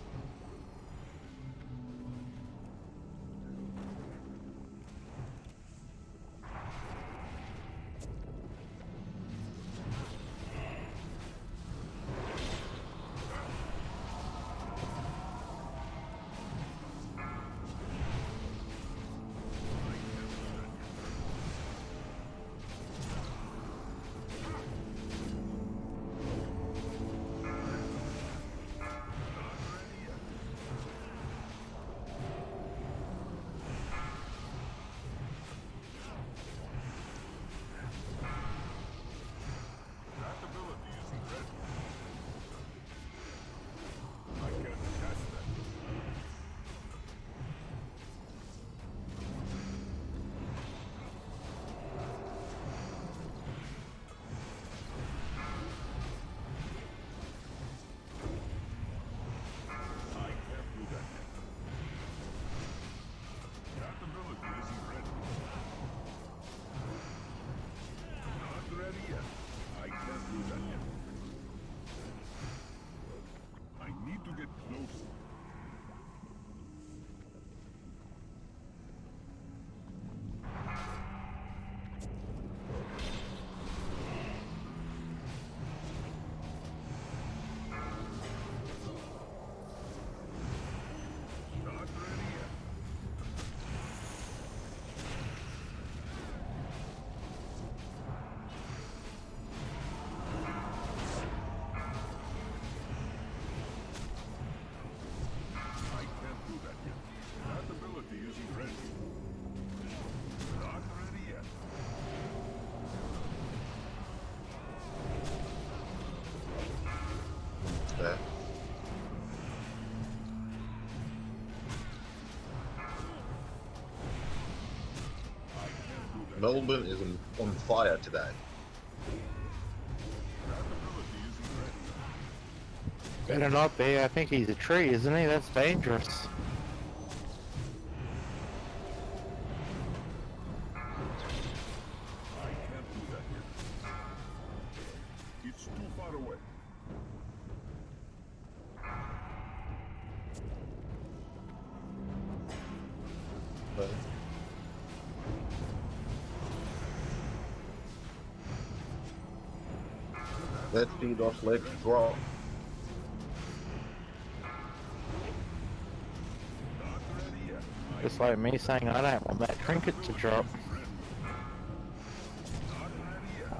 Melbourne is on fire today. Better not be. I think he's a tree, isn't he? That's dangerous. I can't do that here. It's too far away. Okay. Let's see those legs drop. Just like me saying I don't want that trinket to drop.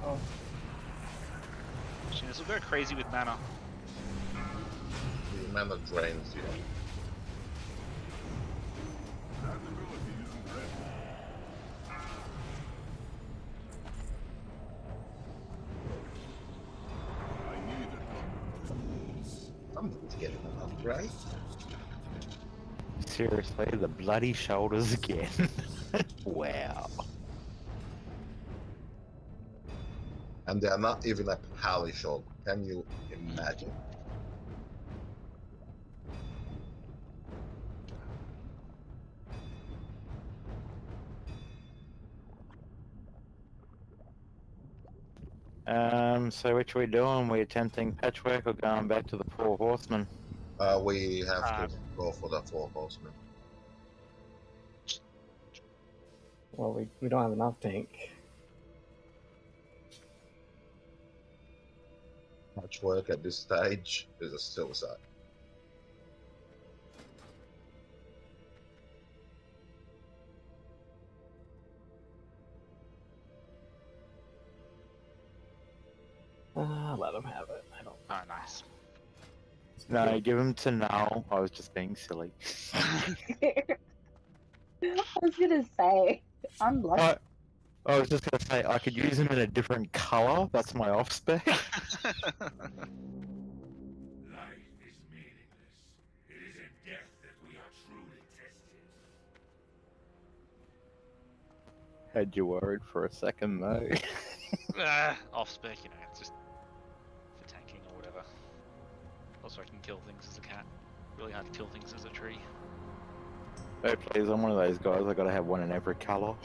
Oh, This will go crazy with mana. The mana drains, you know. Someone's getting an upgrade. Seriously, the bloody shoulders again. Wow. And they are not even a pally shoulder. Can you imagine? So which are we doing? We attempting patchwork or going back to the Four Horsemen? We have to go for the Four Horsemen. well, we don't have enough tank. Patchwork at this stage is a suicide. Let him have it. I don't. Oh, nice. No, give him to Null. I was just being silly. I was gonna say, unlucky. I was just gonna say I could use him in a different color. That's my off spec. Life is meaningless. It is in death that we are truly tested. Had you worried for a second though. Off spec, you know, it's just for tanking or whatever. Also, I can kill things as a cat. Really hard to kill things as a tree. Oh please, I'm one of those guys. I gotta have one in every color.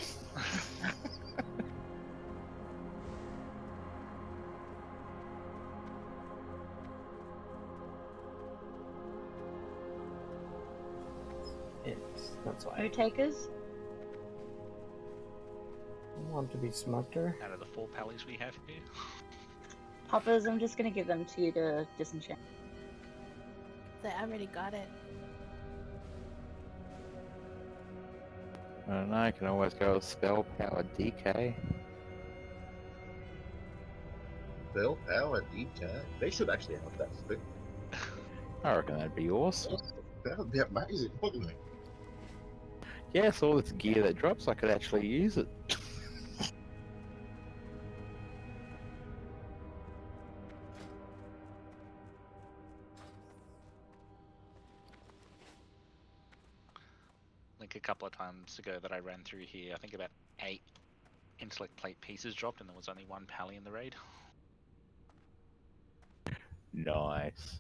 That's why No takers? I want to be smarter. Out of the 4 pallies we have here. Poppers, I'm just gonna give them to you to disenchant. So I already got it. I don't know. I can always go with spell power DK. Spell power DK. They should actually have that stick. I reckon that'd be awesome. That would be amazing, wouldn't it? Yes, all this gear that drops, I could actually use it. Like a couple of times ago that I ran through here, I think about 8 intellect plate pieces dropped and there was only 1 pally in the raid. Nice.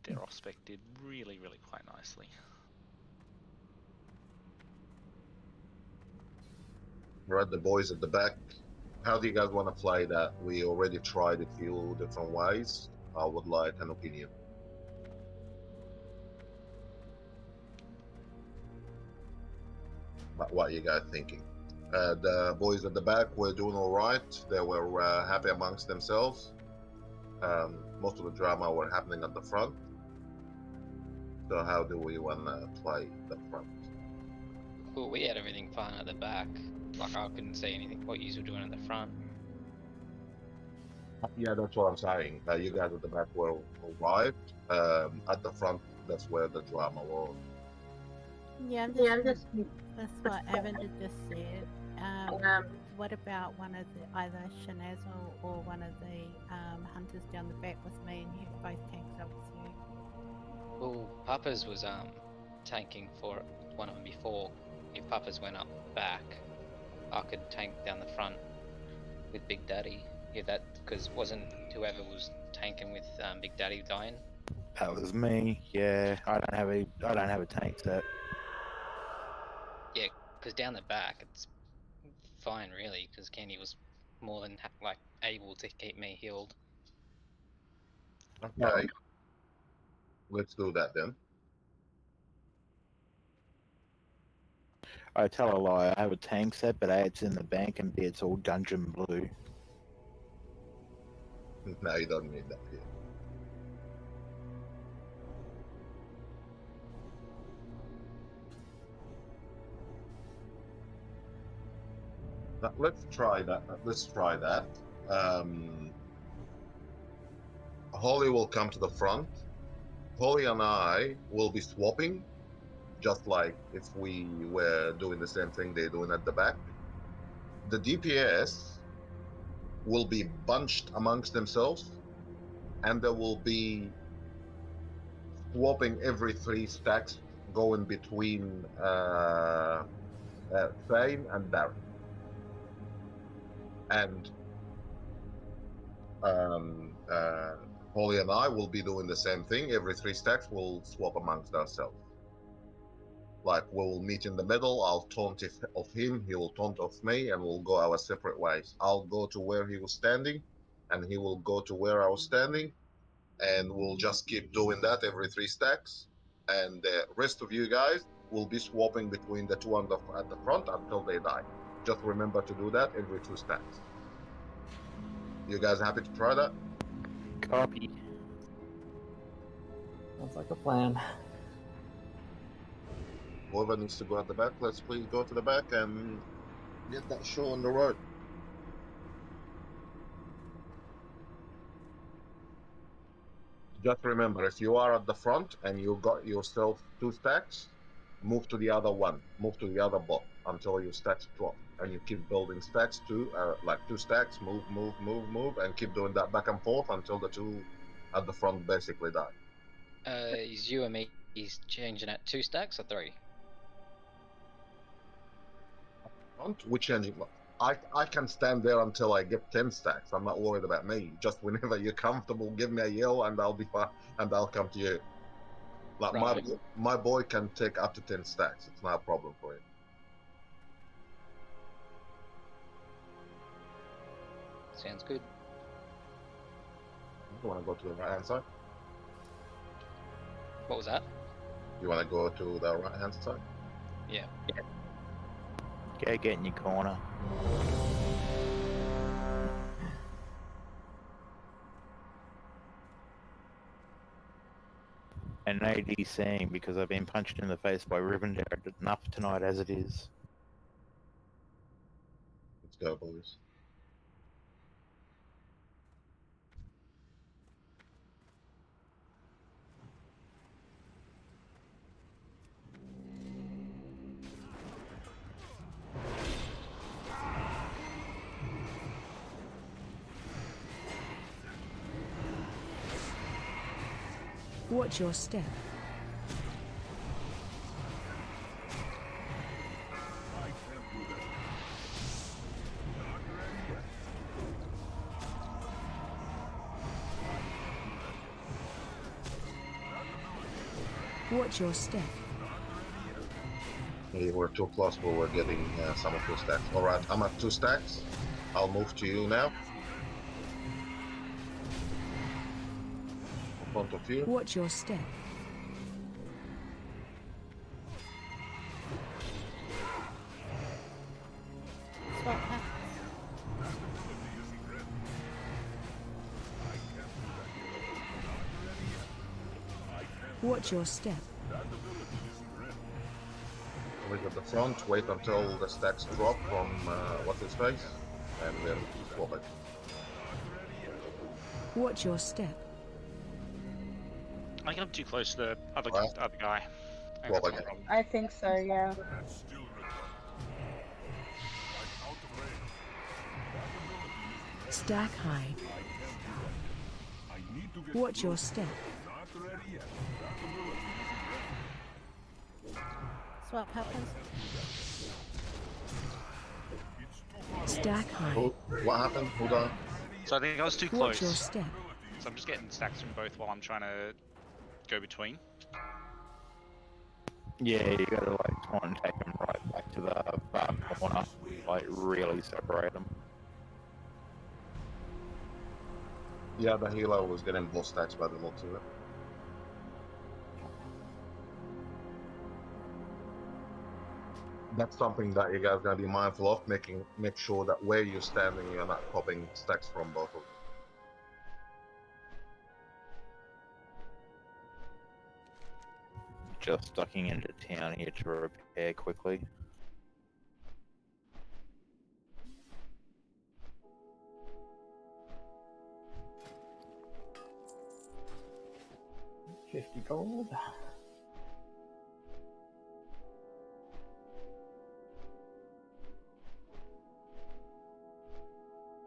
Their off spec did really, really quite nicely. Right, the boys at the back. How do you guys want to play that? We already tried a few different ways. I would like an opinion. What are you guys thinking? The boys at the back were doing all right. They were happy amongst themselves. Most of the drama were happening at the front. So how do we want to play the front? Well, we had everything fine at the back. Like, I couldn't see anything what you were doing at the front. Yeah, that's what I'm saying. You guys at the back were right. At the front, that's where the drama was. Yeah, that's what Evan had just said. What about one of the either Shanazel or one of the hunters down the back with me and who both tanks obviously? Well, Papa's was tanking for one of them before. If Papa's went up back, I could tank down the front with Big Daddy. Yeah, that because wasn't whoever was tanking with Big Daddy dying? That was me. Yeah, I don't have a tank set. Yeah, because down the back it's fine really, because Candy was more than like able to keep me healed. Okay. Let's do that then. I tell a lie. I have a tank set, but A, it's in the bank, and B, it's all dungeon blue. No, you don't need that here. Now, let's try that. Let's try that. Holly will come to the front. Holly and I will be swapping, just like if we were doing the same thing they're doing at the back. The DPS will be bunched amongst themselves, and there will be swapping every 3 stacks going between Thane and Barry. And Holly and I will be doing the same thing. Every 3 stacks we'll swap amongst ourselves. Like we'll meet in the middle, I'll taunt of him, he will taunt of me, and we'll go our separate ways. I'll go to where he was standing, and he will go to where I was standing, and we'll just keep doing that every 3 stacks. And the rest of you guys will be swapping between the 2 at the front until they die. Just remember to do that every 2 stacks. You guys happy to try that? Copy. Sounds like a plan. Whoever needs to go at the back, let's please go to the back and get that show on the road. Just remember, if you are at the front and you got yourself 2 stacks, move to the other one, move to the other bot until your stacks drop, and you keep building stacks like 2 stacks, move, and keep doing that back and forth until the 2 at the front basically die. Is you and me? He's changing at 2 stacks or 3? We're changing. I can stand there until I get 10 stacks. I'm not worried about me. Just whenever you're comfortable, give me a yell and I'll be fine, and I'll come to you. Like Right. my boy can take up to 10 stacks. It's not a problem for him. Sounds good. You want to go to the right hand side? What was that? You want to go to the right hand side? Yeah. Go get in your corner. And no DCing because I've been punched in the face by Rivendell enough tonight as it is. Let's go, boys. Watch your step. Watch your step. Hey, we're too close, but we're getting some of your stacks. All right, I'm at 2 stacks. I'll move to you now. In front of you. Watch your step. Swap happens. Watch your step. Wait at the front, wait until the stacks drop from what's his face, and then swap it. Watch your step. I think I'm too close to the other Right. other guy. I think Well, that's my okay. problem. I think so, yeah. That's still required. I'm out of range. Stack high. I need to get Watch your close. step. Not ready yet. That ability isn't ready. Swap happens. It's Stack high. What happened? Who died? So I think I was too Watch your close. step. So I'm just getting stacks from both while I'm trying to go between. Yeah, you gotta like try and take them right back to the far corner, like really separate them. Yeah, the healer was getting both stacks by the looks of it. That's something that you guys gotta be mindful of, make sure that where you're standing, you're not popping stacks from both of them. Just ducking into town here to repair quickly. $50 gold.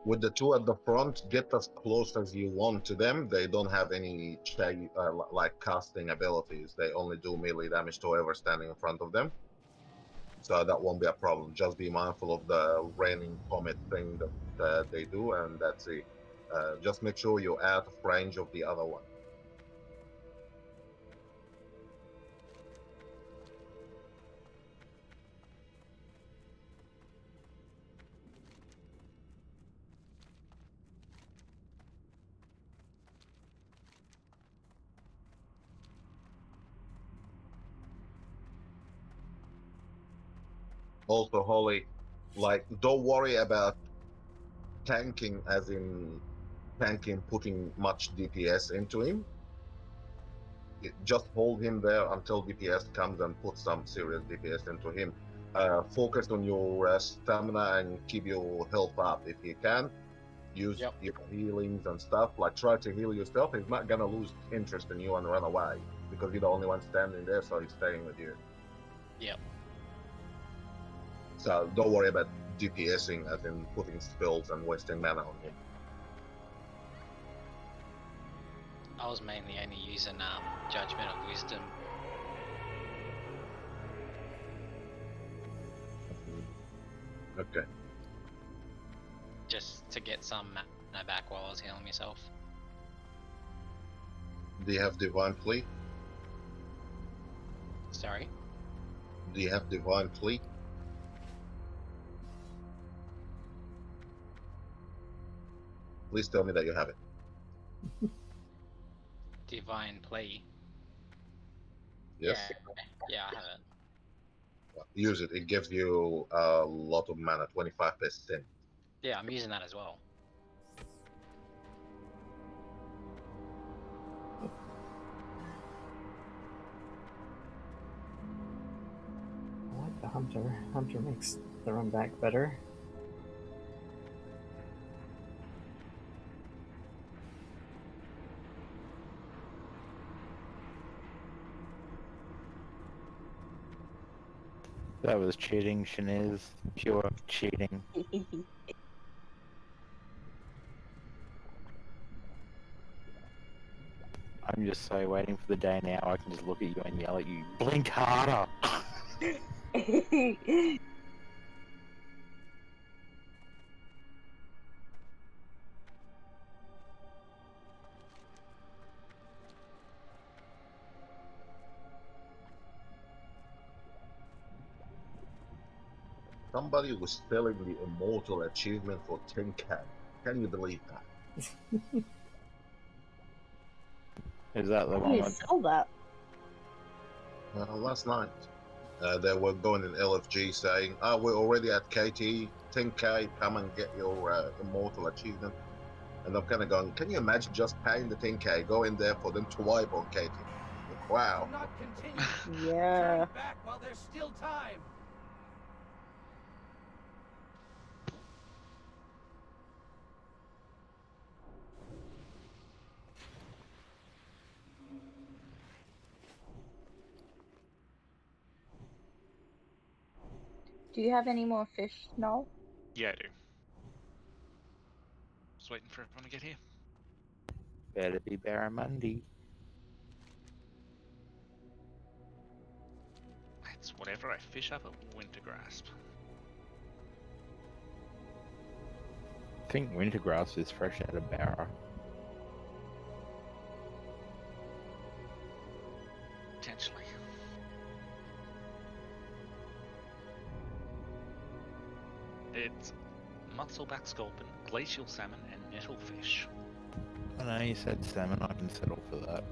With the two at the front, get as close as you want to them. They don't have any like casting abilities. They only do melee damage to whoever standing in front of them. So that won't be a problem. Just be mindful of the raining comet thing that they do, and that's it. Just make sure you're out of range of the other one. Also, Holly, like, don't worry about tanking, as in tanking, putting much DPS into him. Just hold him there until DPS comes and put some serious DPS into him. Focus on your stamina and keep your health up if you can. Use your healings and stuff. Like, try to heal yourself. He's not gonna lose interest in you and run away because you're the only one standing there, so he's staying with you. Yep. So don't worry about DPSing, as in putting spells and wasting mana on him. I was mainly only using Judgment of Wisdom. Okay. Just to get some mana back while I was healing myself. Do you have Divine Fleet? Sorry? Do you have Divine Fleet? Please tell me that you have it. Divine Plea. Yes? Yeah, I have it. Use it. It gives you a lot of mana, 25%. Yeah, I'm using that as well. I like the Hunter. Hunter makes the run back better. That was cheating, Shanez. Pure cheating. I'm just so waiting for the day now I can just look at you and yell at you, blink harder! Somebody was selling the Immortal achievement for 10k. Can you believe that? Is that the How do one you with... sell that? Last night, they were going in LFG saying, "Oh, we're already at KT, 10k, come and get your Immortal achievement." And I'm kind of going, can you imagine just paying the 10k, go in there for them to wipe on KT? Wow. Do not continue. Yeah. Turn back while there's still time. Do you have any more fish, Noel? Yeah, I do. Just waiting for everyone to get here. Better be Barramundi. It's whatever I fish up at Winter Grasp. I think Wintergrass is fresh out of barrel. Potentially. It's muscleback sculpin, glacial salmon, and nettlefish. I know you said salmon, I can settle for that.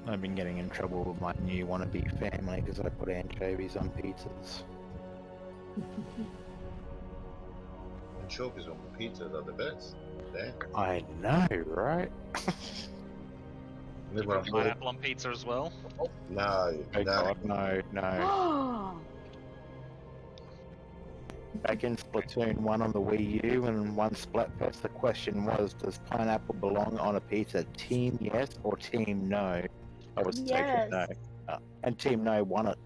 I've been getting in trouble with my new wannabe family because I put anchovies on pizzas. Anchovies on pizza are the best. Damn. I know, right? You put pineapple on pizza as well? No, Oh no. god, no, no. Back in Splatoon 1 on the Wii U and one Splatfest, the question was, does pineapple belong on a pizza? Team yes or team no? I was Yes. taking no. And team no won it.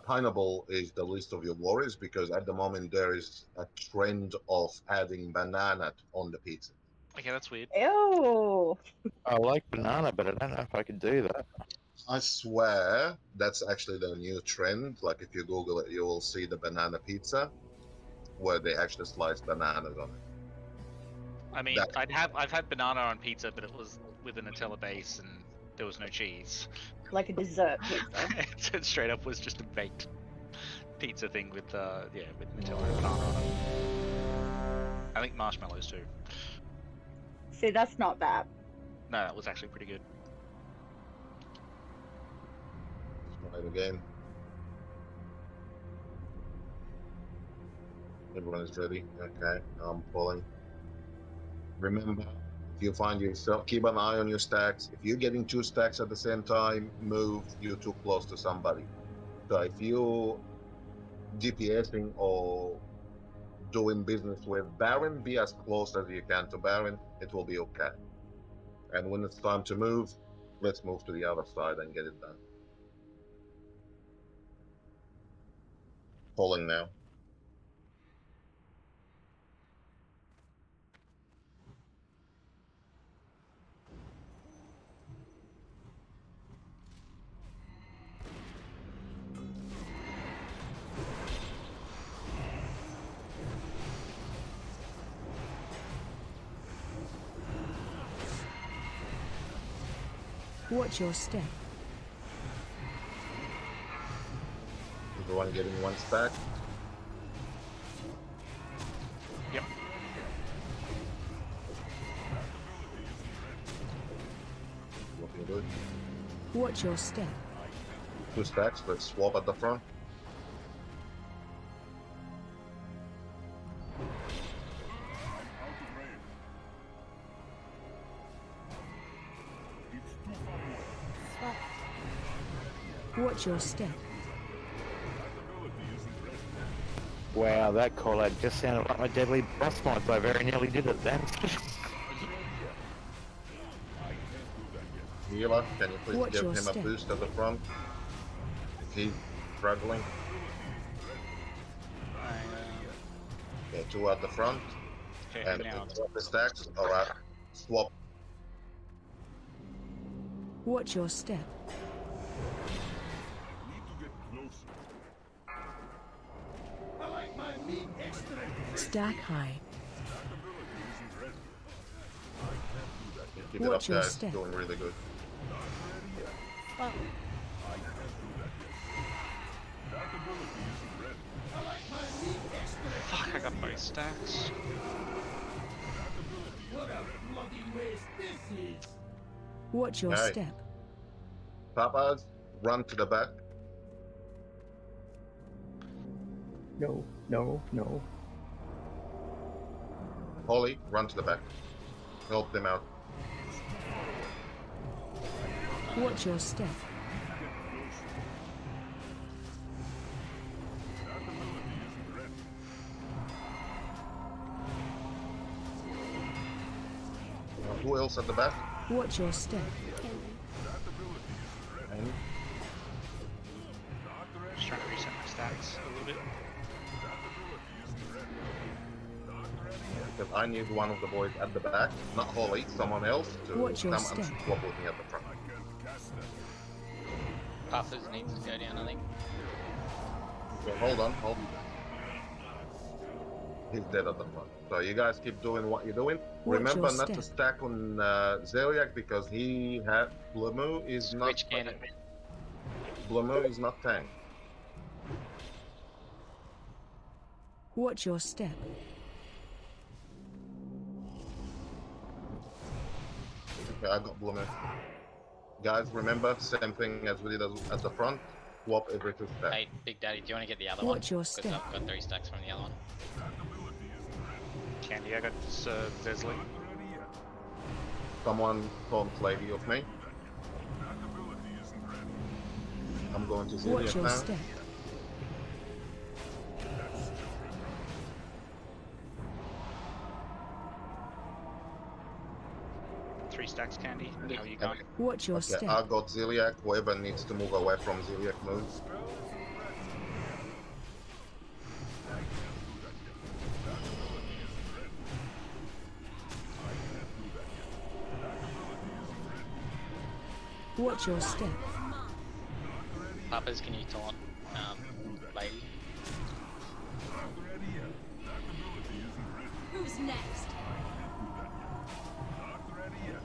Pineapple is the least of your worries because at the moment there is a trend of adding banana on the pizza. Okay, that's weird. Ew. I like banana, but I don't know if I could do that. I swear that's actually the new trend. Like if you Google it, you will see the banana pizza where they actually slice bananas on it. I mean, I've had banana on pizza, but it was with a Nutella base and there was no cheese. Like a dessert pizza. It straight up was just a baked pizza thing with with Nutella and banana on it. I think marshmallows too. See, that's not bad. No, that was actually pretty good. Let's try it again. Everyone is ready. Okay, I'm pulling. Remember, if you find yourself, keep an eye on your stacks. If you're getting 2 stacks at the same time, move. You're too close to somebody. So if you DPSing or doing business with Baron, be as close as you can to Baron. It will be okay. And when it's time to move, let's move to the other side and get it done. Pulling now. Watch your step. Everyone getting 1 stack. Yep. Looking good. Watch your step. 2 stacks. Let's swap at the front. Watch your step. Wow, that call out just sounded like my deadly boss mods. I very nearly did it then. Healer, can you please Watch give your him a step. boost at the front? If he's struggling. Okay, 2 at the front. Okay, And now swap the stacks. Alright. Swap. Watch your step. I like my meat extra. Stack high. Keep it up, Watch your guys. step. Doing really good. Well, fuck, I got both stacks. What a bloody waste this is. Watch your Hey. step. Papas, run to the back. No, no, no. Holly, run to the back. Help them out. Watch your step. Who else at the back? Watch your step. And Just trying to reset my stacks a little bit. because I need one of the boys at the back, not Holly, someone else, to Watch your come and step. swap with me at the front. I can't cast that. Puffers needs to go down, I think. Okay, hold on. He's dead at the front. So you guys keep doing what you're doing. Watch Remember your not to step. stack on Zeliak because he had Blamu is not Switch cannon. Blamu is not tank. Watch your step. Okay, I got Blamu. Guys, remember same thing as we did at the front. Swap every 2 stacks. Hey, Big Daddy, do you want to get the other one? Watch your Because step. I've got 3 stacks from the other one. That ability isn't ready. Candy, I got Zesley. Not ready yet. Someone told Lady of me. That ability isn't ready. I'm going to Watch Zeliak your now. step. That's different. 3 stacks, Candy. How are you going? Watch your Okay, step. I got Zeliak. Whoever needs to move away from Zeliak moves. Spell isn't ready. Watch your step. Puffers, can you taunt Lady? Not ready yet. That ability isn't ready. Who's next? Not ready yet.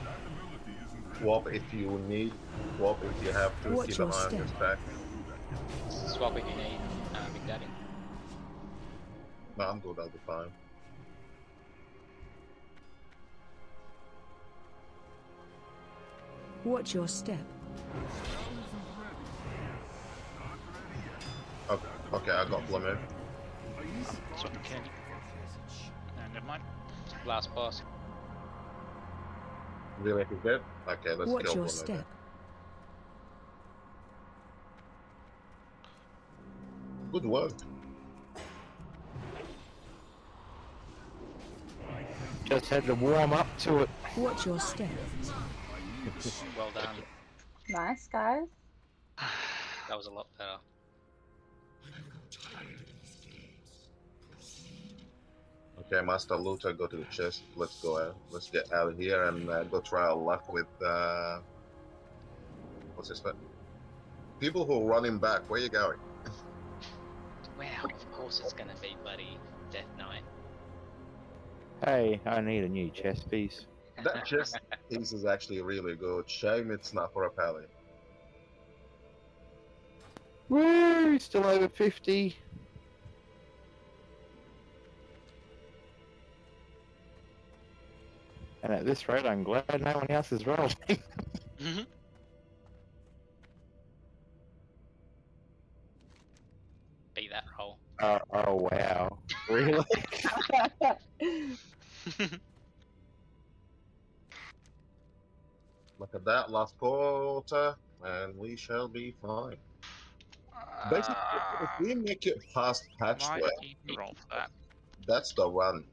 That ability isn't ready. Swap if you need. Swap if you have to. Watch Keep your an eye on your step. stack. Swap if you need, Big Daddy. No, I'm good. I'll be fine. Watch your step. Okay, I got Blamu. Swapping Candy. No, never mind. Last boss. Zeliak is dead. Okay, let's Watch kill your Blamu. step. Good work. Just had to warm up to it. Watch your step. Well done. Nice, guys. That was a lot better. Okay, Master Luther, go to the chest. Let's go out. Let's get out of here and go try our luck with what's his name? People who are running back. Where you going? Wow, of course it's gonna be bloody Death Knight. Hey, I need a new chest piece. That chest piece is actually really good. Shame it's not for a pally. Woo! Still over 50. And at this rate, I'm glad no one else is rolling. Beat that roll. Oh wow. Really? Look at that, last quarter, and we shall be fine. Basically, if we make it past Might Patchwork, even roll for that. that's the run.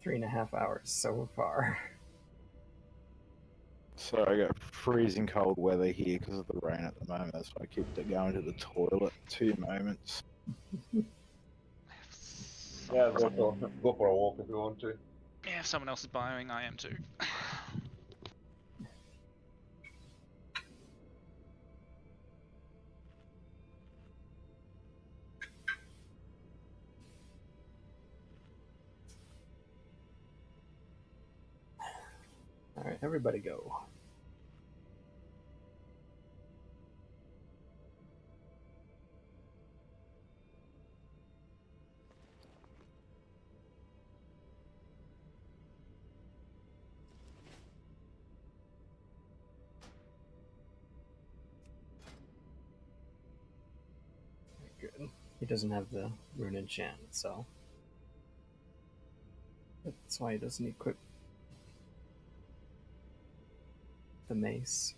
Three and a half hours so far. So I got freezing cold weather here because of the rain at the moment. That's why I keep going to the toilet 2 moments. Yeah, go for a walk if you want to. Yeah, if someone else is buying, I am too. Alright, everybody go. Good. He doesn't have the rune enchant, so that's why he doesn't equip the mace.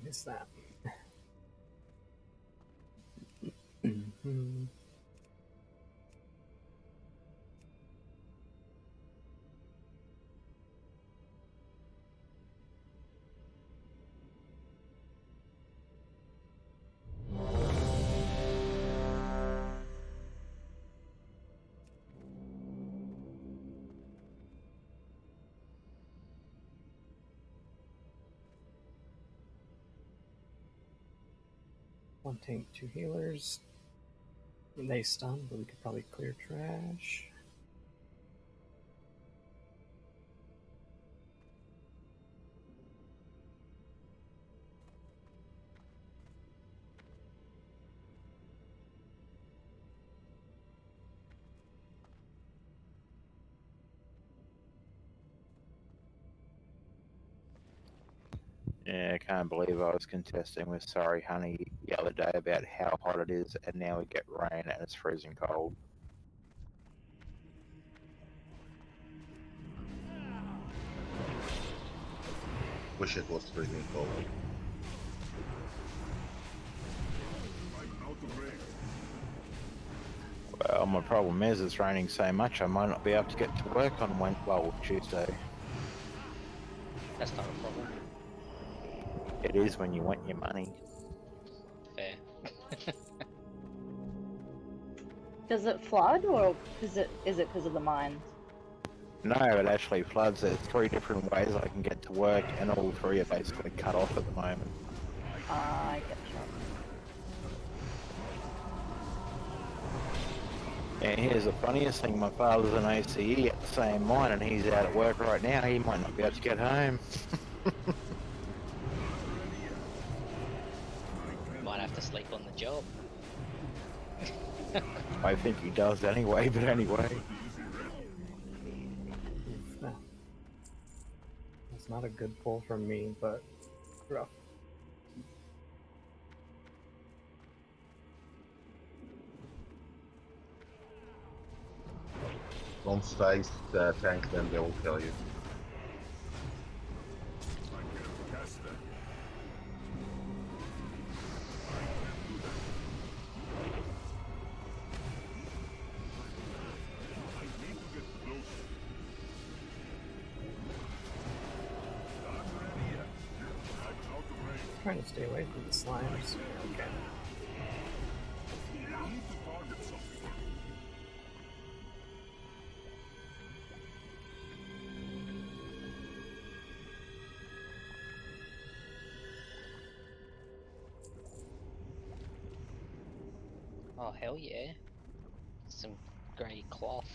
Missed that. One tank, two healers. They stun, but we could probably clear trash. Yeah, I can't believe I was contesting with Sorry Honey the other day about how hot it is, and now we get rain and it's freezing cold. Wish it was freezing cold. I'm out of range. Well, my problem is it's raining so much I might not be able to get to work on Tuesday. That's not a problem. It is when you want your money. Fair. Does it flood, or is it because of the mines? No, it actually floods. There's 3 different ways I can get to work, and all 3 are basically cut off at the moment. I get you. And here's the funniest thing, my father's an ACE at the same mine, and he's out at work right now. He might not be able to get home. Might have to sleep on the job. I think he does anyway, but anyway. That's not a good pull from me, but rough. Don't face the tank, then they will kill you. I can't cast that yet. I need to get closer. Not ready yet. I'm out of range. Trying to stay away from the slimes. Okay. I need to target something. Oh, hell yeah. Some grey cloth.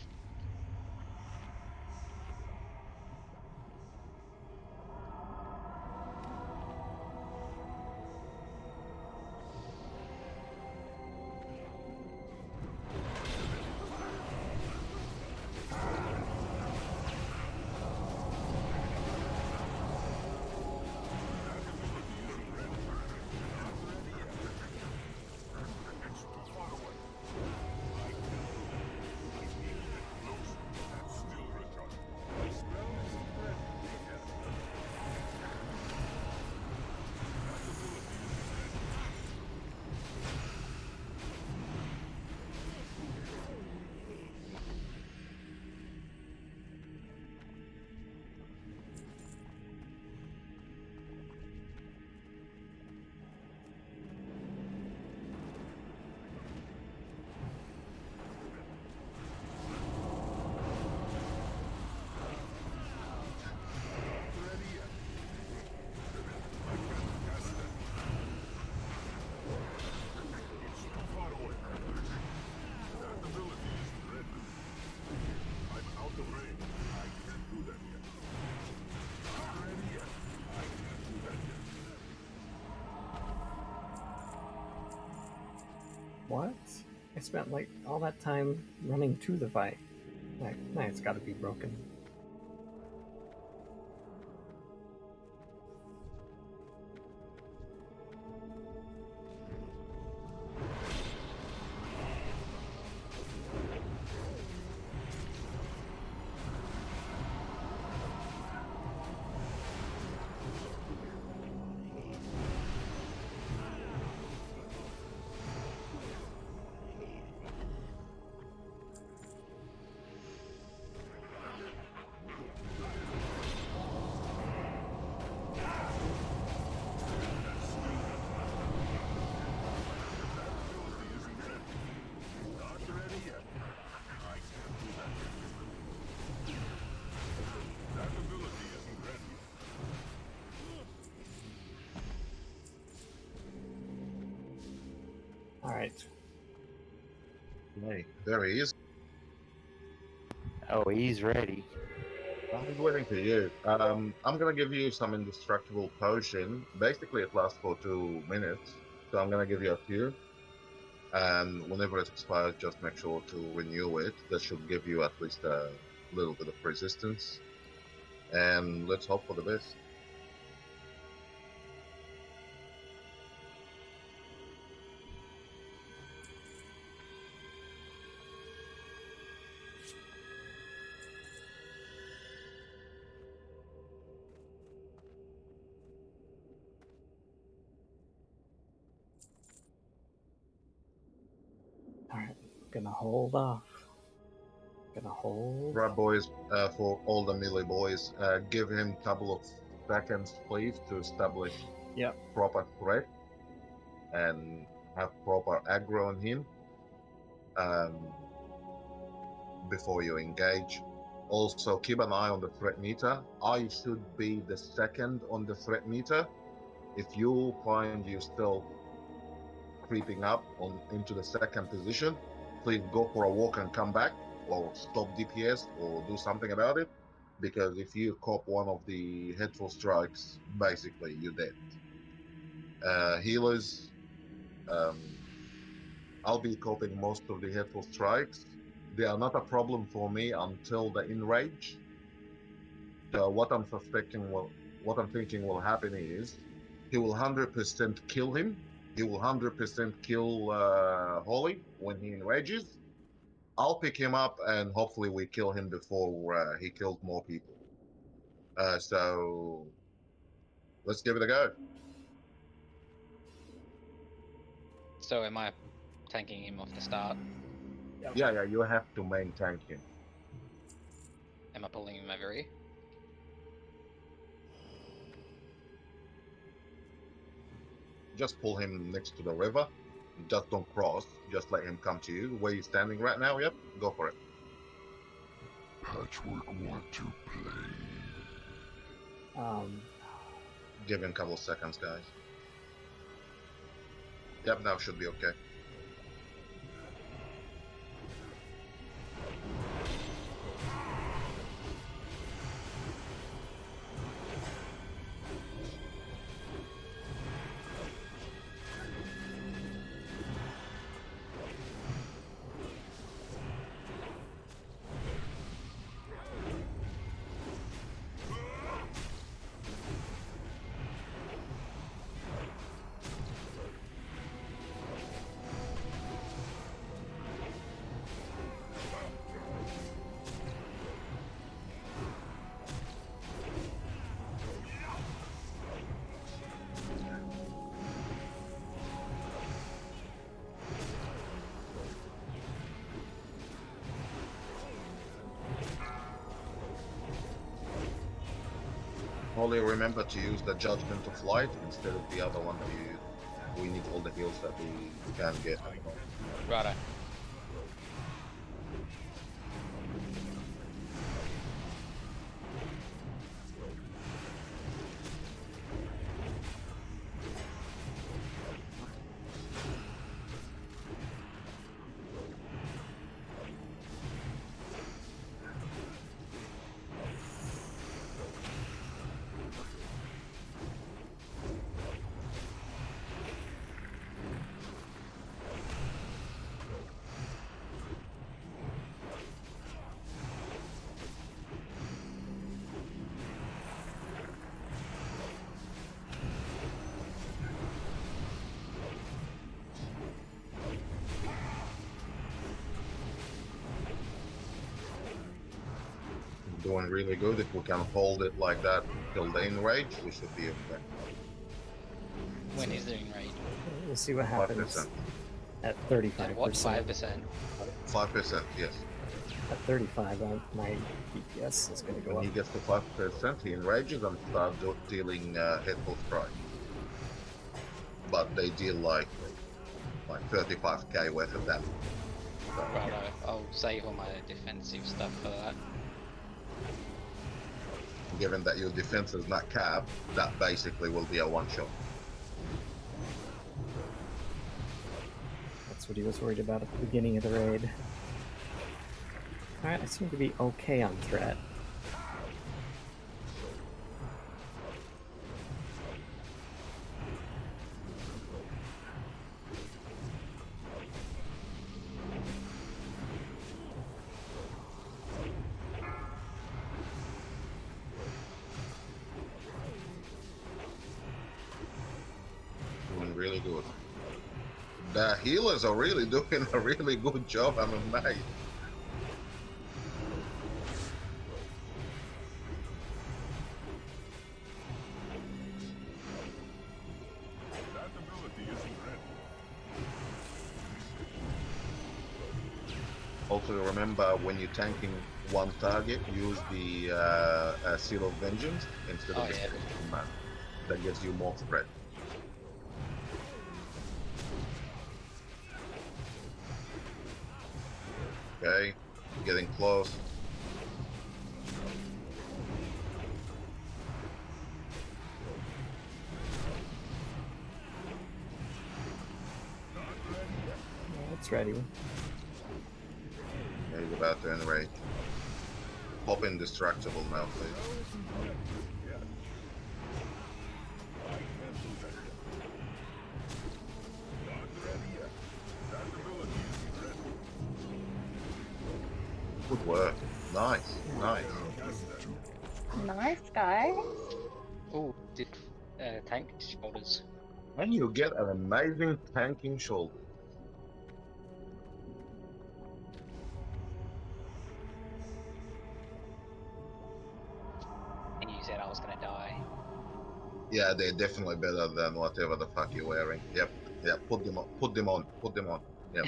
What? I spent like all that time running to the fight. Like, nah, it's gotta be broken. Alright. Hey, there he is. Oh, he's ready. He's waiting for you. I'm gonna give you some indestructible potion. Basically, it lasts for 2 minutes, so I'm gonna give you a few. And whenever it expires, just make sure to renew it. That should give you at least a little bit of resistance. And let's hope for the best. Alright. Gonna hold off. Gonna hold. Right, boys, for all the melee boys, give him a couple of seconds, please, to establish Yep. proper threat and have proper aggro on him before you engage. Also, keep an eye on the threat meter. I should be the second on the threat meter. If you find yourself creeping up into the second position, please go for a walk and come back, or stop DPS, or do something about it. Because if you cop one of the headful strikes, basically you're dead. Healers, I'll be coping most of the headful strikes. They are not a problem for me until the enrage. So what I'm thinking will happen is he will 100% kill him. He will 100% kill Holly when he enrages. I'll pick him up and hopefully we kill him before he kills more people. So let's give it a go. So am I tanking him off the start? Yeah, you have to main tank him. Am I pulling him over here? Just pull him next to the river. Just don't cross. Just let him come to you. Where you standing right now? Yep, go for it. Patchwork want to play. Give him a couple of seconds, guys. Yep, now should be okay. Only remember to use the Judgment of Light instead of the other one. We need all the heals that we can get. Righto. Doing really good. If we can hold it like that till the enrage, we should be okay. When is the enrage? We'll see what happens 5%. at 35%. At what, 5%? 5%, yes. At 35, my DPS is going to go When up. he gets to 5%, he enrages and starts dealing headful strike. But they deal like 35k worth of damage. So, Righto, I'll save all my defensive stuff for that. given that your defense is not capped, that basically will be a one-shot. what he was worried about at the beginning of the raid. Alright, I seem to be okay on threat. Doing really good. The healers are really doing a really good job, I'm amazed. That ability isn't ready. Also remember, when you're tanking one target, use the Seal of Vengeance instead of Oh, the yeah. Critical Command. That gives you more spread. Okay, getting close. Yeah, it's ready. Yeah, he's about to enrage. Pop indestructible now, please. Yeah. I can't do that yet. Not ready yet. That ability isn't ready. Good work. Nice, nice. Yes, then. Nice, guys. Oh, did tank shoulders. And you get an amazing tanking shoulder. And you said I was gonna die. Yeah, they're definitely better than whatever the fuck you're wearing. Yep, yeah. Put them on. Put them on. Put them on. Yep.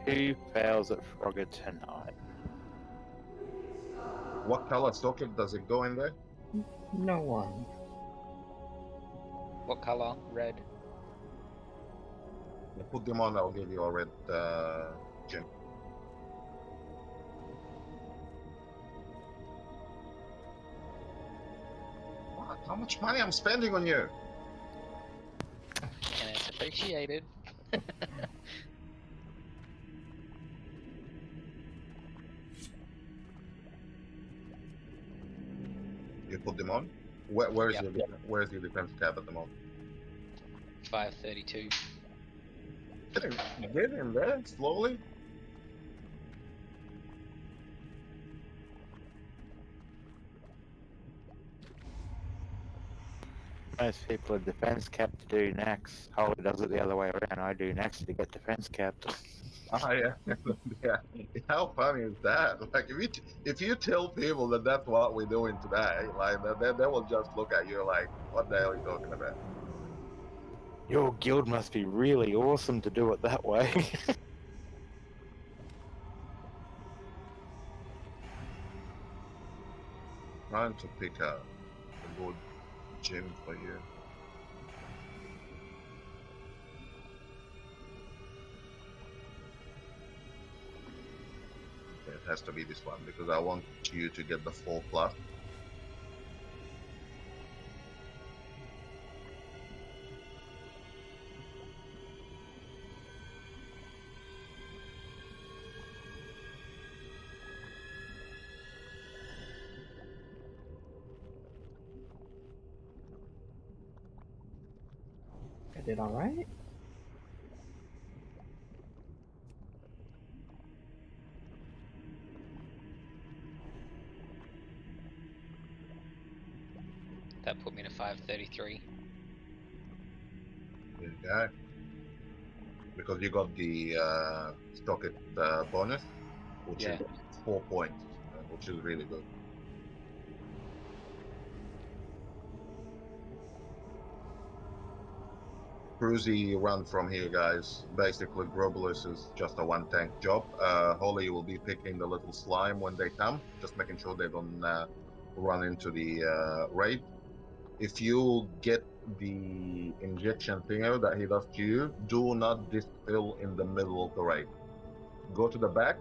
Who fails at Frogger tonight? What color socket does it go in there? No one. What color? Red. Yeah, put them on. I'll give you a red gem. What? How much money I'm spending on you? And it's appreciated. You put them on. Where's Yep. where's your defense cap at the moment? 532. Get in there slowly. Most people are defense capped to do Naxx. Holly does it the other way around. I do Naxx to get defense capped. Ah, yeah, yeah. How funny is that? Like, if you tell people that that's what we're doing today, like they will just look at you like, what the hell are you talking about? Your guild must be really awesome to do it that way. Trying to pick a good gym for you. It has to be this one because I want you to get the 4+. I did alright. That put me to 533. There you go. Because you got the socket bonus, which Yeah. is 4 points, which is really good. Cruzy run from here, guys. Basically, Grobolus is just a one tank job. Holly will be picking the little slime when they come, just making sure they don't run into the raid. If you get the injection thinger that he does to you, do not distill in the middle of the raid. go to the back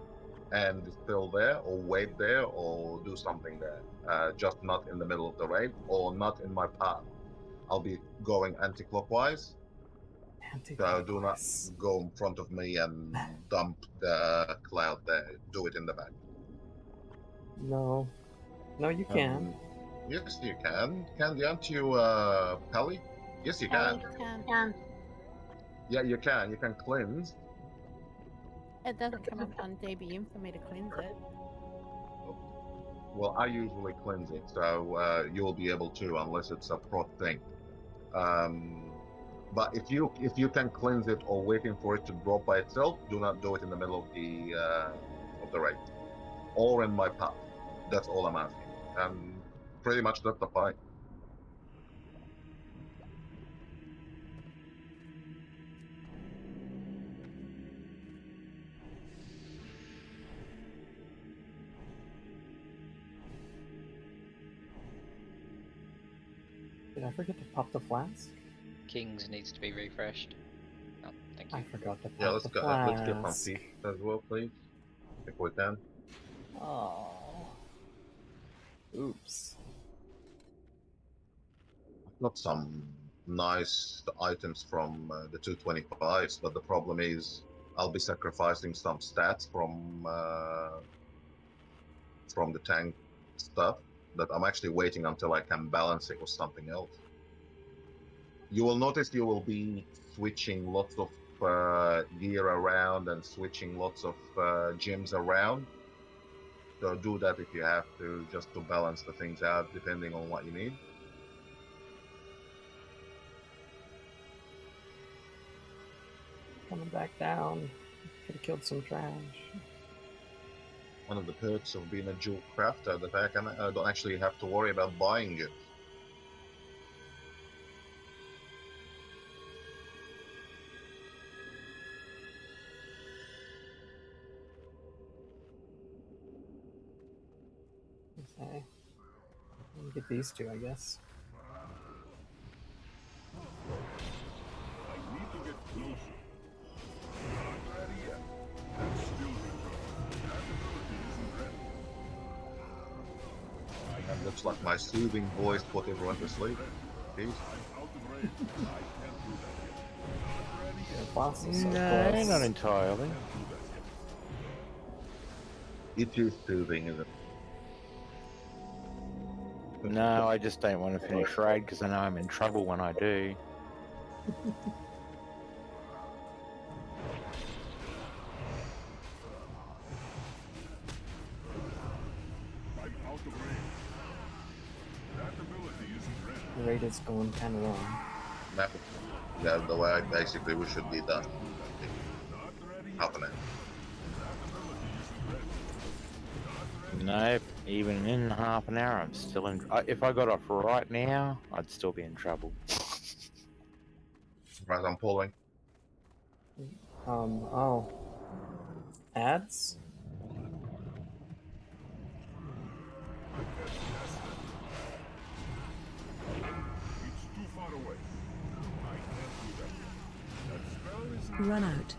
and still there, or wait there, or do something there. Just not in the middle of the raid, or not in my path. I'll be going anti-clockwise. So do not go in front of me and dump the cloud there. Do it in the back. No. No, you can. Yes, you can. Can't you, Pally? Yes, you can. Can. Yeah, you can. You can cleanse. It doesn't come up on DBM for me to cleanse it. Well, I usually cleanse it, so you'll be able to, unless it's a prot thing. But if you can cleanse it or waiting for it to drop by itself, do not do it in the middle of the raid or in my path. That's all I'm asking, and pretty much that's the fight. Did I forget to pop the flask? Kings needs to be refreshed. Oh, thank you. I forgot to pop Yeah, let's the go. flask. Let's get some feet as well, please, if we can. Oh. Oops. I've got some nice items from the 225s, but the problem is I'll be sacrificing some stats from the tank stuff that I'm actually waiting until I can balance it with something else. You will notice you will be switching lots of gear around and switching lots of gyms around. So do that if you have to, just to balance the things out depending on what you need. Coming back down. Could have killed some trash. One of the perks of being a dual crafter that I don't actually have to worry about buying it. Okay. Let me get these two, I guess. I need to get closer. Not ready yet. That's still reserved. That ability isn't ready. And looks like my soothing voice put everyone to sleep. Peace. I'm out of range. I can't do that yet. Not ready yet. The boss is so No, close. not entirely. It is soothing, isn't it? No, I just don't want to finish raid because I know I'm in trouble when I do. I'm out of range. That ability isn't ready. The raid is going kind of long. Yeah, the way basically we should be done. Not ready yet. Half an hour. That ability isn't ready. Nope, even in half an hour, I'm still in. If I got off right now, I'd still be in trouble. Right, I'm pulling. Oh. Ads? It's too far away. I can't do that yet. That spell isn't Run out.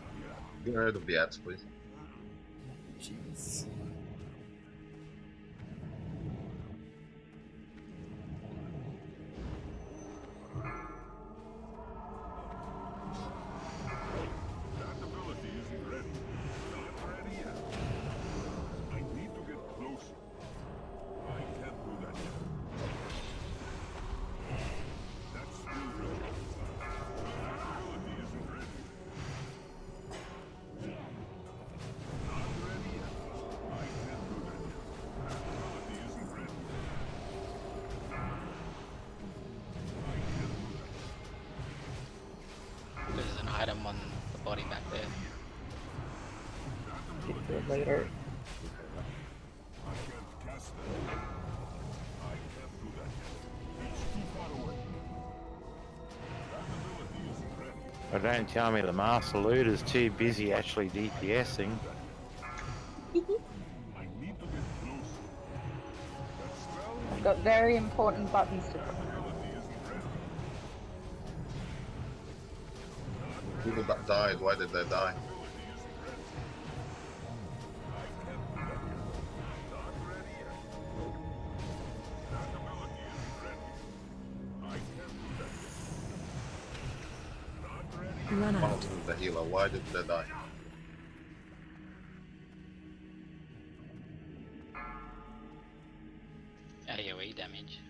Get rid of the ads, please. Jeez. That ability isn't ready. Not ready yet. I need to get closer. I can't do that yet. That's still ready. That ability isn't ready. Not ready yet. I can't do that yet. That ability isn't ready. I can't do that. There's an item on the body back there. Get to it later. I can't cast that. I can't do that yet. It's too far away. That ability isn't ready. But don't tell me the Master Looter's too busy actually DPSing. I need to get closer. That spell I've got very important buttons to push. ability isn't ready. People that died, why did they die? Run One out. of them is the healer. Why did they die? AoE damage.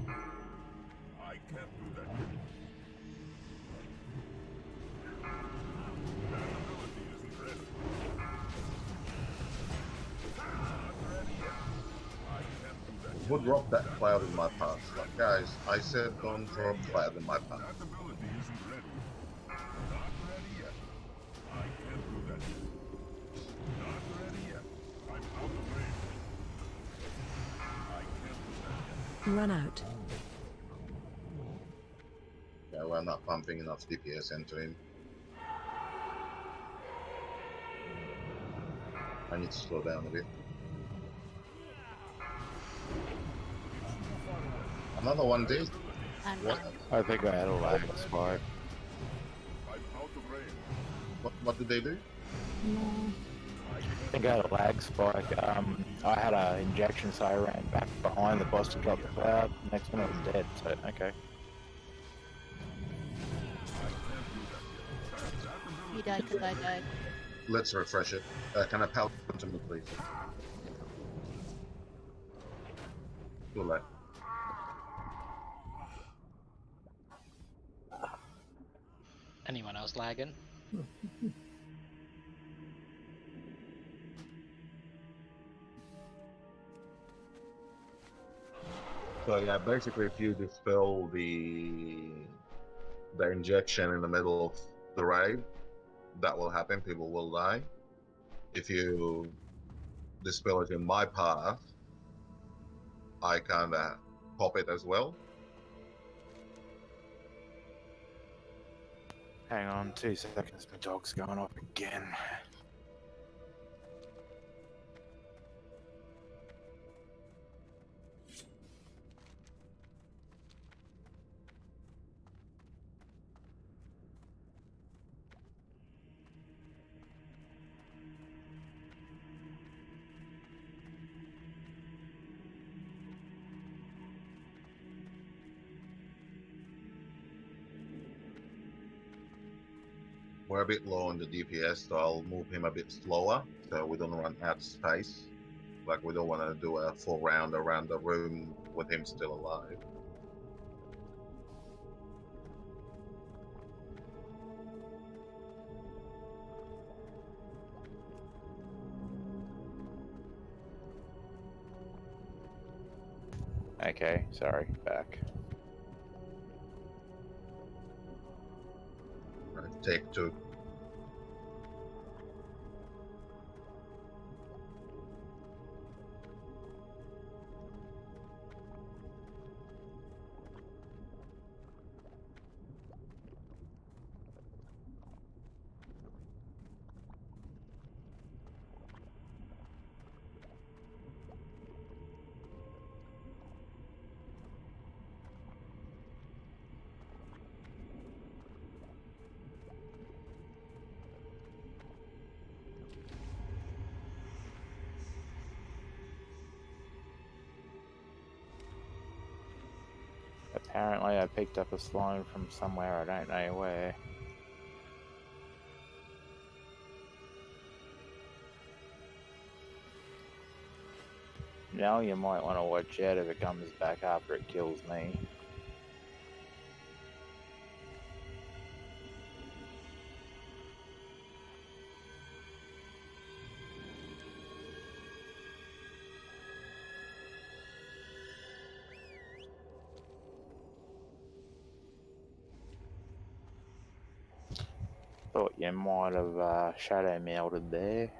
I can't do that. That ability isn't ready. Not ready yet. I can't do that. Who dropped that cloud in my path? Like, guys, I said don't drop cloud in my path. That ability isn't ready. Not ready yet. I can't do that. Not ready yet. I'm out of range. I can't do that yet. Run out. Yeah, we're not pumping enough DPS into him. I need to slow down a bit. Another one did. And What? I think I had a lag spike. I'm out of range. What did they do? I think I had a lag spike. I had an injection, so I ran back behind the boss to drop the cloud. Next minute I was dead, so okay. you died because I died. Let's refresh it. Can I pal to me, please? Too late. Anyone else lagging? So yeah, basically, if you dispel the injection in the middle of the raid, that will happen. People will die. If you dispel it in my path, I kinda pop it as well. Hang on 2 seconds, my dog's going off again. We're a bit low on the DPS, so I'll move him a bit slower so we don't run out of space. Like, we don't want to do a full round around the room with him still alive. Okay, sorry, back. Right, take 2. Apparently I picked up a slime from somewhere, I don't know where. Now you might want to watch out if it comes back after it kills me. Thought you might have shadow melded there.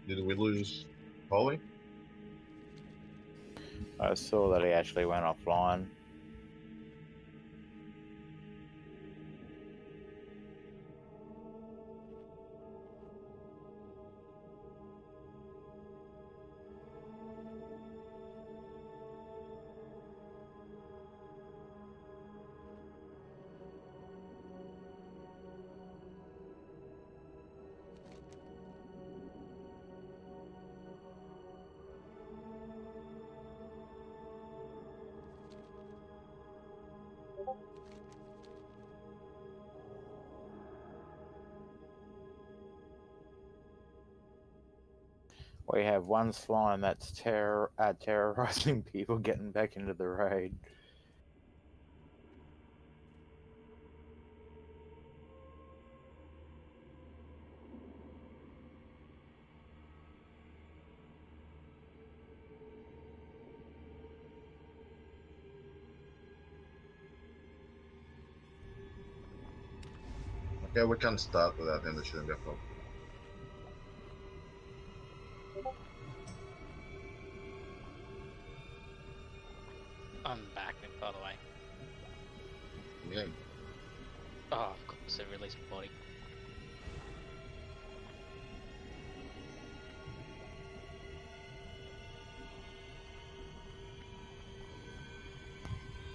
Did we lose Polly? I saw that he actually went offline. We have one slime that's terrorizing people getting back into the raid. Okay, we can start with that and it shouldn't be a problem. I'm back, by the way. Yeah. Oh, of course, it released my body.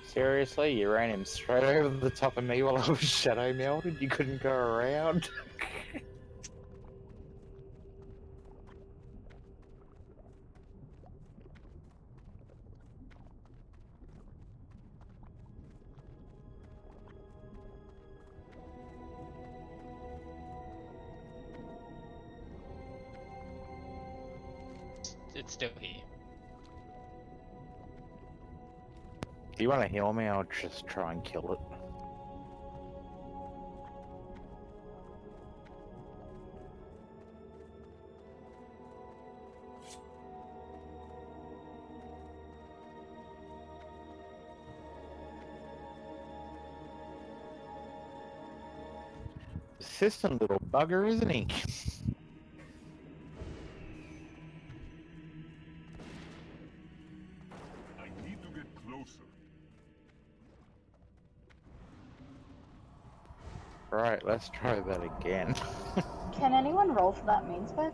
Seriously, you ran him straight over the top of me while I was shadow melted? You couldn't go around? It's still here. Do you want to heal me? I'll just try and kill it. Persistent little bugger, isn't he? I need to get closer. Right, let's try that again. Can anyone roll for that mean spec?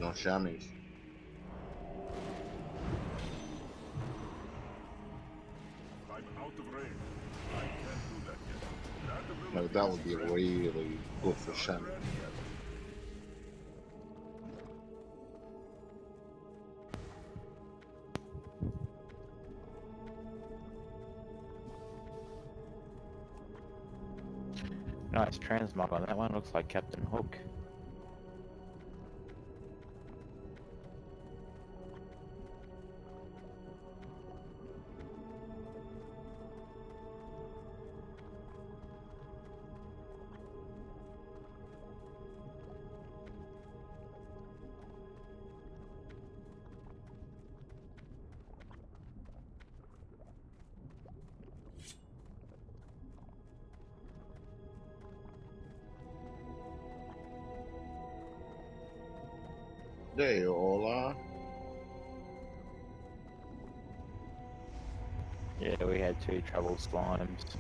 No chamois. I'm out of range. I can't do that yet. That No, ability that would be isn't ready. really good for Not chamois. ready yet. Nice transmog on that one, looks like Captain Hook. There you all are. Yeah, we had 2 trouble slimes.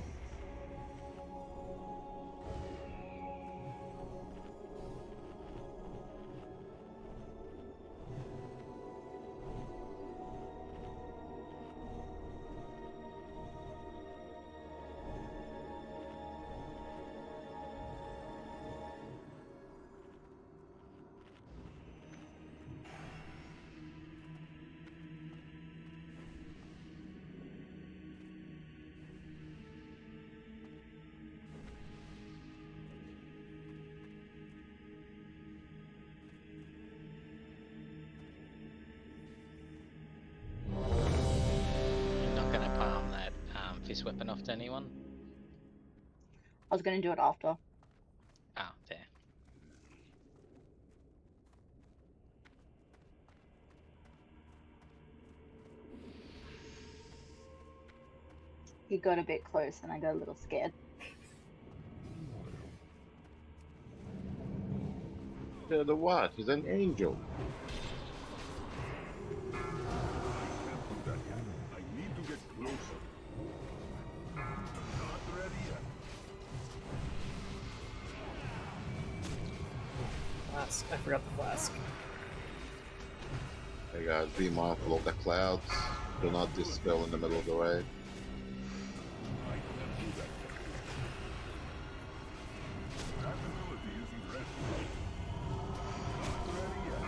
You're not gonna palm that fist weapon off to anyone? I was gonna do it after. Oh, there. He got a bit close and I got a little scared. The what? He's an angel. I can't do that yet. I need to get closer. Not ready yet. Flask. I forgot the flask. Hey guys, be mindful of the clouds. Do not dispel in the middle of the raid. I can't do that yet. That ability isn't ready. Not ready yet.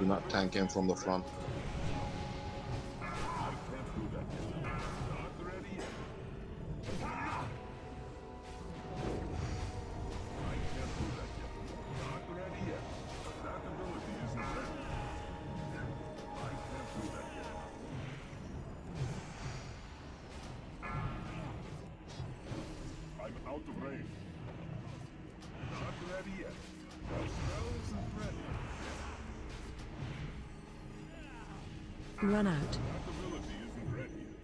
Do not tank in from the front. I can't do that yet. Not ready yet. I can't do that yet. Not ready yet. That ability isn't ready. I can't do that yet. I'm out of range. Not ready yet. The spell isn't ready. Run out. That ability isn't ready yet.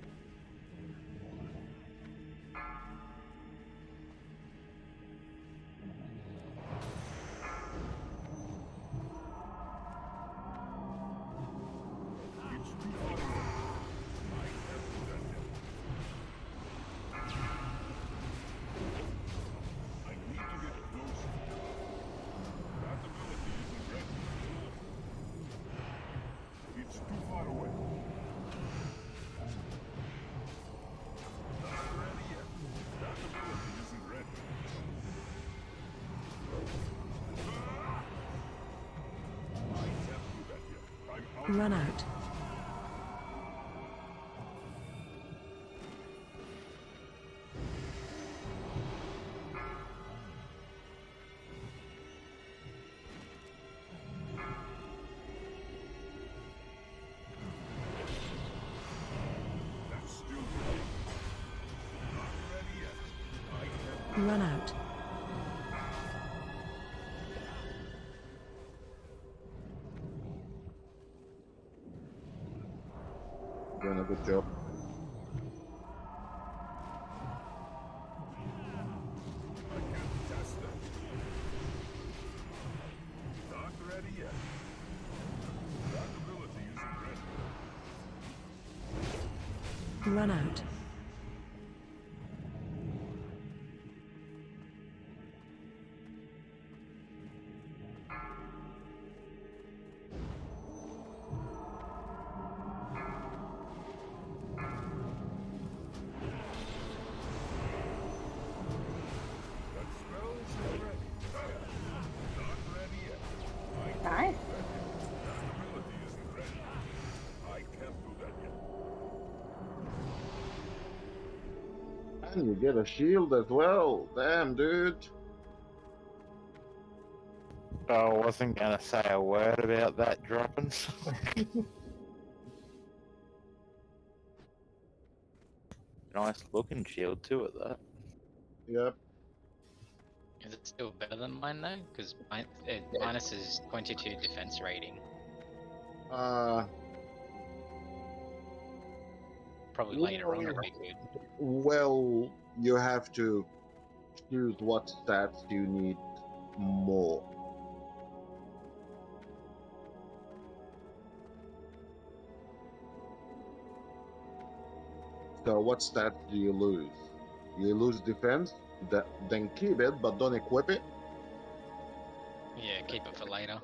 It's too far away. I can't do that yet. I need to get closer. That ability isn't ready. It's too far away. Not ready yet. That ability isn't ready. I can't do that yet. I'm out. Run out. That's still ready. Not ready yet. I can't. Run out. Doing a good job. I can't test that. Not ready yet. That ability isn't ready. Run out. That spell isn't ready. Not ready yet. I can't Nice. do that yet. That ability isn't ready. I can't do that yet. And you get a shield as well. Damn, dude. I wasn't gonna say a word about that dropping. Nice looking shield too at that. Yep. Is it still better than mine though? Because minus is 22 defense rating. Probably later on would be good. Well, you have to choose what stats you need more. So what stats do you lose? You lose defense, then keep it, but don't equip it. Yeah, keep it for later.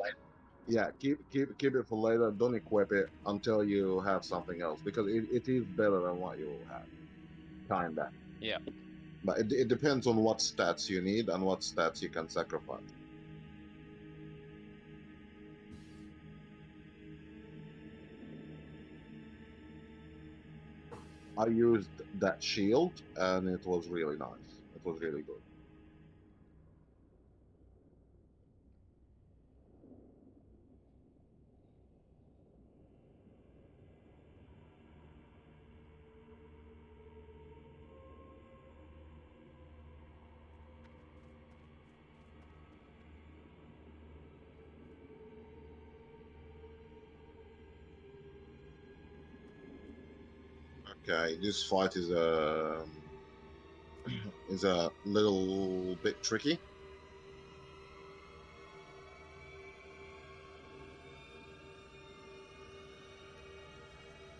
Yeah, keep it for later. Don't equip it until you have something else, because it is better than what you will have. Kinda. Yeah. But it depends on what stats you need and what stats you can sacrifice. I used that shield and it was really nice. It was really good. Okay, this fight is is a little bit tricky.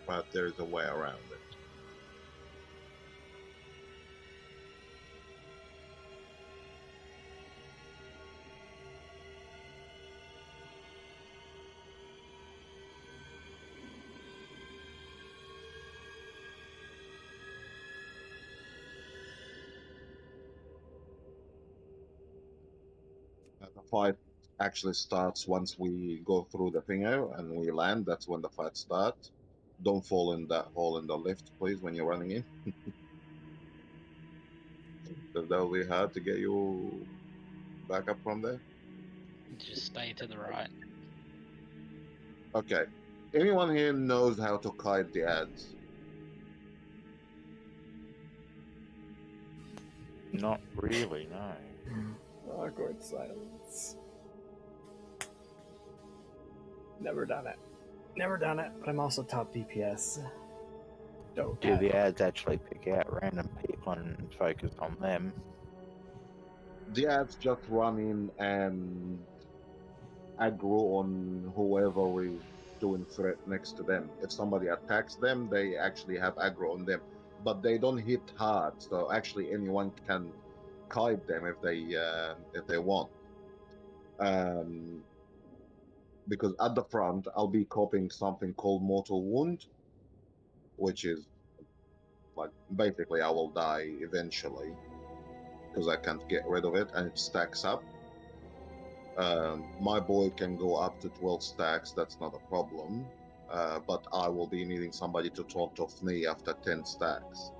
But there's a way around it. The fight actually starts once we go through the thinger and we land. That's when the fight starts. Don't fall in that hole in the lift, please, when you're running in. Because that will be hard to get you back up from there. Just stay to the right. Okay. Anyone here knows how to kite the ads? Not really, no. Awkward silence. Never done it. Never done it, but I'm also top DPS. Don't Do the ads actually pick out random people and focus on them? The ads just run in and aggro on whoever is doing threat next to them. If somebody attacks them, they actually have aggro on them, but they don't hit hard. So actually, anyone can kite them if they want. Um, because at the front, I'll be copying something called Mortal Wound, which is like basically I will die eventually because I can't get rid of it, and it stacks up. My boy can go up to 12 stacks, that's not a problem. But I will be needing somebody to taunt off me after 10 stacks.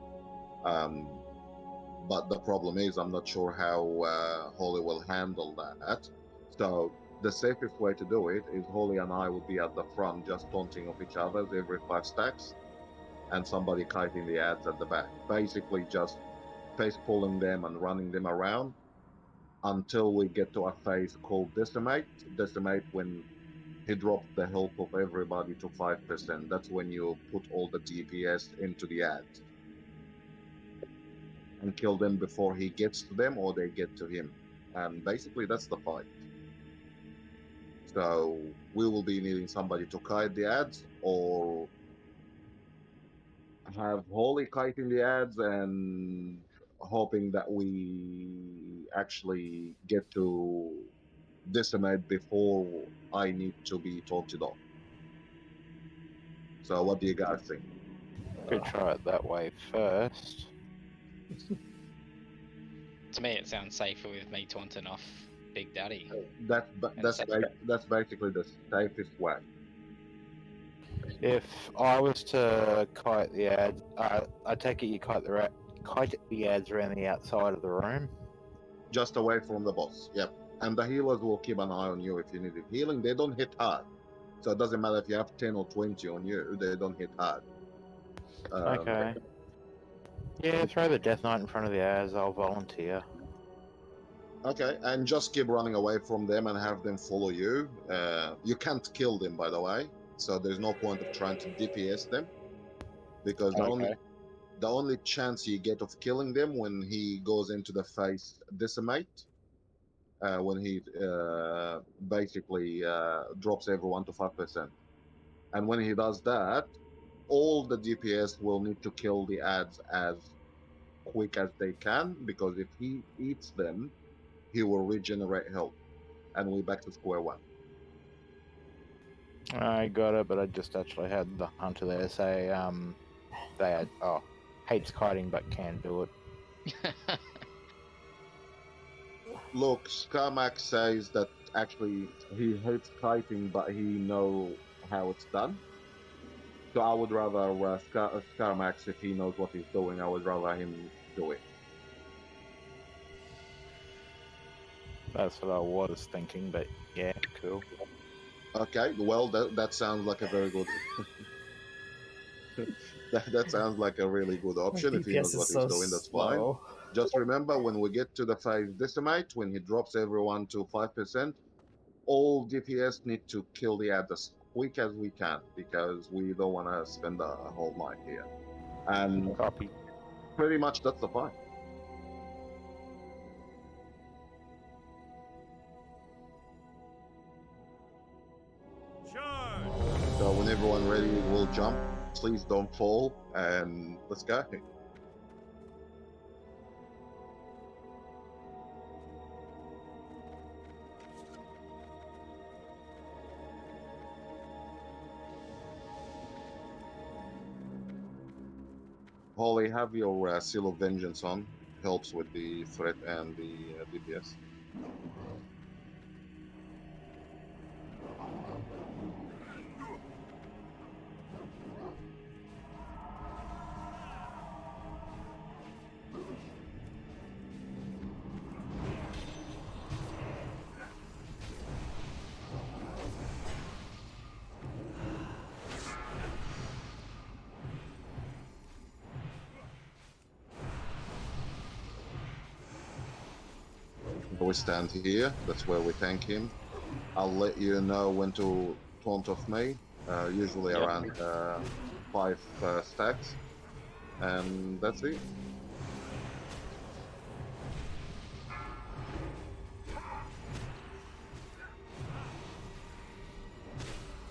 But the problem is, I'm not sure how Holly will handle that. So the safest way to do it is Holly and I will be at the front just taunting off each other every 5 stacks, and somebody kiting the ads at the back. Basically just face pulling them and running them around until we get to a phase called Decimate. Decimate when he drops the health of everybody to 5%. That's when you put all the DPS into the ads and kill them before he gets to them or they get to him. And basically, that's the fight. So we will be needing somebody to kite the ads or have Holy kiting the ads and hoping that we actually get to Decimate before I need to be taunted off. So what do you guys think? Could try it that way first. To me, it sounds safer with me taunting off Big Daddy. That's that's basically the safest way. If I was to kite the ads, I take it you kite the ads around the outside of the room. Just away from the boss. Yep. And the healers will keep an eye on you if you need healing. They don't hit hard. So it doesn't matter if you have 10 or 20 on you, they don't hit hard. Okay. Yeah, throw the Death Knight in front of the ads, I'll volunteer. Okay, and just keep running away from them and have them follow you. You can't kill them, by the way. So there's no point of trying to DPS them. Because the only chance you get of killing them when he goes into the face Decimate, when he basically drops everyone to 5%. And when he does that, all the DPS will need to kill the ads as quick as they can, because if he eats them, he will regenerate health. And we're back to square one. I got it, but I just actually had the hunter there say, they had, hates kiting but can do it. Look, Scarmax says that actually he hates kiting, but he know how it's done. So I would rather Scarmax, if he knows what he's doing, I would rather him do it. That's what I was thinking, but yeah, cool. Okay, well, that sounds like a very good... that sounds like a really good option. If he knows what he's doing, that's fine. Just remember, when we get to the phase Decimate, when he drops everyone to 5%, all DPS need to kill the ad as quick as we can, because we don't want to spend a whole night here. And copy. Pretty much that's the fight. Charge! So when everyone ready, we'll jump. Please don't fall, and let's go. Holly, have your Seal of Vengeance on. Helps with the threat and the DPS. we stand here. That's where we tank him. I'll let you know when to taunt off me. Usually Yep. around 5 stacks, and that's it.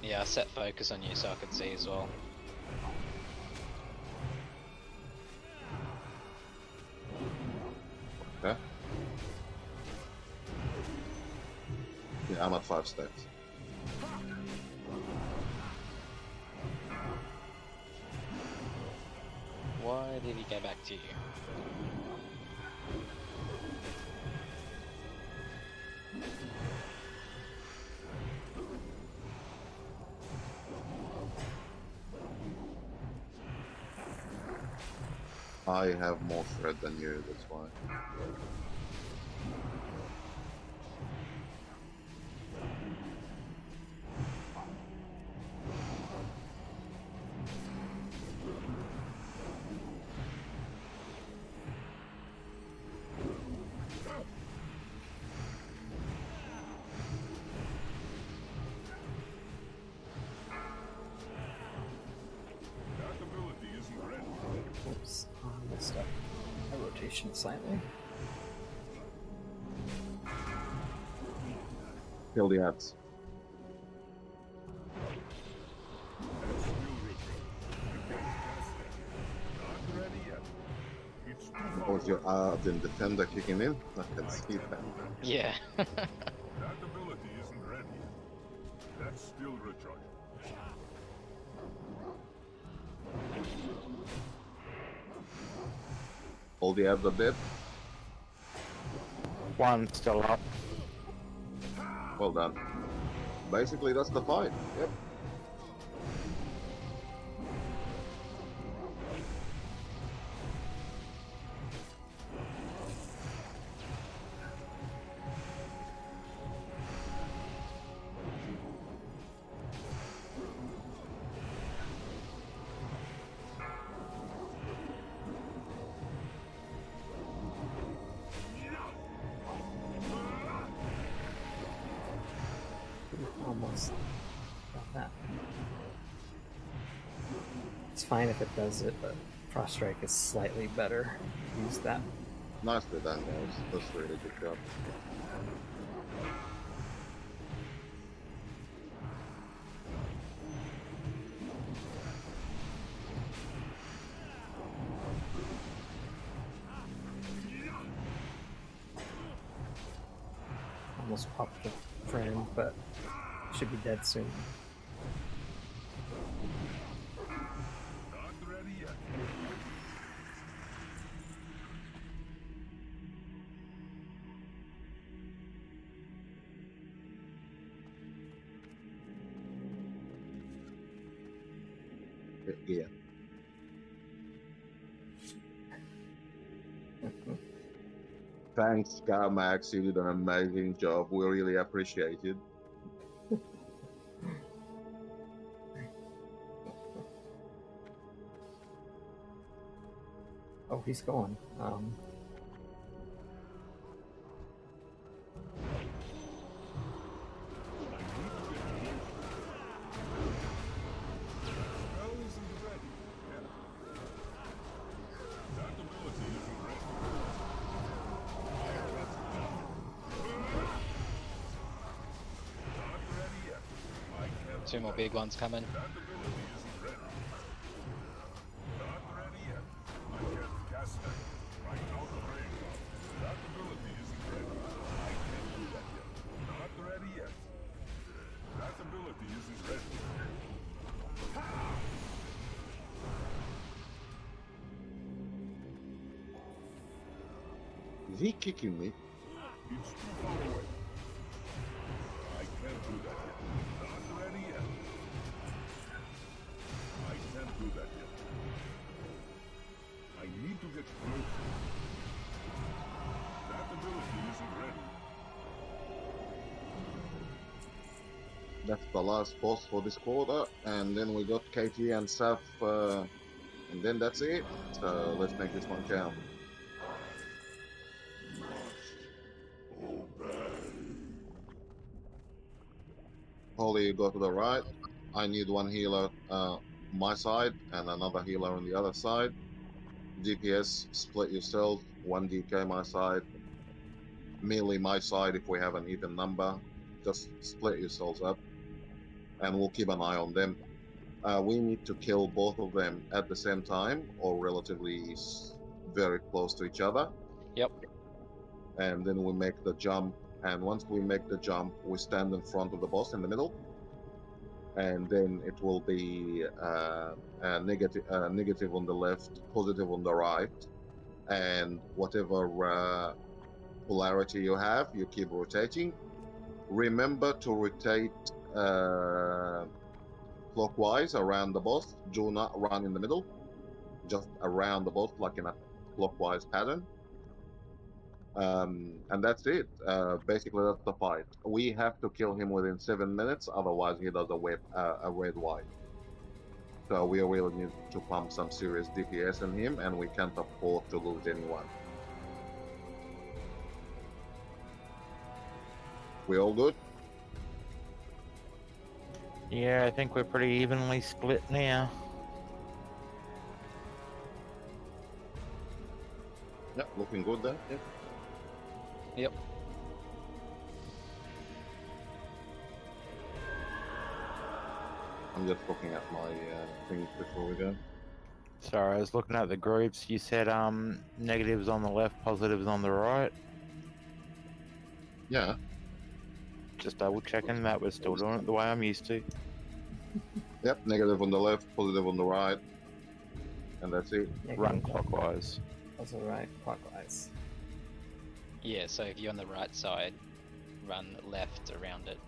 Yeah, I set focus on you so I can see as well. Okay. Yeah, I'm at 5 stacks. Why did he go back to you? I have more thread than you, that's why. That ability isn't ready. Oops, I messed up my rotation slightly. Kill the ads. That's still Richard. I can't cast that. Not ready yet. It's too far Was your away. Arden defender kicking in? I can I see can't that. do that yet. Yeah. That ability isn't ready yet. That's still recharging. All the ads are dead. One still up. Well done. Basically, that's the fight. Yep. Almost got that. It's fine if it does it, but Frost Strike is slightly better. Use that. Nicely done, guys. That's a really good job. Almost popped the friend, but should be dead soon. Not ready yet. Yeah. Thanks, Max. You did an amazing job. We really appreciate it. Oh, he's going. Spell isn't ready yet. That ability isn't ready. Not ready yet. I can't. Two more big ones coming. That ability isn't ready. Not ready yet. I can't cast that. Right out of range. That ability isn't ready. I can't do that yet. Not ready yet. That ability isn't ready. Is he kicking me? It's too far away. I can't do that yet. Not ready yet. I can't do that yet. I need to get closer. That ability isn't ready. That's the last boss for this quarter, and then we got KT and Saf, and then that's it. So let's make this one count. Obey Holly, you go to the right. I need one healer my side and another healer on the other side. DPS, split yourself. 1 DK my side. Melee my side if we have an even number. Just split yourselves up and we'll keep an eye on them. We need to kill both of them at the same time or relatively very close to each other. Yep. And then we make the jump. And once we make the jump, we stand in front of the boss in the middle. And then it will be negative on the left, positive on the right. And whatever polarity you have, you keep rotating. Remember to rotate clockwise around the boss. Do not run in the middle, just around the boss, like in a clockwise pattern. And that's it. Basically, that's the fight. We have to kill him within 7 minutes, otherwise he does a red white. So we really need to pump some serious DPS in him, and we can't afford to lose anyone. We all good? Yeah, I think we're pretty evenly split now. Yeah, looking good then. Yeah. Yep. I'm just looking at my things before we go. Sorry, I was looking at the groups. You said negatives on the left, positives on the right. Yeah. Just double checking that we're still doing it the way I'm used to. Yep, negative on the left, positive on the right. And that's it. Run clockwise. Also right, clockwise. Yeah, so if you're on the right side, run left around it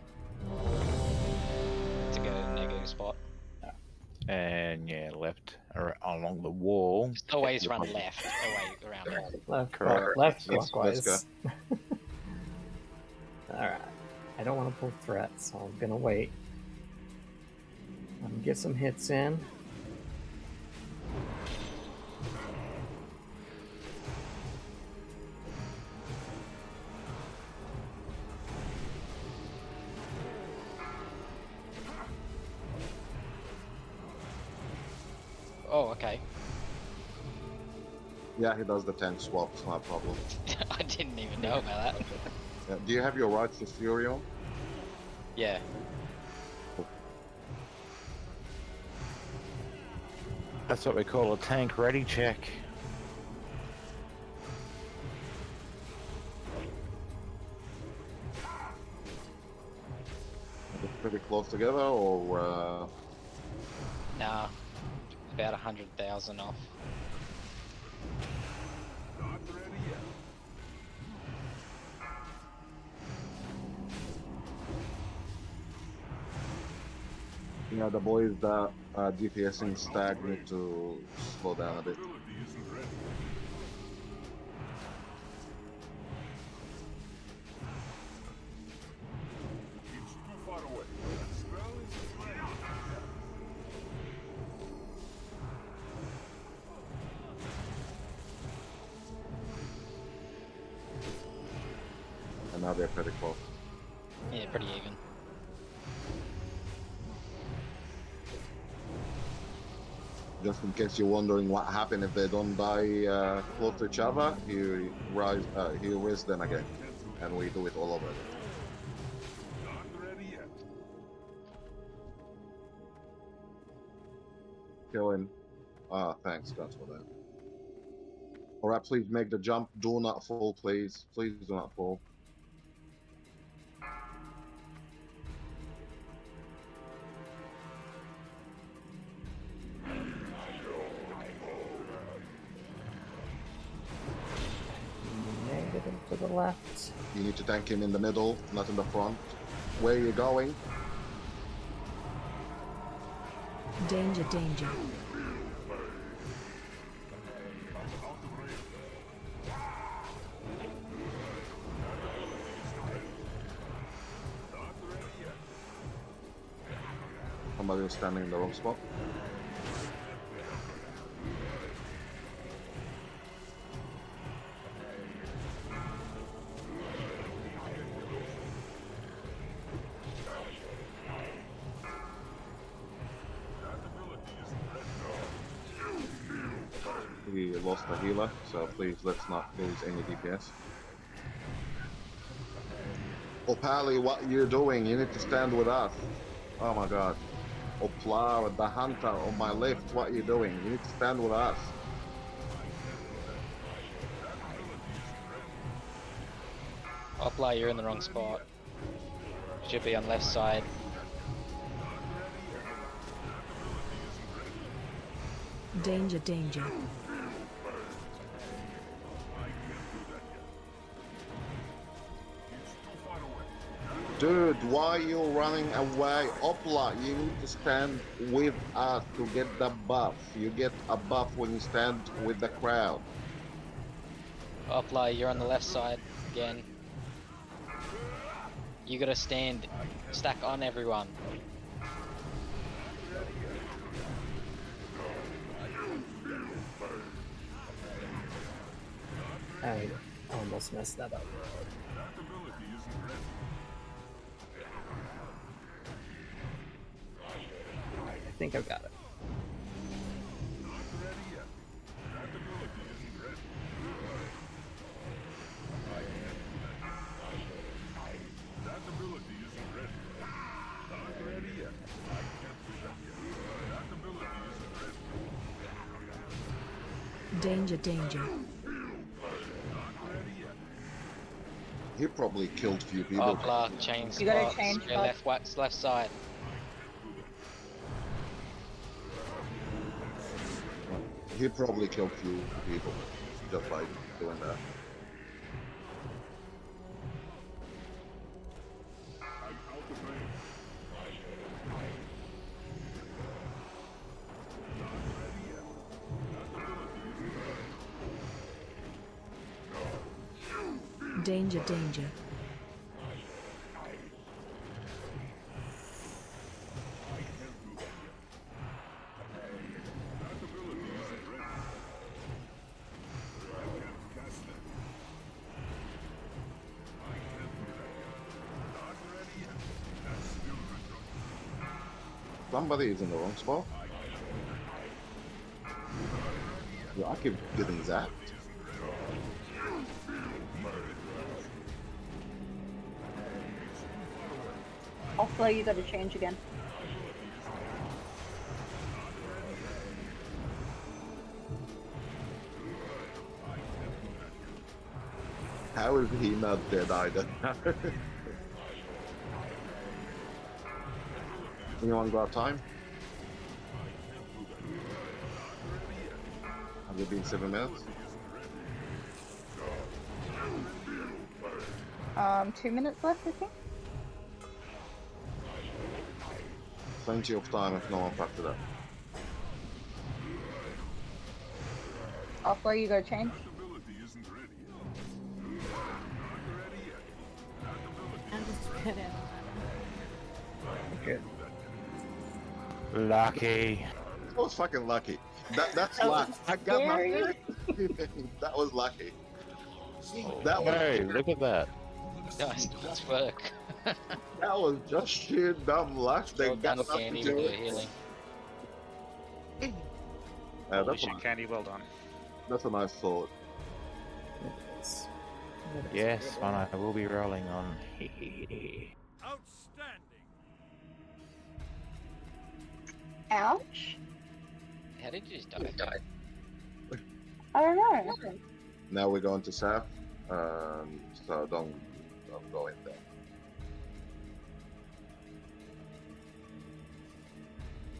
to get a negative spot. And yeah, left along the wall. Just always run left away around it. Left Let's clockwise. Alright. I don't want to pull threats, so I'm gonna wait. Get some hits in. Oh, okay. Yeah, he does the tank swaps, no problem. I didn't even know about that. Yeah. Do you have your rights to Fury on? Yeah. That's what we call a tank ready check. Pretty close together, or Nah. About 100,000 off. Not ready yet. you know, the boys that DPSing stag need to slow down a bit. Ability isn't ready. It's too far away. That spell isn't ready. And now they're pretty close. Yeah, pretty even. Just in case you're wondering what happened if they don't die close to each other, he raise them again, and we do it all over again. Not ready yet. Killing. Thanks, guys, for that. Alright, please make the jump. Do not fall, please. Please do not fall. Negative to the left. You need to tank him in the middle, not in the front. Where are you going? Danger, danger. Somebody was standing in the wrong spot. We lost a healer, so please let's not lose any DPS. Opali, what you doing? You need to stand with us. Oh my god. Opla, the hunter on my left, what you doing? You need to stand with us. Opla, you're in the wrong spot. Should be on left side. Danger, danger. Dude, why are you running away? Opla, you need to stand with us to get the buff. You get a buff when you stand with the crowd. Opla, you're on the left side again. You gotta stand, stack on everyone. I almost messed that up. I think I've got it. Danger, danger. He probably killed few people. Opla, change You gotta spots. change Go left side. He probably killed few people just by doing that. Danger, danger. Somebody is in the wrong spot. Yeah, I keep getting zapped. Also, you gotta change again. How is he not dead either? Anyone got time? Have it been 7 minutes? 2 minutes left, I think. Plenty of time if no one fucked it up. Also, you gotta change. I'm just good at Good. Lucky. I was fucking lucky. That's That luck. was I got my scary. That was lucky. Oh, That was hey, look at that. Nice work. that was just sheer dumb luck. They Well got done, nothing Candy, to with do the it. healing. Holy That's, shit, Candy, well done. that's a nice thought. It's- Yes, I will be rolling on. Outstanding. Ouch. How did you just die? I don't know. Now we're going to south. So don't go in there.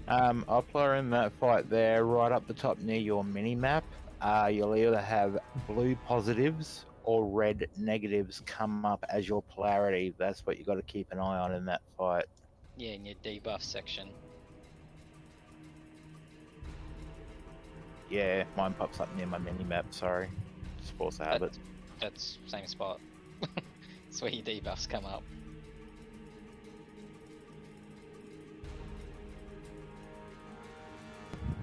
Opla in that fight there, right up the top near your mini map. You'll either have blue positives or red negatives come up as your polarity. That's what you got to keep an eye on in that fight. Yeah, in your debuff section. Yeah, mine pops up near my mini map. Sorry, just force a habit. That's same spot. That's where your debuffs come up.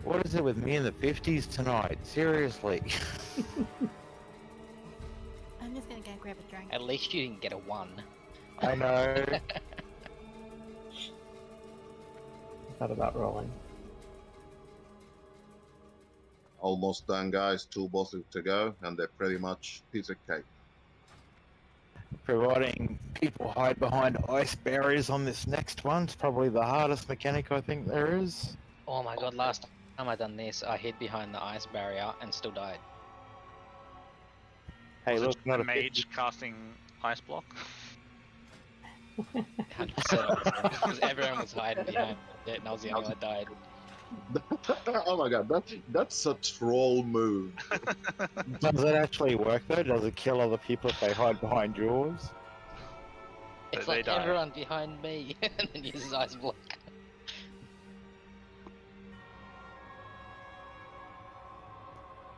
What is it with me in the 50s tonight? Seriously. I'm just gonna go grab a drink. At least you didn't get a 1. I know. I thought about rolling. Almost done, guys. 2 bosses to go, and they're pretty much piece of cake. Providing people hide behind ice barriers on this next one's probably the hardest mechanic I think there is. Oh my god, last time I done this, I hid behind the ice barrier and still died. Hey, Was look, it not a a mage casting ice block? 100%, because everyone was hiding behind it and I was the only one that died. Oh my god, that's a troll move. Does it actually work though? Does it kill other people if they hide behind yours? It's They like die. everyone behind me and then uses ice block.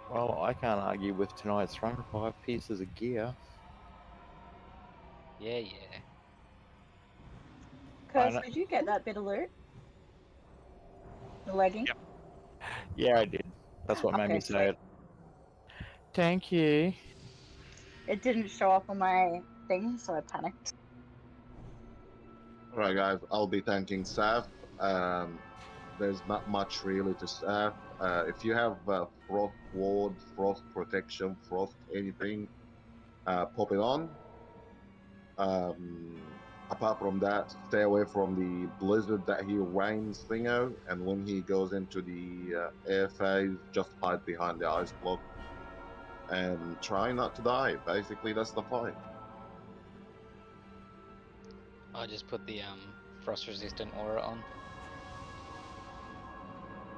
Well, I can't argue with tonight's run. 5 pieces of gear. Yeah. Curse, did you get that bit of loot? The legging? Yep. Yeah, I did. That's what made Okay, me say it. sweet. Thank you. It didn't show up on my thing, so I panicked. Alright, guys, I'll be thanking Saf. There's not much really to Saf. If you have Frost Ward, Frost Protection, Frost anything, pop it on. Apart from that, stay away from the blizzard that he rains thingo, and when he goes into the air phase, just hide behind the ice block and try not to die. Basically, that's the fight. I just put the frost resistant aura on.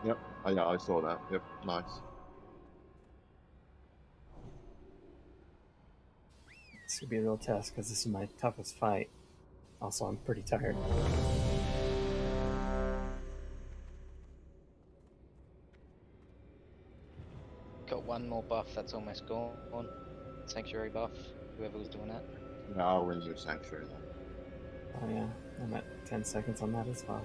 Yep, yeah, I saw that. Yep, nice. This could be a real test because this is my toughest fight. Also, I'm pretty tired. Got one more buff that's almost gone. Sanctuary buff, whoever was doing that. Yeah, I'll renew Sanctuary then. Oh yeah, I'm at 10 seconds on that as well.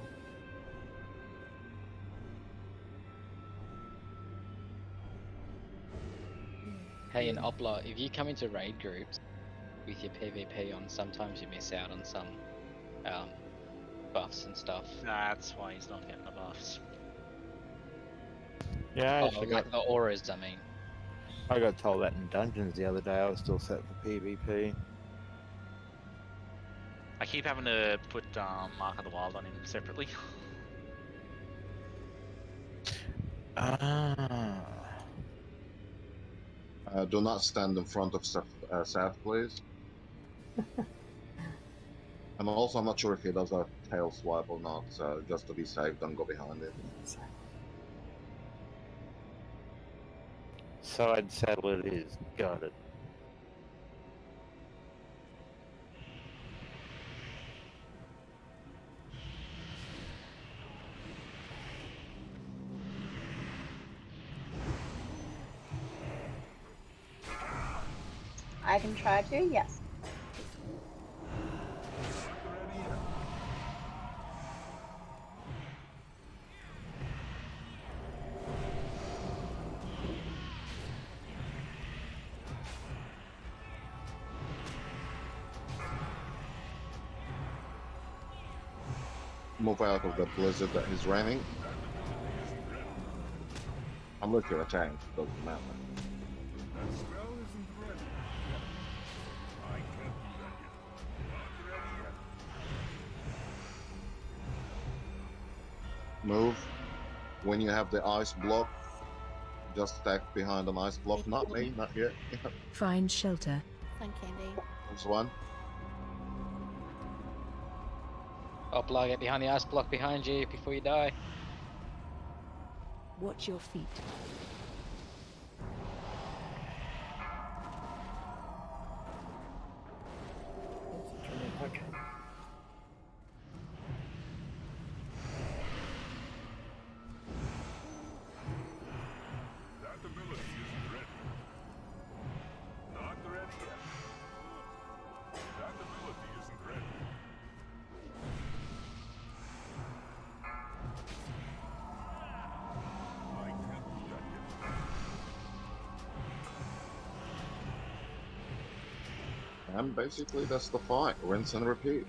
Hey, and Opla, if you come into raid groups with your PvP on, sometimes you miss out on some buffs and stuff. That's why he's not getting the buffs. Yeah, I Oh, actually like the auras, I mean. I got told that in dungeons the other day. I was still set for PvP. I keep having to put Mark of the Wild on him separately. Ah. Do not stand in front of Saf, please. And also, I'm not sure if he does a tail swipe or not, so just to be safe, don't go behind it. Side saddle it is. Got it. I can try to, yes. Move out of the blizzard that he's raining. Unless you're a tank, doesn't matter. That spell isn't ready yet. I can't do that yet. Not ready yet. Move. When you have the ice block, just stack behind an ice block. Not me, not yet. Find shelter. Thank Candy. There's one. Opla, get behind the ice block behind you before you die. Watch your feet. Okay. That ability isn't ready. Not ready yet. That ability isn't ready. I can't do that yet. And basically, that's the fight. Rinse and repeat.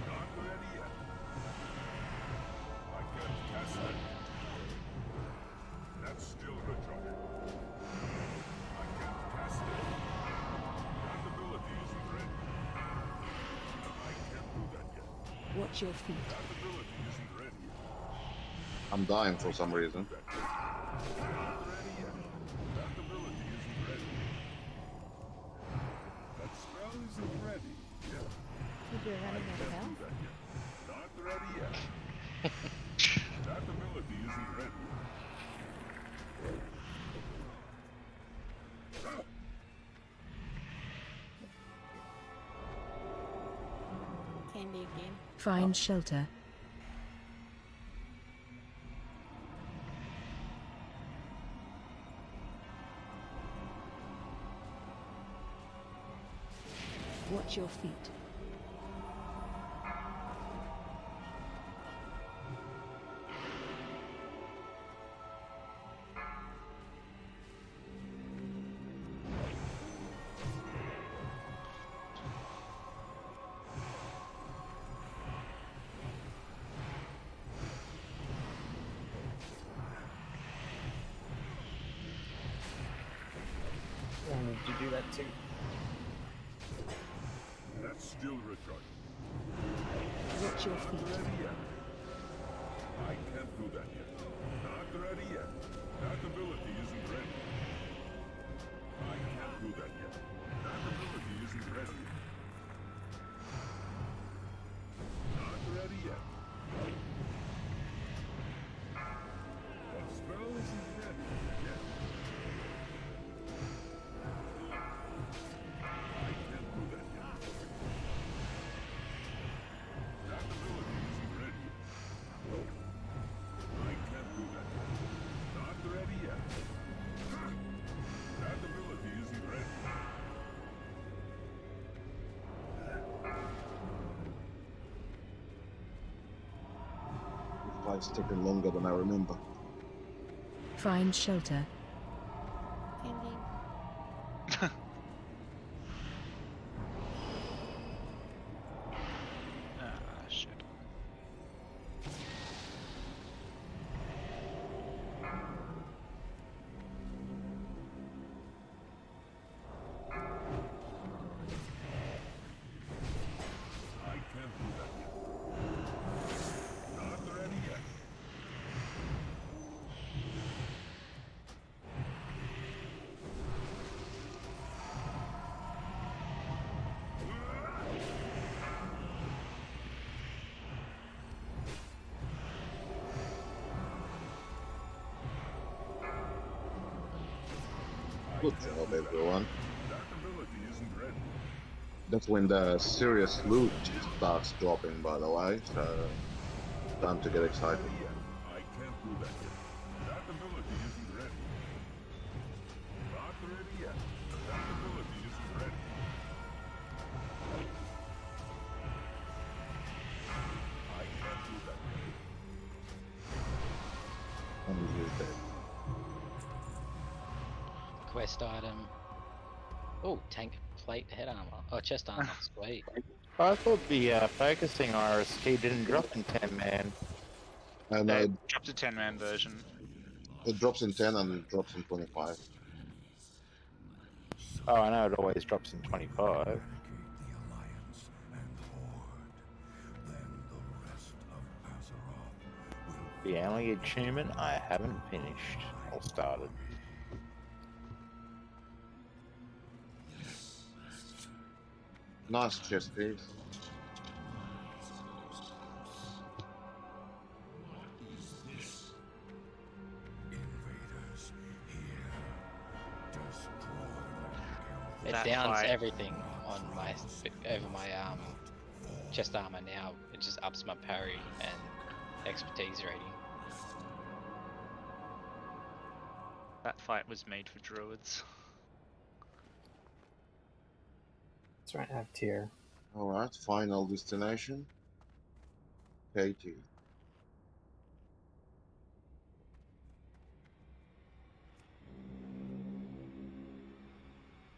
Not ready yet. I can't cast that. That's still good trouble. Watch your feet. That ability isn't ready yet. I'm dying for some reason. Not ready yet. That ability isn't ready. That spell isn't ready yet. Did you run out of Can't health? do that yet. Not ready yet. That ability isn't ready. Candy again. Find shelter. Watch your feet. Did you do that too? That's still recharging. Watch your Not feet. ready yet. I can't do that yet. Not ready yet. That ability isn't ready. I can't do that yet. That ability isn't ready. Not ready yet. That spell isn't ready yet. I can't do that yet. That ability isn't ready. I can't do that yet. Not ready yet. That ability isn't ready. This fight's taking longer than I remember. Find shelter. Candy. Ah, shit. I can't do that yet. Not ready yet. Good job, everyone. That ability isn't ready. That's when the serious loot starts dropping, by the way, so time to get excited. Ready yet. I can't do that yet. That ability isn't ready. Not ready yet. That ability isn't ready. I can't do that yet. And he's dead. Quest item. Oh, tank plate head armor. Oh, chest armor. Sweet. I thought the focusing RST didn't drop in 10 man. And Yeah, dropped a 10-man version. it drops in 10 and it drops in 25. Oh, I know it always drops in 25. The Alliance and Horde. Then the rest of Azeroth will The only achievement I haven't finished or started. Nice chest piece. invaders here. Destroy them. It That downs fight. everything on my over my chest armor now. It just ups my parry and expertise rating. That fight was made for druids. That's right, I have tier. Alright, final destination. Katie.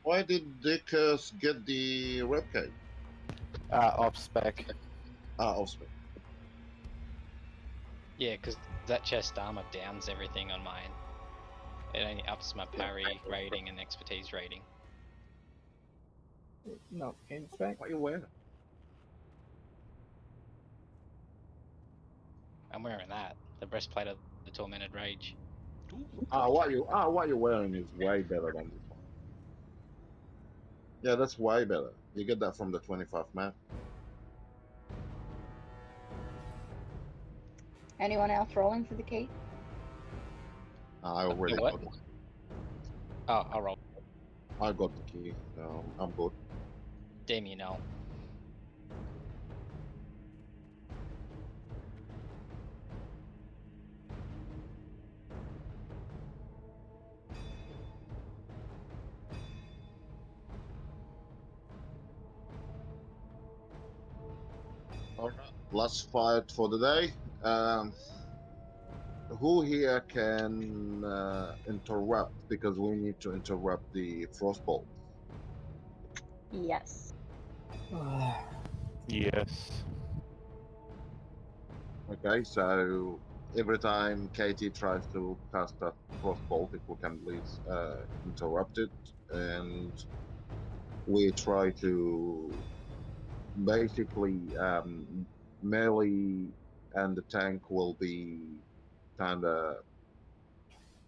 Why did Dickers get the red cape? Off spec. Off spec. Yeah, because that chest armor downs everything on mine. It only ups my parry rating and expertise rating. No, game spec. What are you wearing? I'm wearing that. The breastplate of the tormented rage. What you're wearing is way better than this one. Yeah, that's way better. You get that from the 25 map. Anyone else rolling for the key? I already what? got it. Oh, I'll roll. I got the key. I'm good. Damn you know. All right. Last fight for the day. Who here can interrupt, because we need to interrupt the frostbolt? Yes. Yes. Okay, so every time Katie tries to cast a frostbolt, if we can please interrupt it, and we try to basically melee and the tank will be kind of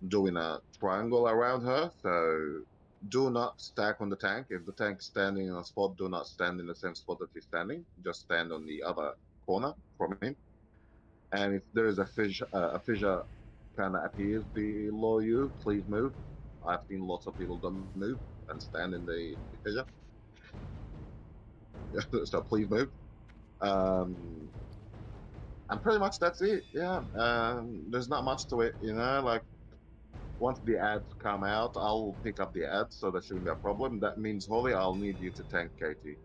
doing a triangle around her. So do not stack on the tank. If the tank's standing in a spot, do not stand in the same spot that he's standing. Just stand on the other corner from him. And if there is a fissure kind of appears below you, please move. I've seen lots of people don't move and stand in the fissure. So please move. And pretty much that's it. Yeah. There's not much to it, like once the ads come out, I'll pick up the ads, so that shouldn't be a problem. That means, Holly, I'll need you to tank Katie.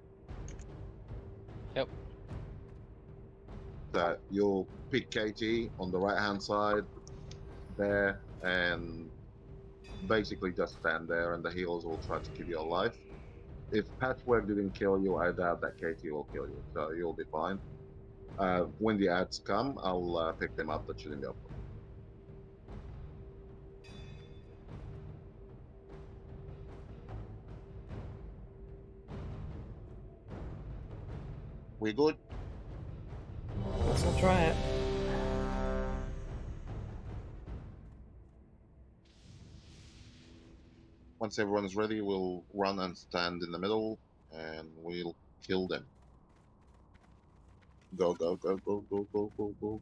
Yep. So you'll pick Katie on the right-hand side there, and basically just stand there, and the healers will try to keep you alive. If Patchwork didn't kill you, I doubt that Katie will kill you, so you'll be fine. When the ads come, I'll pick them up. That shouldn't be a problem. We good? Let's try it. Once everyone's ready, we'll run and stand in the middle, and we'll kill them. Go, go, go, go, go, go, go, go.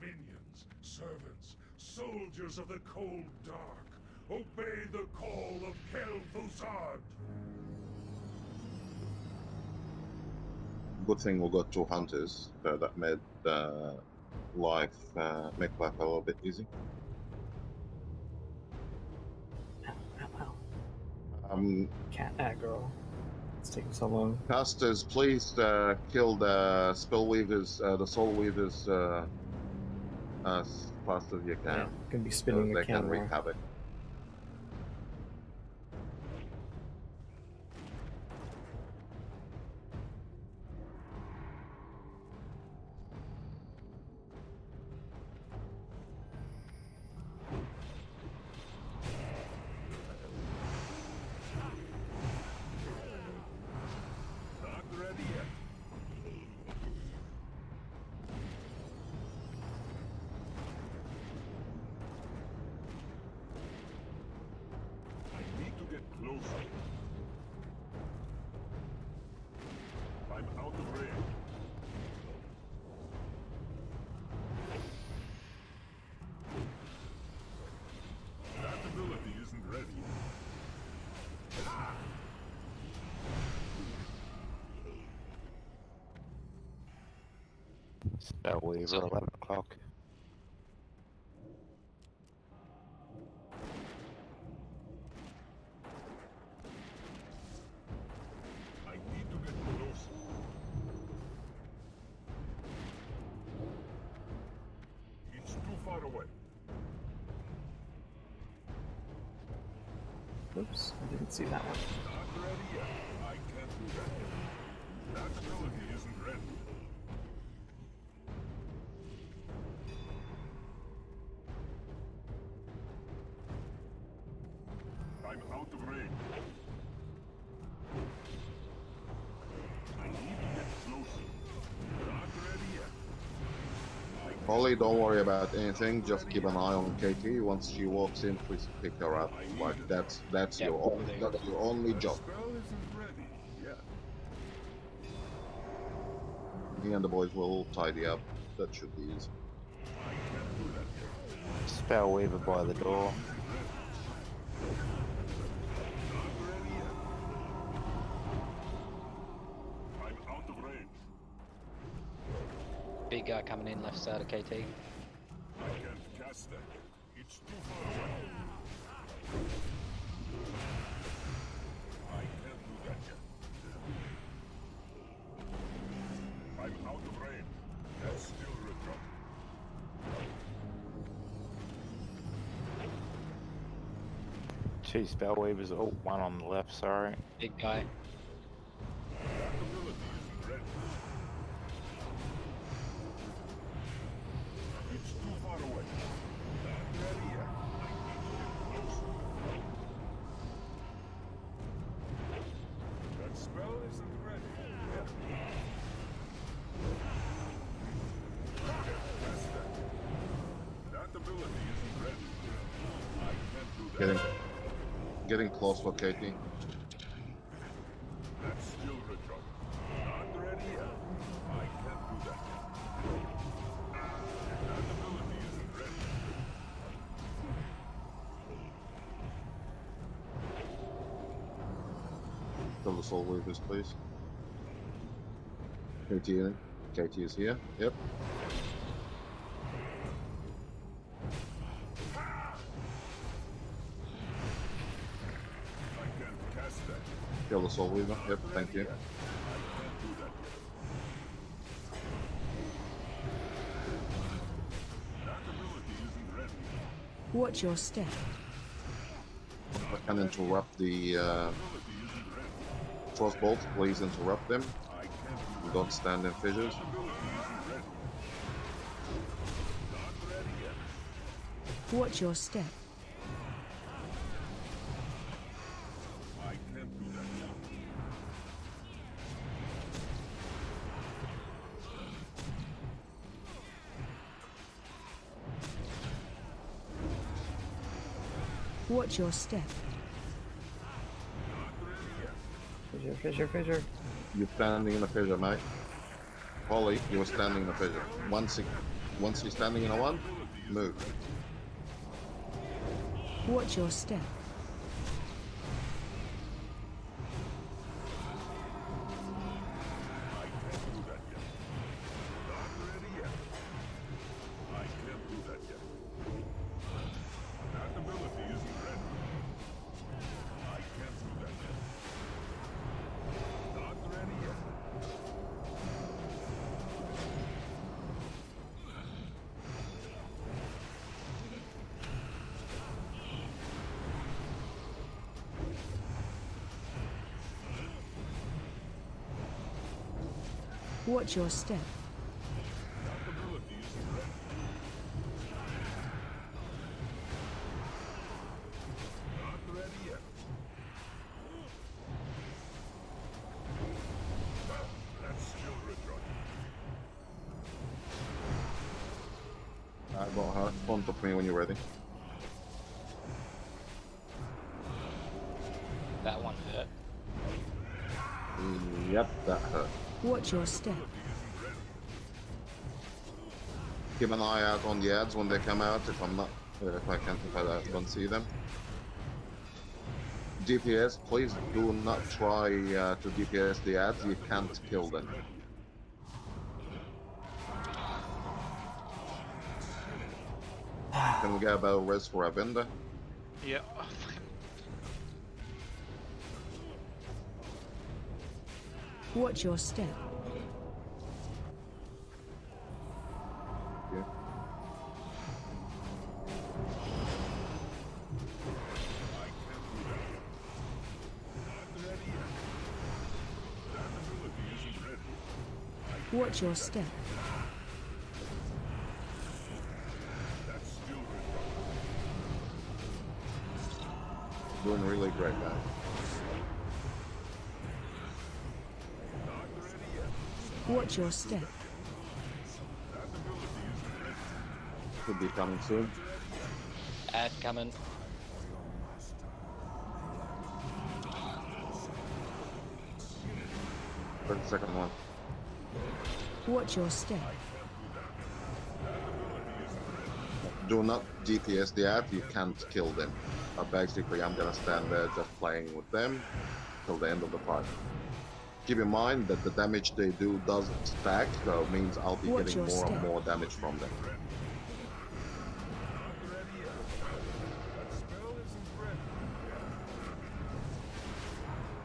Minions, servants, soldiers of the cold dark, obey the call of Kel'Thuzad! Good thing we got 2 hunters, so that made life make life a little bit easy. Cat aggro. It's taking so long. Casters, please kill the spellweavers, the soul weavers, as fast as you can. Yeah, gonna be spinning the they can wreak camera. havoc. Not ready yet. I need to get closer. I'm out of range. That ability isn't ready. Spellweaver, 11 o'clock. I need to get closer. It's too far away. Oops, I didn't see that one. Not ready yet. I can't do that yet. That ability isn't ready. I'm out of range. I need to get closer. Not ready yet. Holly, don't worry about anything. Just keep an eye on KT. Once she walks in, please pick her up. Like that's Yep, your will only do. that's your only The job. spell isn't ready yet. Me and the boys will tidy up. That should be easy. I can't do that yet. Spell Weaver by the door. Not ready yet. I'm out of range. Big guy coming in left side of KT. I can't cast that yet. It's too far away. I can't do that yet. I'm out of range. That's still retro. Two spell weavers. Oh, one on the left. Sorry. Big guy. That ability isn't ready. It's too far away. Not ready yet. I need to get closer. That spell isn't ready yet. That's that. That ability isn't ready. I can't do that. Getting close for KT. That's still retro. Not ready yet. I can't do that yet. That ability isn't ready. Kill the soul weavers, please. KT in. KT is here. Yep. I can't cast that. Kill the soul weaver. Yep. Thank you. I can't do that yet. That ability isn't ready. Watch your step. I can interrupt the Ability isn't ready. crossbolt. Please interrupt them. I can't do Don't stand in fissures. that. Ability isn't ready. Not ready yet. Watch your step. I can't do that yet. Watch your step. Not ready yet. Fissure, fissure. You're standing in a fissure, mate. Holly, you were standing in a fissure. Once you're standing in a one, move. Watch your step. I can't do that yet. Not ready yet. I can't do that yet. That ability isn't ready. I can't do that yet. Not ready yet. Watch your step. That ability isn't ready. Not ready yet. That's still retro. I got her. Front of me when you're ready. That one hurt. Yep, that hurt. Watch your step. Keep an eye out on the ads when they come out. If I don't see them. DPS, please do not try to DPS the ads. You can't kill them. Can we get a battle res for Avenda? Yeah. Watch your step. Yeah. Watch your step. Doing really great, man. Watch your step. Should be coming soon. Ad coming. Where's the second one? Watch your step. Do not DPS the ad, you can't kill them. Basically, I'm gonna stand there just playing with them till the end of the fight. Keep in mind that the damage they do does stack, so it means I'll be Watch getting your more and step. more damage from them.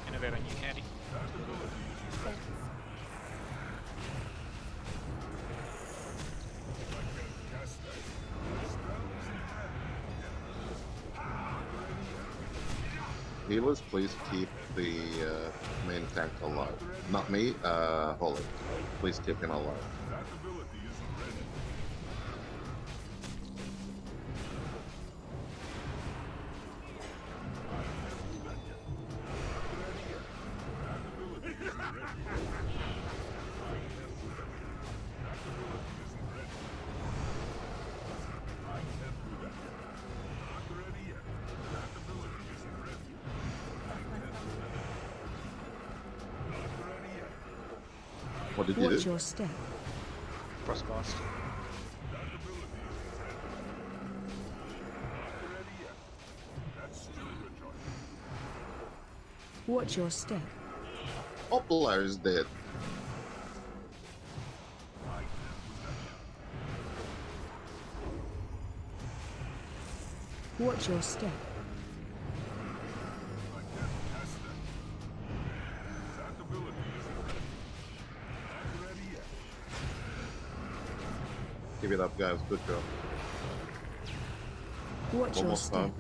Innovate on you, Candy. Healers, please keep the main tank alive. Not me, Holly. Please keep him alive. What did you Watch do? your step. Frostblast. Watch your step. Oplar is dead. Watch your step. Give it up, guys. Good job. Watch your Almost step. done.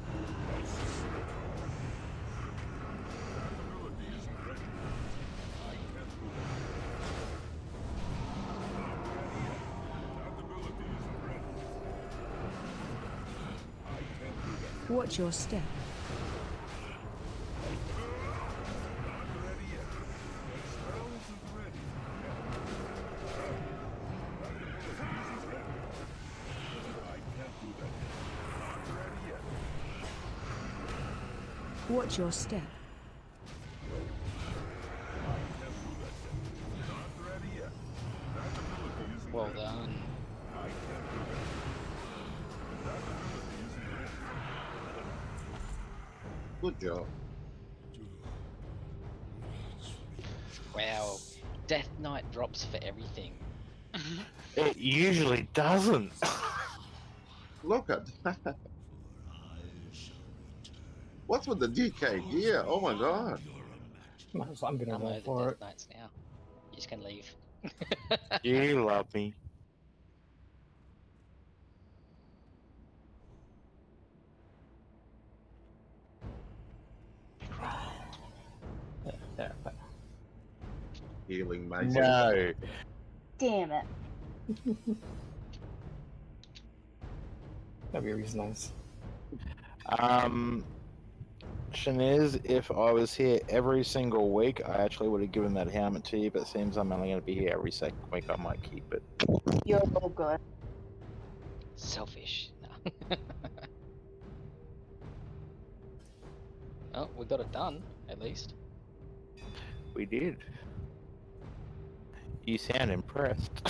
Watch your step. Watch your step. Well done. Good job. Wow. Death Knight drops for everything. It usually doesn't. Look at that. What's with the DK gear? Oh my god. So I'm gonna I'm go over for Death it. Knights now. You just can leave. You love me. There. Healing magic. No. Damn it. That'd be really nice. Shanez, if I was here every single week, I actually would have given that helmet to you, but it seems I'm only going to be here every second week. I might keep it. You're all good. Selfish. No. Oh, we got it done, at least. We did. You sound impressed.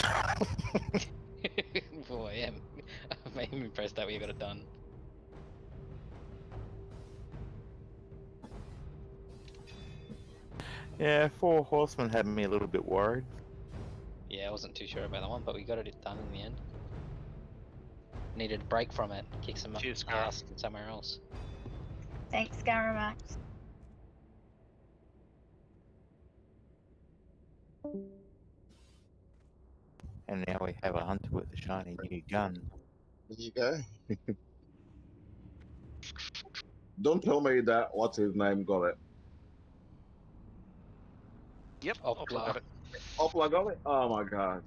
Well, I am. I'm impressed that we got it done. Yeah, 4 horsemen had me a little bit worried. Yeah, I wasn't too sure about that one, but we got it done in the end. Needed a break from it, kick some Cheers, Scar. ass somewhere else. Thanks, Garamax. And now we have a hunter with a shiny new gun. There you go. Don't tell me that what's his name got it. Yep, Oh, I'll plug it. Opla got it? Oh my god.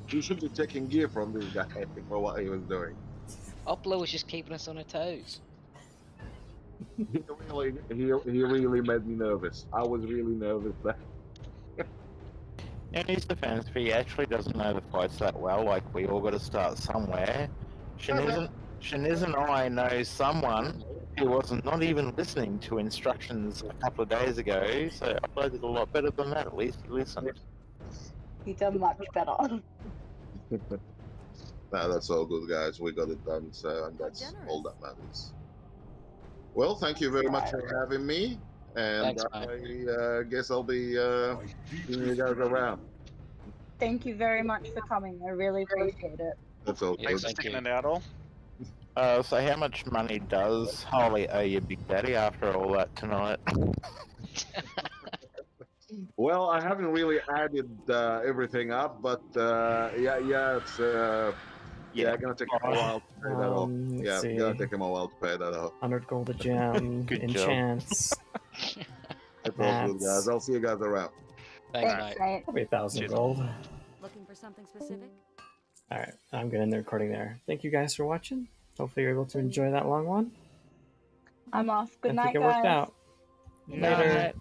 You should be taking gear from this guy for what he was doing. Opla was just keeping us on our toes. He really made me nervous. I was really nervous that In his defense, he actually doesn't know the fights that well. Like, we all got to start somewhere. Shaniz and I know someone who was not even listening to instructions a couple of days ago, so I did a lot better than that. At least he listened. You done much better. Nah, that's all good, guys. We got it done, so and that's all that matters. Well, thank you very much for having me, and Thanks, mate. I guess I'll be seeing you guys around. Thank you very much for coming. I really appreciate it. That's all Yeah, good. Thanks for thank sticking you. it out all. So how much money does Holly owe your Big Daddy after all that tonight? Well, I haven't really added everything up, but it's gonna take him a while to pay that off. Let's Yeah, see. gonna take him a while to pay that off. 100 gold a gem, Good job. enchants. That's all good, guys. Mats. I'll see you guys around. Thanks, Thanks, mate. mate. Probably 1,000 Cheers. gold. Looking for something specific? Alright, I'm gonna end the recording there. Thank you guys for watching. Hopefully you're able to enjoy that long one. I'm off. Good I night, think it worked guys. out. Good Later. night.